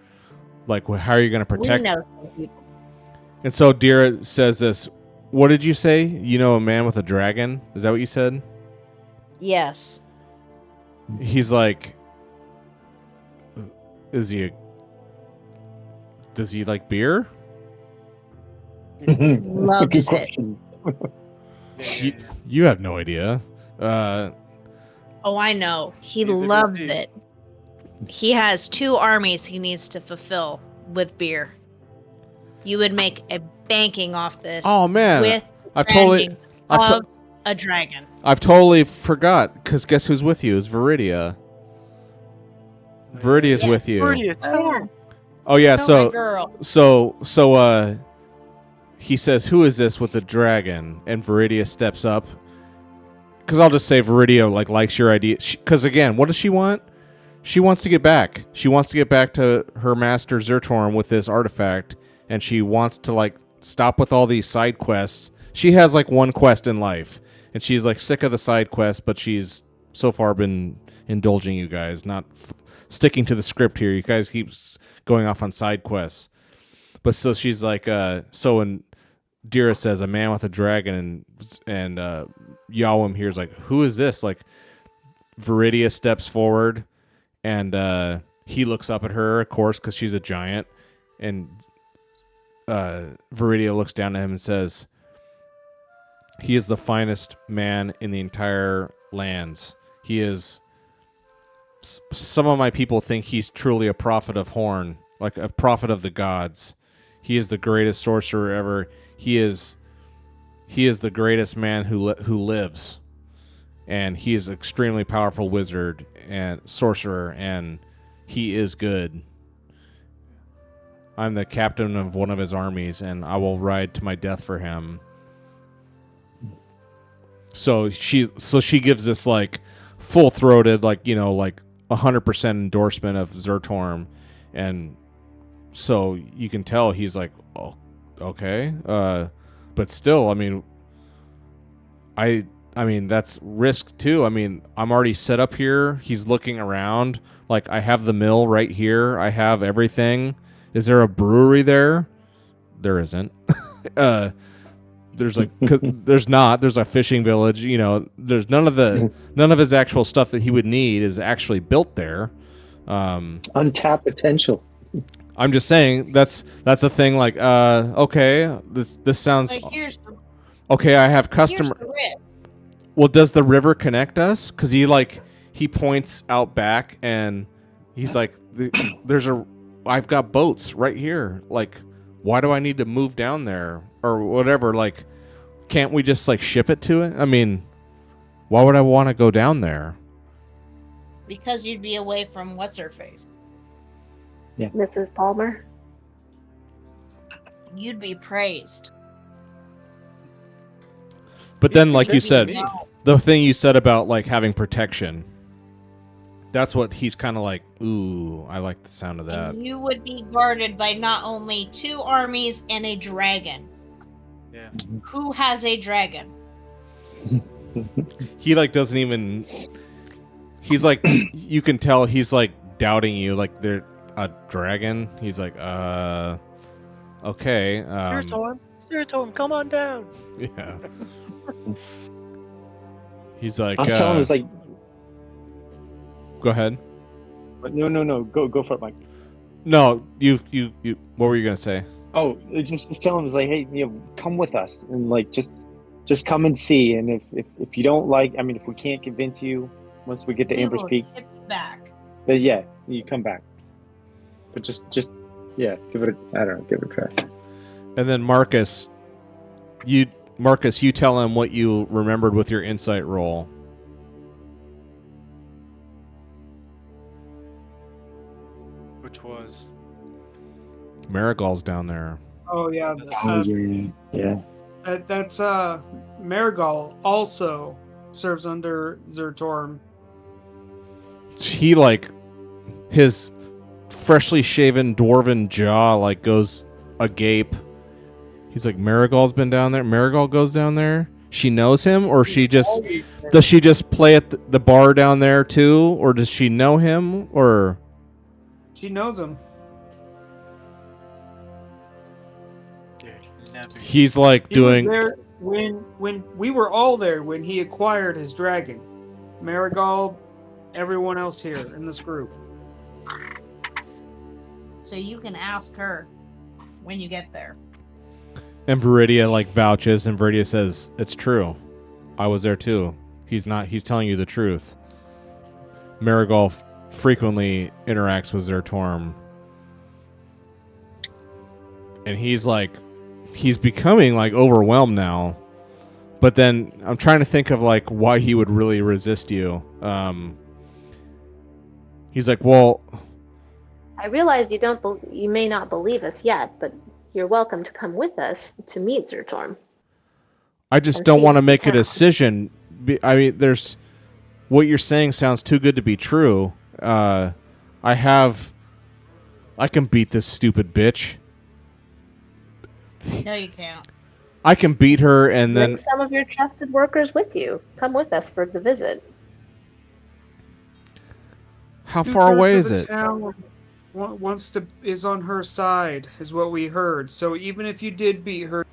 A: Like, how are you going to protect?
E: We know some people.
A: And so Dira says this. What did you say? You know a man with a dragon? Is that what you said?
E: Yes.
A: He's like, does he like beer?
E: Loves it.
A: You have no idea.
E: Oh, I know. He
D: Neither does
E: loves
D: he.
E: it. He has 2 armies he needs to fulfill with beer. You would make a banking off this.
A: Oh man,
E: with
A: I've totally
E: a dragon.
A: I've totally forgot, because guess who's with you? Is Viridia. Viridia's
E: Yes,
A: with you.
E: Oh,
A: Oh yeah,
E: my girl.
A: so he says, who is this with the dragon? And Viridia steps up. Because I'll just say Viridia likes your idea. Because again, what does she want? She wants to get back. She wants to get back to her master Zertorm with this artifact, and she wants to stop with all these side quests. She has one quest in life, and she's sick of the side quests, but she's so far been indulging you guys, not sticking to the script here. You guys keep going off on side quests. But so she's when Dira says a man with a dragon, and Yawim here is who is this? Viridia steps forward, and he looks up at her, of course, because she's a giant, and Viridia looks down at him and says, he is the finest man in the entire lands. He is... Some of my people think he's truly a prophet of Horn, like a prophet of the gods. He is the greatest sorcerer ever. He is the greatest man who lives, and he is an extremely powerful wizard and sorcerer, and he is good. I'm the captain of one of his armies, and I will ride to my death for him. So she gives this full-throated 100% endorsement of Zertorm, and so you can tell he's oh, okay, but still, I mean that's risk too. I'm already set up here. He's looking around. I have the mill right here. I have everything. Is there a brewery there? There isn't. There's like there's not. There's a fishing village. You know, there's none of his actual stuff that he would need is actually built there.
F: Untapped potential.
A: I'm just saying that's a thing. Like, okay, this sounds
E: But
A: okay. I have
E: here's
A: customer.
E: the risk.
A: Well, does the river connect us? Because he points out back and he's like, I've got boats right here. Like, why do I need to move down there or whatever? Like, can't we just like ship it to it? I mean, why would I want to go down there?
E: Because you'd be away from what's her face.
B: Mrs. Palmer.
E: You'd be praised.
A: But then, like you
D: Depends
A: said,
D: on me.
A: the thing you said about like having protection. That's what he's kind of like. Ooh, I like the sound of that.
E: And you would be guarded by not only 2 armies and a dragon.
D: Yeah.
E: Who has a dragon?
A: He like doesn't even. He's like, you can tell he's like doubting you. Like they're a dragon. He's like, okay.
D: Zeratorm, come on down.
A: Yeah. He's like,
F: I was telling him, it's like,
A: go ahead.
F: but no, go for it, Mike.
A: No, you. What were you gonna say?
F: Oh, just tell him, it's like, hey, come with us, and like just come and see, and if you don't like, I mean, if we can't convince you once we get to
E: We
F: Amber's
E: will
F: Peak,
E: ship you back.
F: then yeah, you come back. But just yeah, give it a try.
A: And then Marcus, you tell him what you remembered with your insight roll.
D: Which was
A: Marigold's down there.
C: Oh yeah,
F: Yeah.
C: that's Marigal also serves under Zertorm.
A: He like his freshly shaven dwarven jaw like goes agape. He's like, Marigold's been down there. Marigold goes down there. She knows him, or does she just play at the bar down there too, or does she know him, or
C: She knows him.
A: he's like
C: He
A: doing?
C: was there when we were all there when he acquired his dragon. Marigold, everyone else here in this group.
E: So you can ask her when you get there.
A: And Viridia like vouches, and Viridia says, "It's true. I was there too. He's telling you the truth." Marigold frequently interacts with Zertorm. And he's becoming like overwhelmed now. But then I'm trying to think of like why he would really resist you. He's like, well,
B: I realize you may not believe us yet, but you're welcome to come with us to meet Zertorm.
A: I just
B: And
A: don't
B: see
A: want to
B: the
A: make a
B: town.
A: decision. I mean, what you're saying sounds too good to be true. I can beat this stupid bitch.
E: No, you can't.
A: I can beat her, and
B: Bring
A: then
B: some of your trusted workers with you. Come with us for the visit.
A: how far away is it?
C: Town is on her side, is what we heard. So even if you did beat her,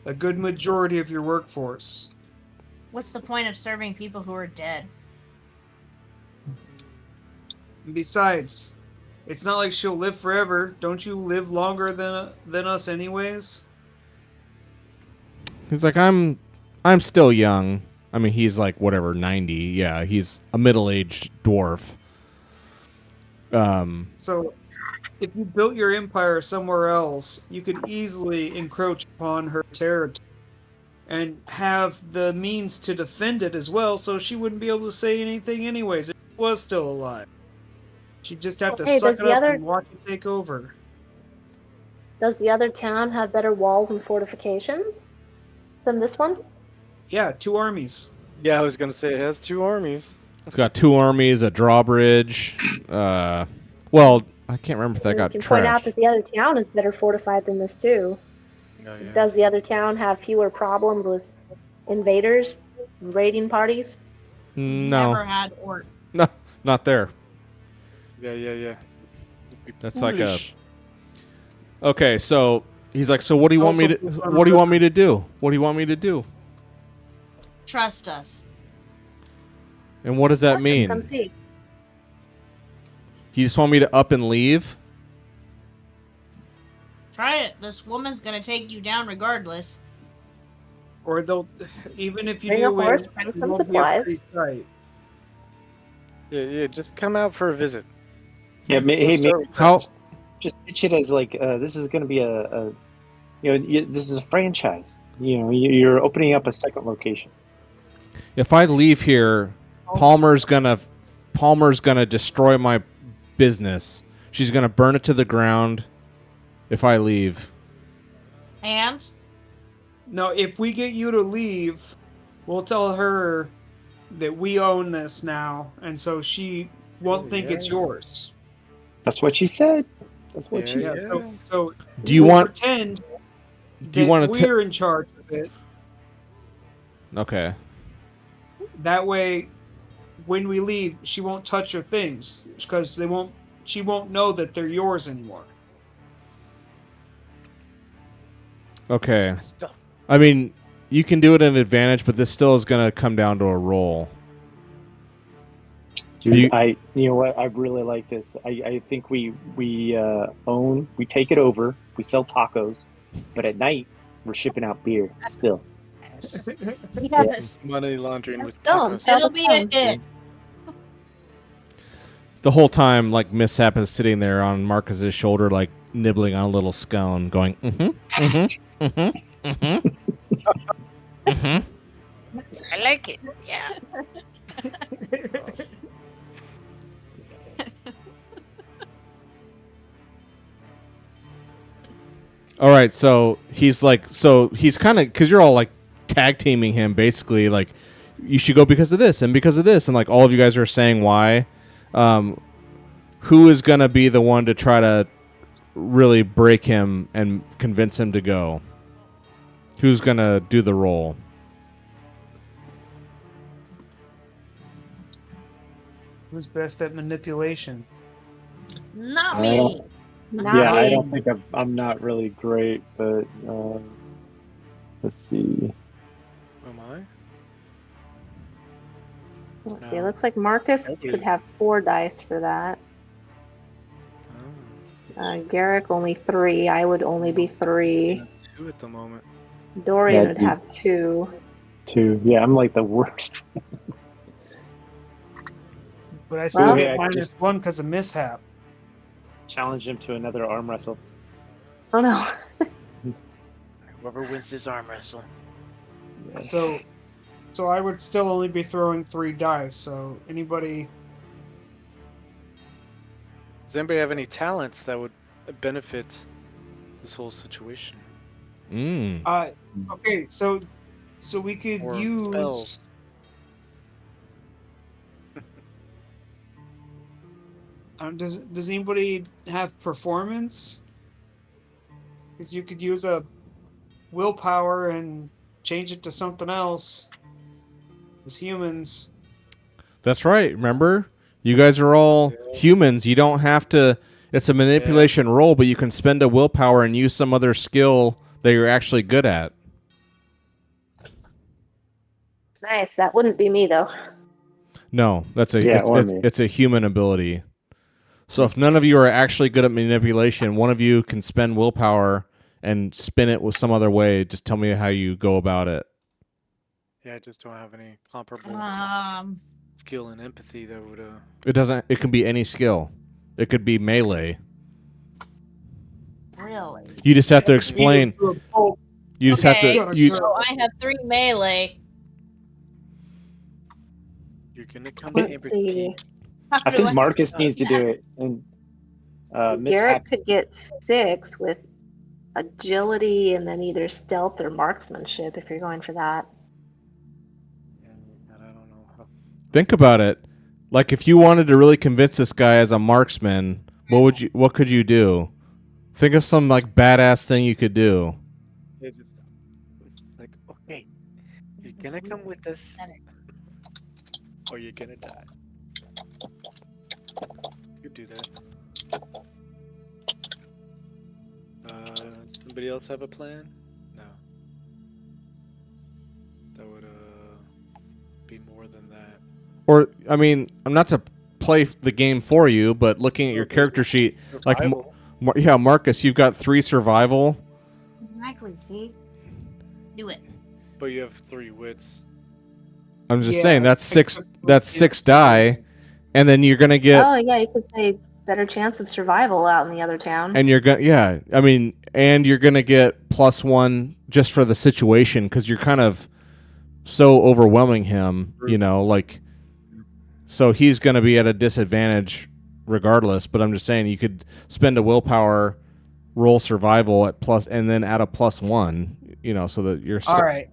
C: a good majority of your workforce.
E: What's the point of serving people who are dead?
C: And besides, it's not like she'll live forever. Don't you live longer than us, anyways?
A: He's like, I'm still young. I mean, he's like whatever, 90. Yeah, he's a middle-aged dwarf.
C: So, if you built your empire somewhere else, you could easily encroach upon her territory and have the means to defend it as well, so she wouldn't be able to say anything anyways if she was still alive. She'd just have to
B: Hey,
C: suck
B: does
C: it
B: the
C: up
B: other-
C: and watch it take over.
B: Does the other town have better walls and fortifications than this one?
C: Yeah, 2 armies.
D: Yeah, I was gonna say it has 2 armies.
A: It's got 2 armies, a drawbridge. Well, I can't remember if that
B: And
A: got
B: you can point out
A: trashed.
B: that the other town is better fortified than this too.
D: Oh, yeah.
B: Does the other town have fewer problems with invaders, raiding parties?
E: Never
A: No,
E: had orc.
A: no, not there.
D: Yeah. Be
A: That's like a-
D: foolish.
A: Okay, so he's like, so what do you want me to? What do you want me to do? What do you want me to do?
E: Trust us.
A: And what does that
B: Come
A: mean?
B: see.
A: You just want me to up and leave?
E: Try it. This woman's gonna take you down regardless.
G: Or they'll, even if you
B: Bring
G: do
B: a horse,
G: win,
B: bring
G: it
B: some
G: won't be a
B: supplies.
G: pretty sight.
D: Yeah, just come out for a visit.
F: Yeah,
D: Let's
F: hey,
D: start with
A: How?
F: just pitch it as like this is going to be this is a franchise. You're opening up a second location.
A: If I leave here, Palmer's gonna destroy my business. She's gonna burn it to the ground if I leave.
E: And
G: No, if we get you to leave, we'll tell her that we own this now, and so she won't think it's yours.
F: That's what she said. That's what
D: Yeah,
F: she
G: Yeah.
F: said.
G: So
A: Do you
G: we'll
A: want?
G: pretend
A: Do you
G: that
A: want to?
G: we're in charge of it?
A: Okay.
G: That way, when we leave, she won't touch your things because they won't. She won't know that they're yours anymore.
A: Okay.
D: Stuff.
A: I mean, you can do it in advantage, but this still is gonna come down to a roll.
F: Dude, you know what? I really like this. I think we take it over. We sell tacos, but at night we're shipping out beer still.
E: yes,
D: Money laundering
B: That's
D: with
B: dumb.
D: tacos.
E: it'll be a hit.
A: The whole time, like Mishap is sitting there on Marcus's shoulder, like nibbling on a little scone, going,
E: I like it. Yeah.
A: All right, so he's kind of, because you're all like tag teaming him, basically, like, you should go because of this and because of this, and like all of you guys are saying why. Who is gonna be the one to try to really break him and convince him to go? Who's gonna do the role?
G: Who's best at manipulation?
E: Not
F: I
E: me.
F: don't-
B: Not
F: Yeah, I
B: me.
F: don't think I'm not really great, but let's see.
D: Am I?
B: Let's see. It looks like Marcus
D: Nobody.
B: could have 4 dice for that.
D: Oh.
B: Garrick only 3. I would only be 3.
D: 2 at the moment.
B: Dorian
F: Yeah,
B: would
F: dude.
B: have 2.
F: 2. Yeah, I'm like the worst.
G: But I still
B: Well-
G: get
F: Yeah, I
G: minus 1 because of mishap.
F: Challenge him to another arm wrestle.
B: Oh no.
D: Whoever wins this arm wrestle.
F: Yeah.
G: So I would still only be throwing 3 dice. So anybody,
D: Does anybody have any talents that would benefit this whole situation?
G: okay, so we could
D: Or
G: use.
D: spells?
G: Does anybody have performance? Because you could use a willpower and change it to something else. As humans,
A: That's right. Remember, you guys are all humans. You don't have to. It's a manipulation roll, but you can spend a willpower and use some other skill that you're actually good at.
B: Nice. That wouldn't be me though.
A: No, that's a
F: Yeah, or me.
A: it's a human ability. So if none of you are actually good at manipulation, one of you can spend willpower and spin it with some other way. Just tell me how you go about it.
D: Yeah, I just don't have any comparable skill and empathy that would.
A: It doesn't. It can be any skill. It could be melee.
E: Really?
A: You just have to explain. You just have
E: Okay,
A: to. You,
E: so I have 3 melee.
D: You're gonna come to
B: Let's
D: Amber
B: see.
D: Peak.
F: I think Marcus needs to do it. And
B: Garrett
F: mishap.
B: could get 6 with agility and then either stealth or marksmanship if you're going for that.
D: And I don't know how.
A: think about it. Like if you wanted to really convince this guy as a marksman, what could you do? Think of some like badass thing you could do.
D: It's like, okay, you're gonna come with us, or you're gonna die. You could do that. Somebody else have a plan? No. That would be more than that.
A: Or I mean, I'm not to play the game for you, but looking at your character sheet, like
D: Survival.
A: yeah, Marcus, you've got 3 survival.
E: Exactly. See, do it.
D: But you have 3 wits.
A: I'm just
G: Yeah,
A: saying that's 6.
G: except for
A: That's 6 die, and then you're gonna get.
B: Oh yeah, you could say better chance of survival out in the other town.
A: And you're gonna, yeah. I mean, and you're gonna get +1 just for the situation because you're kind of so overwhelming him, like. So he's gonna be at a disadvantage regardless. But I'm just saying you could spend a willpower, roll survival at plus, and then add a +1. So that you're
G: All right.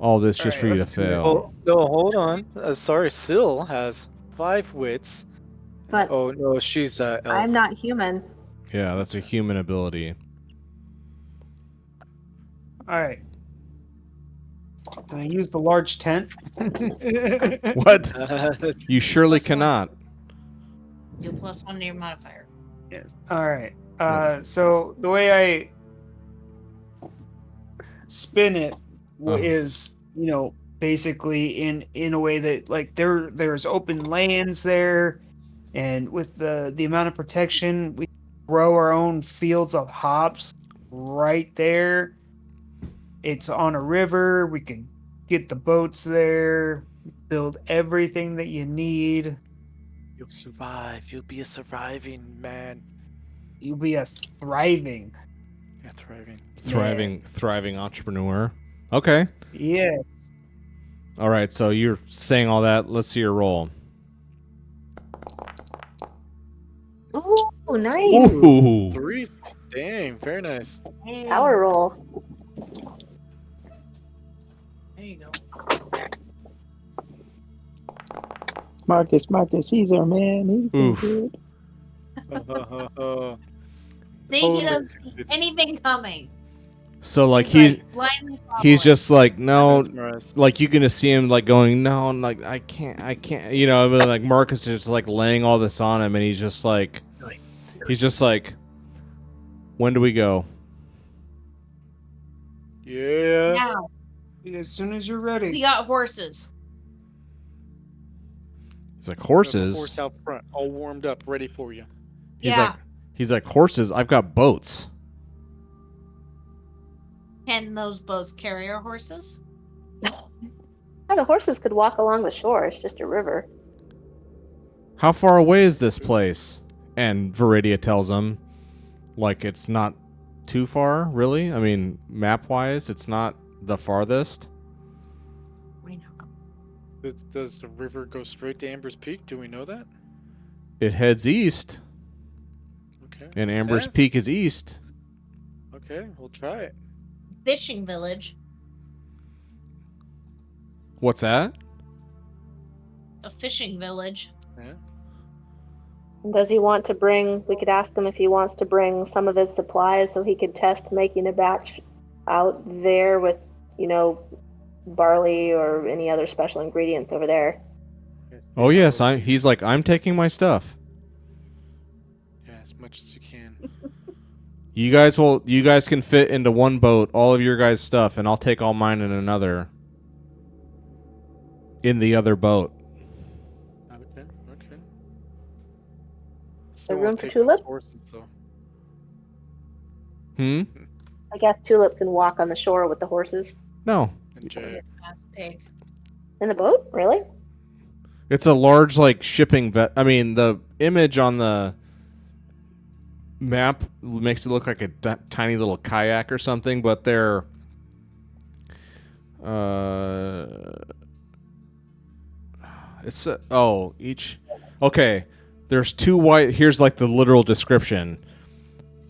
A: all this
G: All
A: just
G: right,
A: for you to
G: let's do it.
A: fail.
D: Oh, no, hold on. Sorry, Syl has 5 wits.
B: But
D: Oh, no, she's elf.
B: I'm not human.
A: Yeah, that's a human ability.
G: All right. Can I use the large tent?
A: What? You surely
E: +1.
A: cannot.
E: Do +1 to your modifier.
G: Yes. All right.
A: Let's-
G: So the way I spin it
A: Uh-huh.
G: is, basically in a way that like there's open lands there, and with the amount of protection, we grow our own fields of hops right there. It's on a river. We can get the boats there, build everything that you need.
D: You'll survive. You'll be a surviving man.
G: You'll be a thriving.
D: Yeah, thriving.
A: Thriving entrepreneur. Okay.
G: Yeah.
A: All right. So you're saying all that. Let's see your roll.
B: Ooh, nice.
A: Ooh.
D: 3. Dang, very nice.
B: Power roll.
E: There you go.
F: Marcus, he's our man. He's been
A: Oof.
F: good.
E: See,
D: Totally
E: he doesn't see
D: succeeded.
E: anything coming.
A: So like
E: He's
A: he's
E: blindly
A: he's
E: following.
A: just like no,
D: Mesmerized.
A: like you can just see him like going no, and like I can't. But like Marcus is just like laying all this on him, and he's just like when do we go?
D: Yeah.
E: Now
G: As soon as you're
E: we
G: ready.
E: got horses.
A: He's like
D: We have a
A: horses.
D: horse out front, all warmed up, ready for you.
A: He's like horses. I've got boats.
E: Can those boats carry our horses?
B: Oh, the horses could walk along the shore. It's just a river.
A: How far away is this place? And Viridia tells him, like it's not too far, really. I mean, map-wise, it's not the farthest.
E: We know.
D: Does the river go straight to Amber's Peak? Do we know that?
A: It heads east,
D: Okay.
A: and Amber's
D: Yeah.
A: Peak is east.
D: Okay, we'll try it.
E: Fishing village.
A: What's that?
E: A fishing village.
D: Yeah.
B: Does he want to bring? We could ask him if he wants to bring some of his supplies so he could test making a batch out there with, barley or any other special ingredients over there.
A: Oh yes, he's like I'm taking my stuff.
D: Yeah, as much as you can.
A: You guys can fit into one boat, all of your guys' stuff, and I'll take all mine in another. In the other boat.
D: Okay.
B: There room
D: wanna
B: for
D: take those
B: Tulip?
D: horses, though.
B: I guess Tulip can walk on the shore with the horses.
A: No.
D: And Jay.
E: That's big.
B: In the boat? Really?
A: It's a large like shipping I mean, the image on the map makes it look like a tiny little kayak or something, but they're it's each okay. There's 2 wide. Here's like the literal description.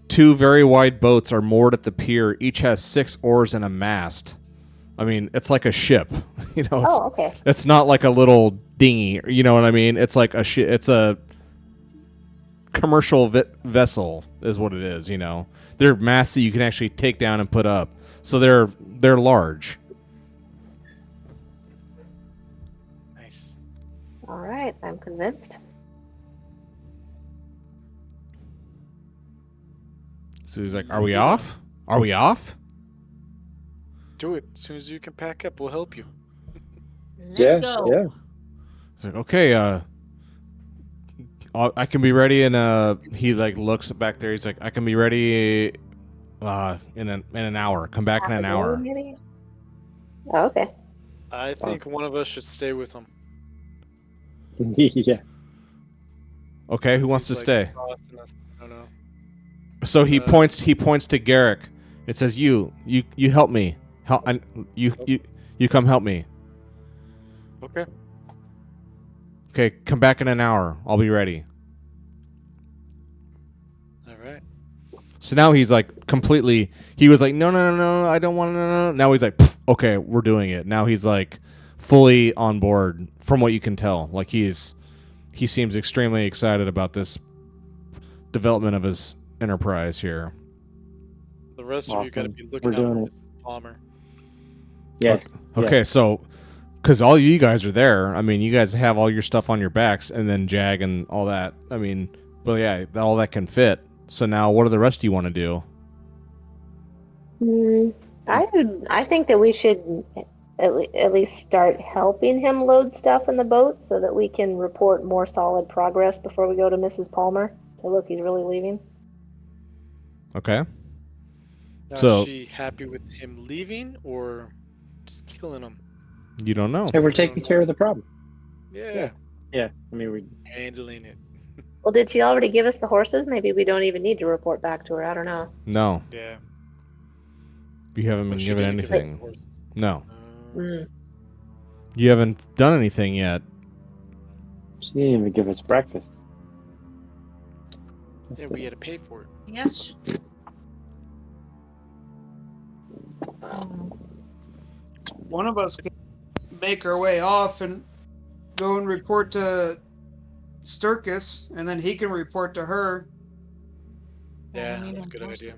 A: 2 very wide boats are moored at the pier. Each has 6 oars and a mast. I mean, it's like a ship. It's,
B: Oh, okay.
A: it's not like a little dinghy. You know what I mean? It's like a It's a commercial vessel, is what it is. They're masts that you can actually take down and put up. So they're large.
D: Nice.
B: All right. I'm convinced.
A: So he's like, "Are we off? Are we off?"
D: Do it. As soon as you can pack up, we'll help you.
E: Let's go.
F: Yeah.
A: He's like, "Okay, I can be ready." And he like looks back there. He's like, "I can be ready in an hour. Come back in an hour."
B: Maybe? Oh, okay.
D: I think one of us should stay with him.
F: Yeah.
A: Okay, who wants to
D: He's, like,
A: stay?
D: exhausting us. I don't know.
A: So he points to Garrick. It says, "You help me. You come help me."
D: Okay.
A: Okay, come back in an hour. I'll be ready.
D: All right.
A: So now he's like completely. He was like, no, I don't want to. No. Now he's like, okay, we're doing it. Now he's like fully on board. From what you can tell, like he seems extremely excited about this development of his enterprise here.
D: The rest of you got to
F: Awesome.
D: be looking
F: We're
D: out for
F: doing it.
D: Mrs. Palmer.
F: Yes.
A: Okay, so because all you guys are there, I mean, you guys have all your stuff on your backs, and then Jag and all that. I mean, but yeah, all that can fit. So now, what do the rest of you want to do?
B: I think that we should at least start helping him load stuff in the boat so that we can report more solid progress before we go to Mrs. Palmer. So look, he's really leaving.
A: Okay.
D: Now,
A: So-
D: is she happy with him leaving or just killing him?
A: You don't know.
F: Hey, we're taking care of the problem.
D: Yeah.
F: Yeah. I mean, we.
D: Handling it.
B: Well, did she already give us the horses? Maybe we don't even need to report back to her. I don't know.
A: No,
D: Yeah.
A: you haven't
D: But
A: been
D: she
A: given
D: didn't give us the
A: anything.
D: horses.
A: No,
B: Mm.
A: you haven't done anything yet.
F: She didn't even give us breakfast.
D: Yeah, we had to pay for it.
E: Yes.
G: One of us can make our way off and go and report to Sturkis, and then he can report to her.
D: Yeah,
E: we need
D: that's a
E: our
D: good
E: horses.
D: idea.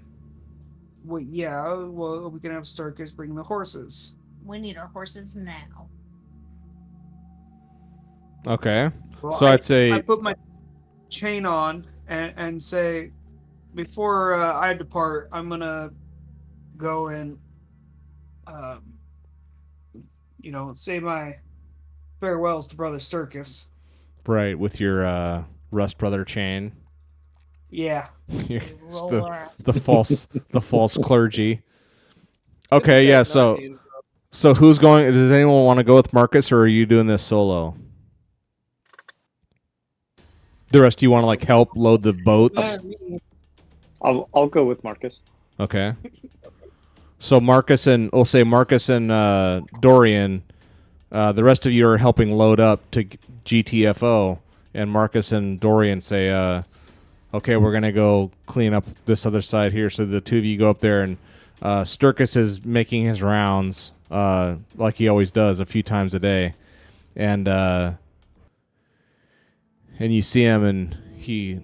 G: Well, yeah, well, we can have Sturkis bring the horses.
E: We need our horses now.
A: Okay.
G: Well,
A: So I'd say
G: I put my chain on and say, before I depart, I'm gonna go and, say my farewells to Brother Sturkis.
A: right with your Rust Brother chain.
G: Yeah.
E: Roll
A: the,
E: our
A: the false clergy. Okay, yeah.
D: Not
A: So
D: being-
A: who's going? Does anyone want to go with Marcus, or are you doing this solo? The rest of you want to like help load the boats?
F: I'll go with Marcus.
A: Okay. So we'll say Marcus and Dorian. The rest of you are helping load up to GTFO, and Marcus and Dorian say, "Okay, we're gonna go clean up this other side here." So the two of you go up there, and Sturkis is making his rounds like he always does, a few times a day, and you see him, and he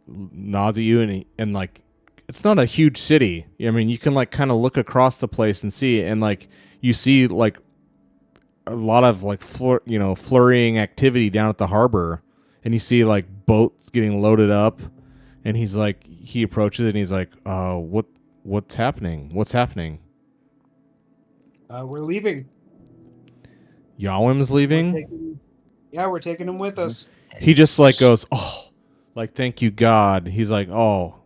A: nods at you, and like, it's not a huge city. I mean, you can like kind of look across the place and see it, and like you see like a lot of like flurrying activity down at the harbor, and you see like boats getting loaded up, and he approaches it and he's like, what's happening? What's happening?
G: We're leaving.
A: Yawim's leaving.
G: We're taking him with us.
A: He just like goes, oh, like thank you God. He's like, oh,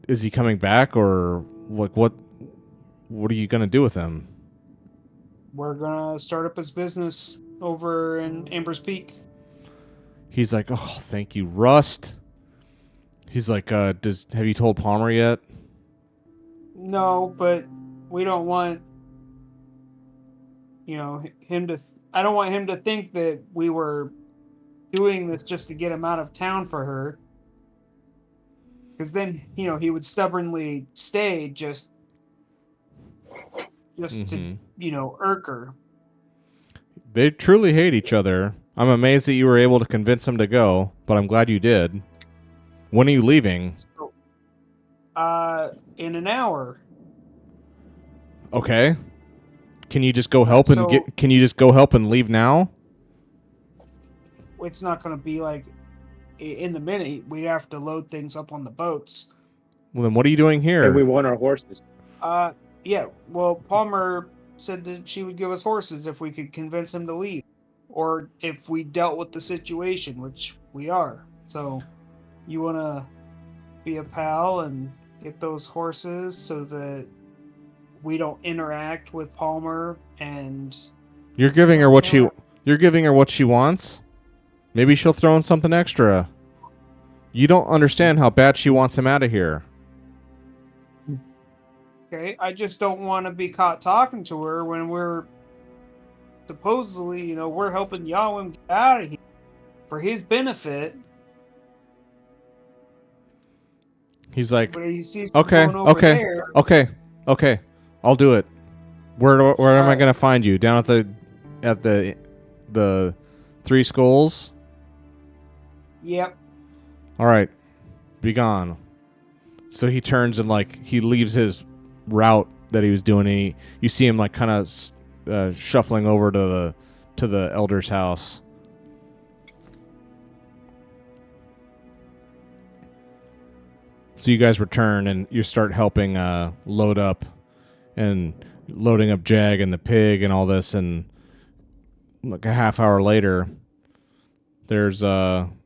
A: is he coming back, or like what are you gonna do with him?
G: We're gonna start up his business over in Amber's Peak.
A: He's like, oh, thank you, Rust. He's like, have you told Palmer yet?
G: No, but we don't want, him to. I don't want him to think that we were doing this just to get him out of town for her. Because then, he would stubbornly stay just to, irk her.
A: They truly hate each other. I'm amazed that you were able to convince him to go, but I'm glad you did. When are you leaving?
G: So, in an hour.
A: Okay. Can you just go help
G: So-
A: Can you just go help and leave now?
G: It's not going to be like in the minute. We have to load things up on the boats.
A: Well, then what are you doing here?
F: And we want our horses.
G: Yeah. Well, Palmer said that she would give us horses if we could convince him to leave, or if we dealt with the situation, which we are. So, you want to be a pal and get those horses so that we don't interact with Palmer and
A: You're giving her what she wants. Maybe she'll throw in something extra. You don't understand how bad she wants him out of here.
G: okay, I just don't want to be caught talking to her when we're supposedly, we're helping Yawim get out of here for his benefit.
A: He's like,
G: But he sees
A: okay,
G: going over
A: okay,
G: there.
A: okay, I'll do it. Where am I
G: Alright.
A: gonna find you? Down at the Three Skulls?
G: Yep.
A: All right, be gone. So he turns and like he leaves his route that he was doing. And you see him like kind of shuffling over to the elder's house. So you guys return and you start helping load up and loading up Jag and the pig and all this, and like a half hour later, there's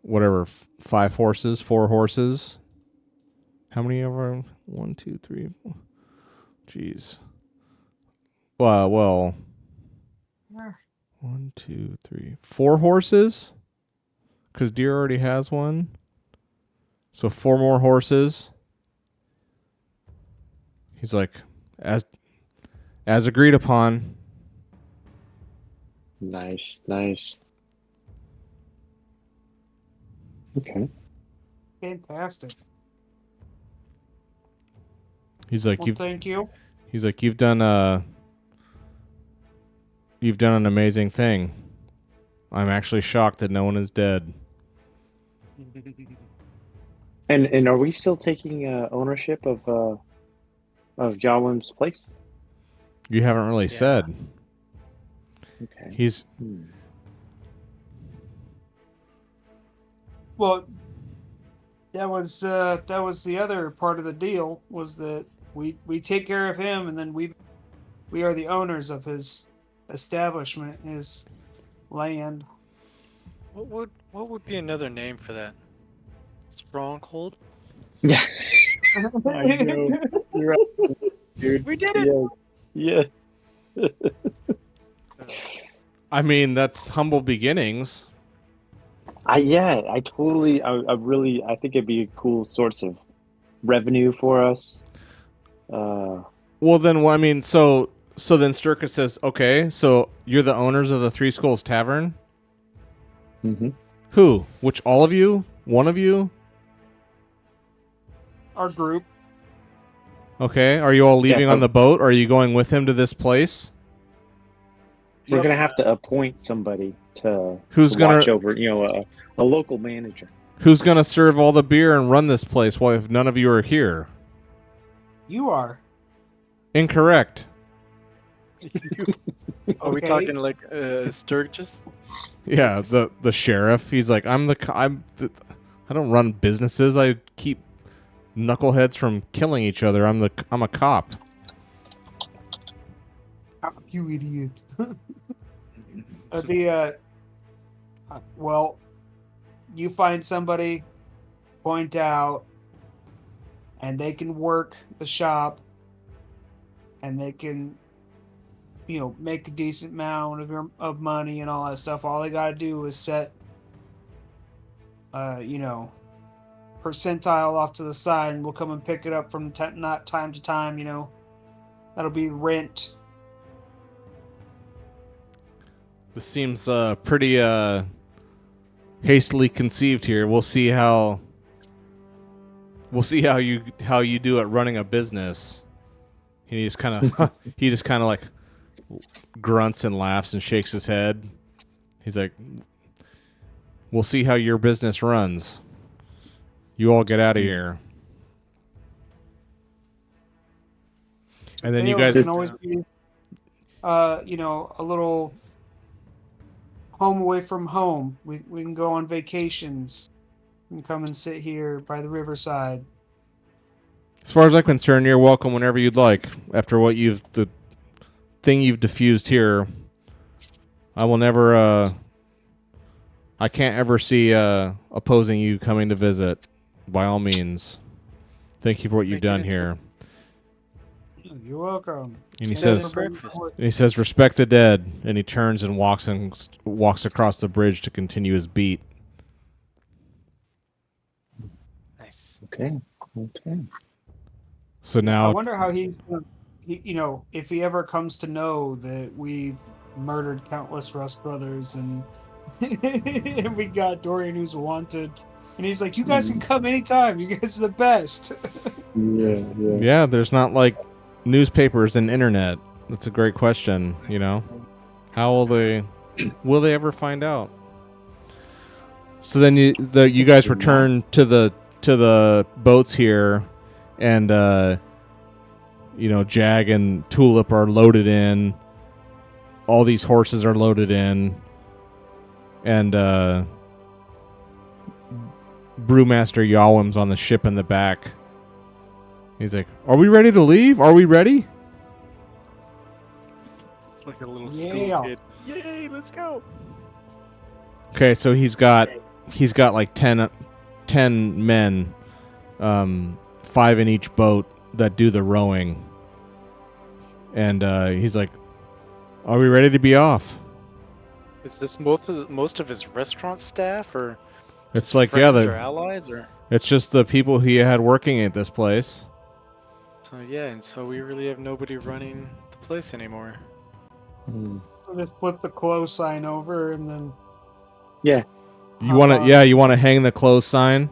A: whatever 4 horses. How many of them? 1, 2, 3. Jeez. Well. 1, 2, 3, 4 horses. Because Deer already has one. So 4 more horses. He's like, as agreed upon.
F: Nice. Okay.
G: Fantastic.
A: He's like,
G: Well, thank you.
A: He's like, you've done an amazing thing. I'm actually shocked that no one is dead.
F: And are we still taking ownership of Yawim's place?
A: You haven't really said.
F: Okay.
A: He's
G: Well, that was the other part of the deal, was that we take care of him, and then we are the owners of his establishment, his land.
D: What would be another name for that? Stronghold?
F: Yeah. I know. You're right, dude.
D: We did it.
F: Yeah.
A: I mean, that's humble beginnings.
F: I really think it'd be a cool source of revenue for us.
A: Well, then, I mean, so then Sturka says, okay, so you're the owners of the Three Skulls Tavern?
F: Mm-hmm.
A: Who? Which, all of you? One of you?
G: Our group.
A: Okay, are you all leaving
F: Yeah,
A: on the boat, or are you going with him to this place?
F: We're
G: Yep.
F: gonna have to appoint somebody to
A: Who's gonna
F: watch over, a local manager.
A: Who's gonna serve all the beer and run this place? Well, if none of you are here.
G: You are.
A: Incorrect.
D: Are we
G: Okay.
D: talking like Sturgis?
A: Yeah, the sheriff. He's like, I don't run businesses. I keep knuckleheads from killing each other. I'm a cop.
G: You idiot. Well, you find somebody, point out, and they can work the shop, and they can, make a decent amount of money and all that stuff. All they got to do is set, percentile off to the side, and we'll come and pick it up from not time to time. That'll be rent.
A: This seems pretty hastily conceived here. We'll see how you do at running a business. He just kind of like grunts and laughs and shakes his head. He's like, "We'll see how your business runs. You all get out of here." And then you
G: Sales
A: guys
G: can always be, a little home away from home. We can go on vacations. We can come and sit here by the riverside.
A: As far as I'm concerned, you're welcome whenever you'd like. After what the thing you've diffused here, I will never. I can't ever see opposing you coming to visit. By all means, thank you for what you've
D: Make it
A: done
D: into
A: here.
G: You're welcome.
A: And he
D: Stand
A: says,
D: for breakfast.
A: "Respect the dead." And he turns and walks across the bridge to continue his beat.
D: Nice.
F: Okay. Okay.
A: So
G: I
A: now,
G: wonder how he's gonna, if he ever comes to know that we've murdered countless Rust brothers and and we got Dorian who's wanted, and he's like, "You guys can come anytime. You guys are the best."
F: Yeah. Yeah.
A: yeah, there's not like newspapers and internet. That's a great question. You know, how will they ever find out? So then you guys return to the boats here, and Jag and Tulip are loaded in. All these horses are loaded in, and Brewmaster Yawim's on the ship in the back. He's like, "Are we ready to leave? Are we ready?"
D: It's like a little
G: Yeah.
D: school kid. Yay, let's go.
A: Okay, so he's got like 10 men, 5 in each boat that do the rowing, and he's like, "Are we ready to be off?"
D: Is this most of his restaurant staff, or
A: It's like,
D: friends
A: yeah,
D: or allies, or
A: it's just the people he had working at this place.
D: so? Yeah, and so we really have nobody running the place anymore.
G: So just flip the close sign over, and then
A: You want to hang the close sign?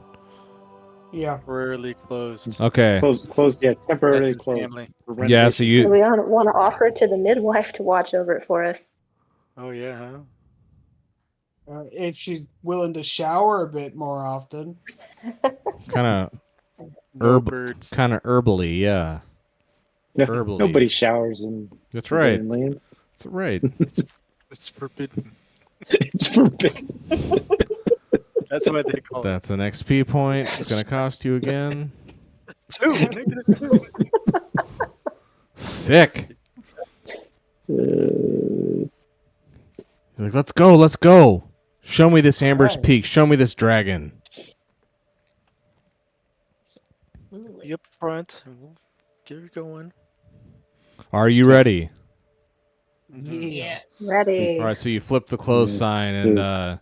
G: yeah.
D: Temporarily closed.
A: Okay.
F: Close. Yeah. Temporarily
D: Death and
F: closed.
D: family.
F: for
A: Yeah, so
F: renovation.
B: We want to offer it to the midwife to watch over it for us.
D: Oh yeah, huh?
G: If she's willing to shower a bit more often.
A: kind
D: No birds.
A: of herbally, yeah.
F: No,
A: Herbally.
F: nobody showers in
A: That's right.
F: Bavarian lands.
A: That's right.
D: It's forbidden.
F: It's forbidden.
D: That's what they call it.
A: That's an XP point. It's gonna cost you again.
D: 2. -2.
A: Sick.
F: Uh,
A: He's like, let's go. Show me this Amber's
G: Right.
A: Peak. Show me this dragon.
D: Be up front, and we'll get it going.
A: Are you ready?
G: Yeah.
B: Ready.
A: All right, so you flip the close sign, and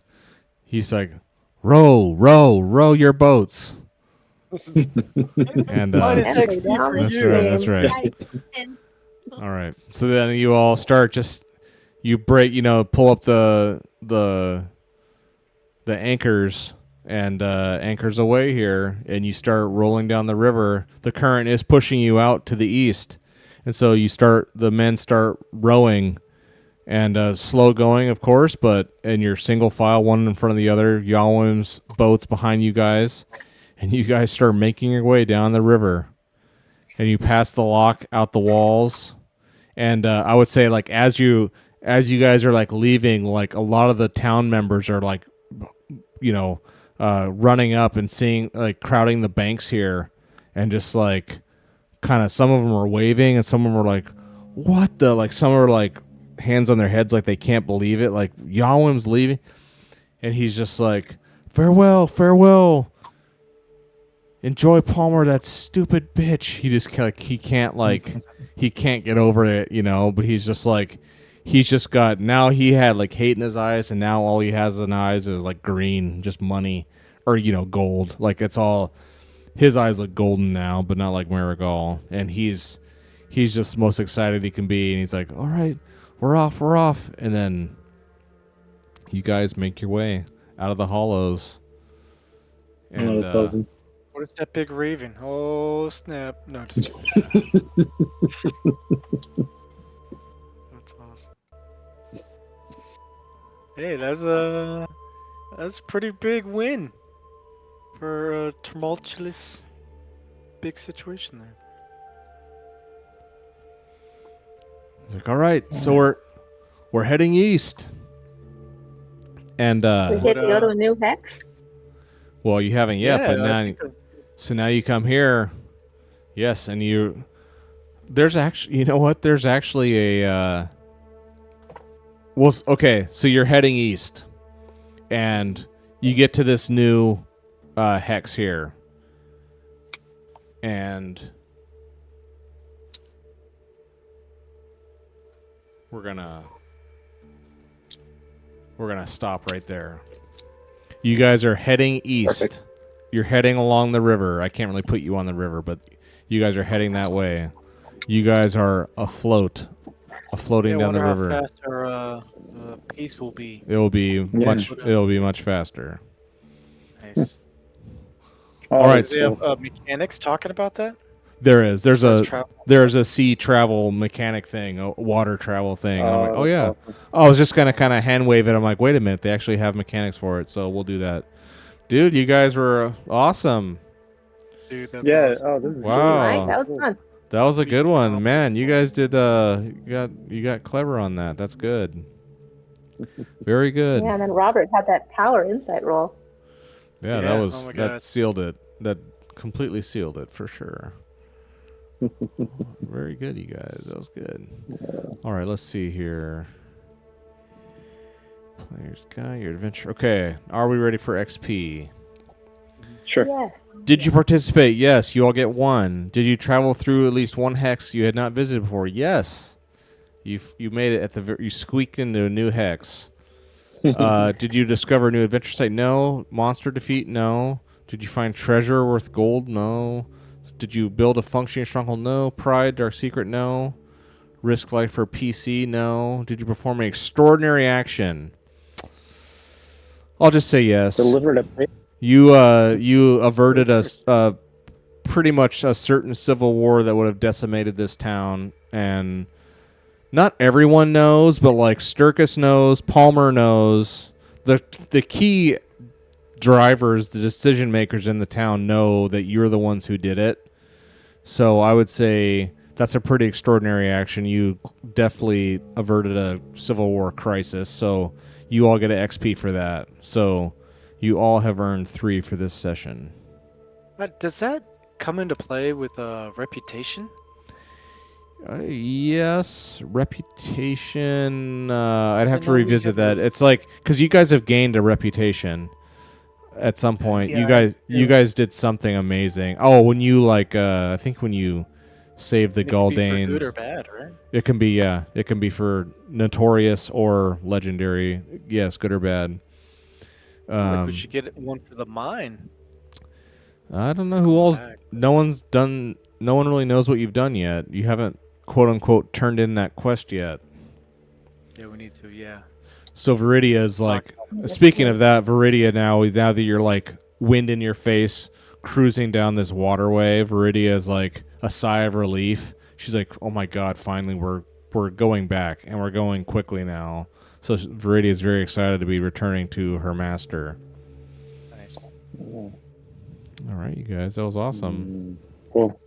A: he's like, row your boats. And
D: What is
B: And
D: XP
B: lay down
D: for
B: the
D: you?
A: that's right. All right. So then you all start you break, pull up the anchors and anchors away here, and you start rolling down the river. The current is pushing you out to the east, and so the men start rowing, and slow going, of course, but in your single file, one in front of the other. Yawim's boats behind you guys, and you guys start making your way down the river, and you pass the lock, out the walls, and I would say, like, as you guys are like leaving, like a lot of the town members are like, running up and seeing, like, crowding the banks here, and just like kind of, some of them are waving and some of them are like, what the, like, some are like hands on their heads like they can't believe it, like Yawim's leaving, and he's just like, farewell, enjoy Palmer, that stupid bitch. He just he can't get over it, but he's just like, now he had like hate in his eyes, and now all he has in his eyes is like green, just money, or gold. Like, it's all, his eyes look golden now, but not like Marigal. And he's just the most excited he can be, and he's like, all right, we're off. And then you guys make your way out of the hollows. And
F: that's awesome.
D: What is that big raven? Oh snap! No, just kidding. That's awesome. Hey, that's a pretty big win for a tumultuous big situation there.
A: he's like, all right, so we're heading east. And
B: We get to go to a new hex.
A: well, you haven't yet, but
D: I
A: now,
D: think
A: so now you come here, Yes, and there's actually, you know what? There's actually a, okay, so you're heading east, and you get to this new hex here, and we're gonna stop right there. You guys are heading east.
F: Perfect.
A: You're heading along the river. I can't really put you on the river, but you guys are heading that way. You guys are afloating down the
D: How
A: river.
D: fast our pace will be.
A: It will be
F: Yeah.
A: much faster.
D: Nice.
F: Oh,
A: All right,
D: Is there mechanics talking about that?
A: There is. There's
D: As
A: a
D: travel?
A: there's a sea travel mechanic thing, a water travel thing. And I'm like, oh
F: that's
A: yeah.
F: awesome.
A: I was just gonna kind of hand wave it. I'm like, wait a minute, they actually have mechanics for it, so we'll do that. Dude, you guys were awesome.
D: Dude, that's
F: Yeah.
D: awesome.
F: Oh, this is
A: Wow.
B: Nice. That was fun.
A: That was a good one, man. You guys did. You got clever on that. That's good. Very good.
B: Yeah, and then Robert had that power insight roll.
A: Yeah,
D: Yeah,
A: that was
D: oh my
A: that
D: God.
A: sealed it. That completely sealed it for sure. Very good, you guys. That was good. All right, let's see here. Player's guide, your adventure. Okay, are we ready for XP?
F: Sure.
B: Yes.
A: Did you participate? Yes, you all get 1. Did you travel through at least one hex you had not visited before? Yes. You made it at you squeaked into a new hex. Did you discover a new adventure site? No. Monster defeat? No. Did you find treasure worth gold? No. Did you build a functioning stronghold? No. Pride, dark secret? No. Risk life for PC? No. Did you perform an extraordinary action? I'll just say yes.
F: Delivered a.
A: You averted a pretty much a certain civil war that would have decimated this town, and not everyone knows, but like Sturkis knows, Palmer knows, the key drivers, the decision makers in the town know that you're the ones who did it. So I would say that's a pretty extraordinary action. You definitely averted a civil war crisis, so you all get an XP for that. So you all have earned 3 for this session.
D: Does that come into play with reputation?
A: Yes, reputation. I'd have to
D: know we
A: revisit
D: have
A: that. It's like because you guys have gained a reputation at some point.
G: Yeah,
A: You guys did something amazing. Oh, when you I think when you saved the
D: It could be for
A: Galdane,
D: good or bad, right?
A: it can be it can be for notorious or legendary. Yes, good or bad.
D: Like we should get one for the mine.
A: I don't know who all's.
D: Back.
A: No one really knows what you've done yet. You haven't quote unquote turned in that quest yet.
D: Yeah, we need to. Yeah.
A: So Viridia is like. Speaking of that, Viridia now that you're like wind in your face, cruising down this waterway, Viridia is like a sigh of relief. She's like, "Oh my God! Finally, we're going back, and we're going quickly now." So Viridia is very excited to be returning to her master.
D: Nice.
A: All right, you guys, that was awesome.
F: Cool.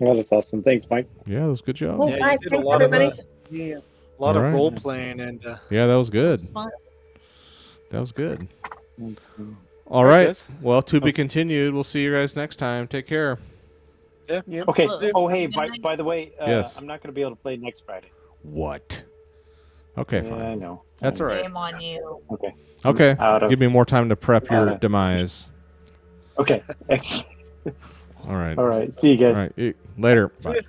F: Well, that's awesome. Thanks, Mike.
A: Yeah, that was a good job.
B: Cool.
D: Yeah,
B: Nice.
D: you did a
B: Thanks,
D: lot of
B: everybody.
D: a lot
A: All
D: of
A: right.
D: role playing and
A: Yeah, that was good.
E: It's fun.
A: That was good. All
D: All right,
A: right.
D: guys.
A: Well, to be continued. We'll see you guys next time. Take care.
D: yeah.
F: Okay.
E: Well,
F: Oh, hey,
E: good night.
F: by the way,
A: Yes.
F: I'm not going to be able to play next Friday.
A: What? Okay,
F: Yeah,
A: fine.
F: I know.
A: That's all right.
E: Shame on you.
F: Okay.
A: Okay.
F: Out of-
A: Give me more time to prep your
F: out of-
A: demise.
F: Okay. Excellent.
A: All right.
F: All right. See you guys.
A: All right. Later.
D: See
A: Bye.
D: ya.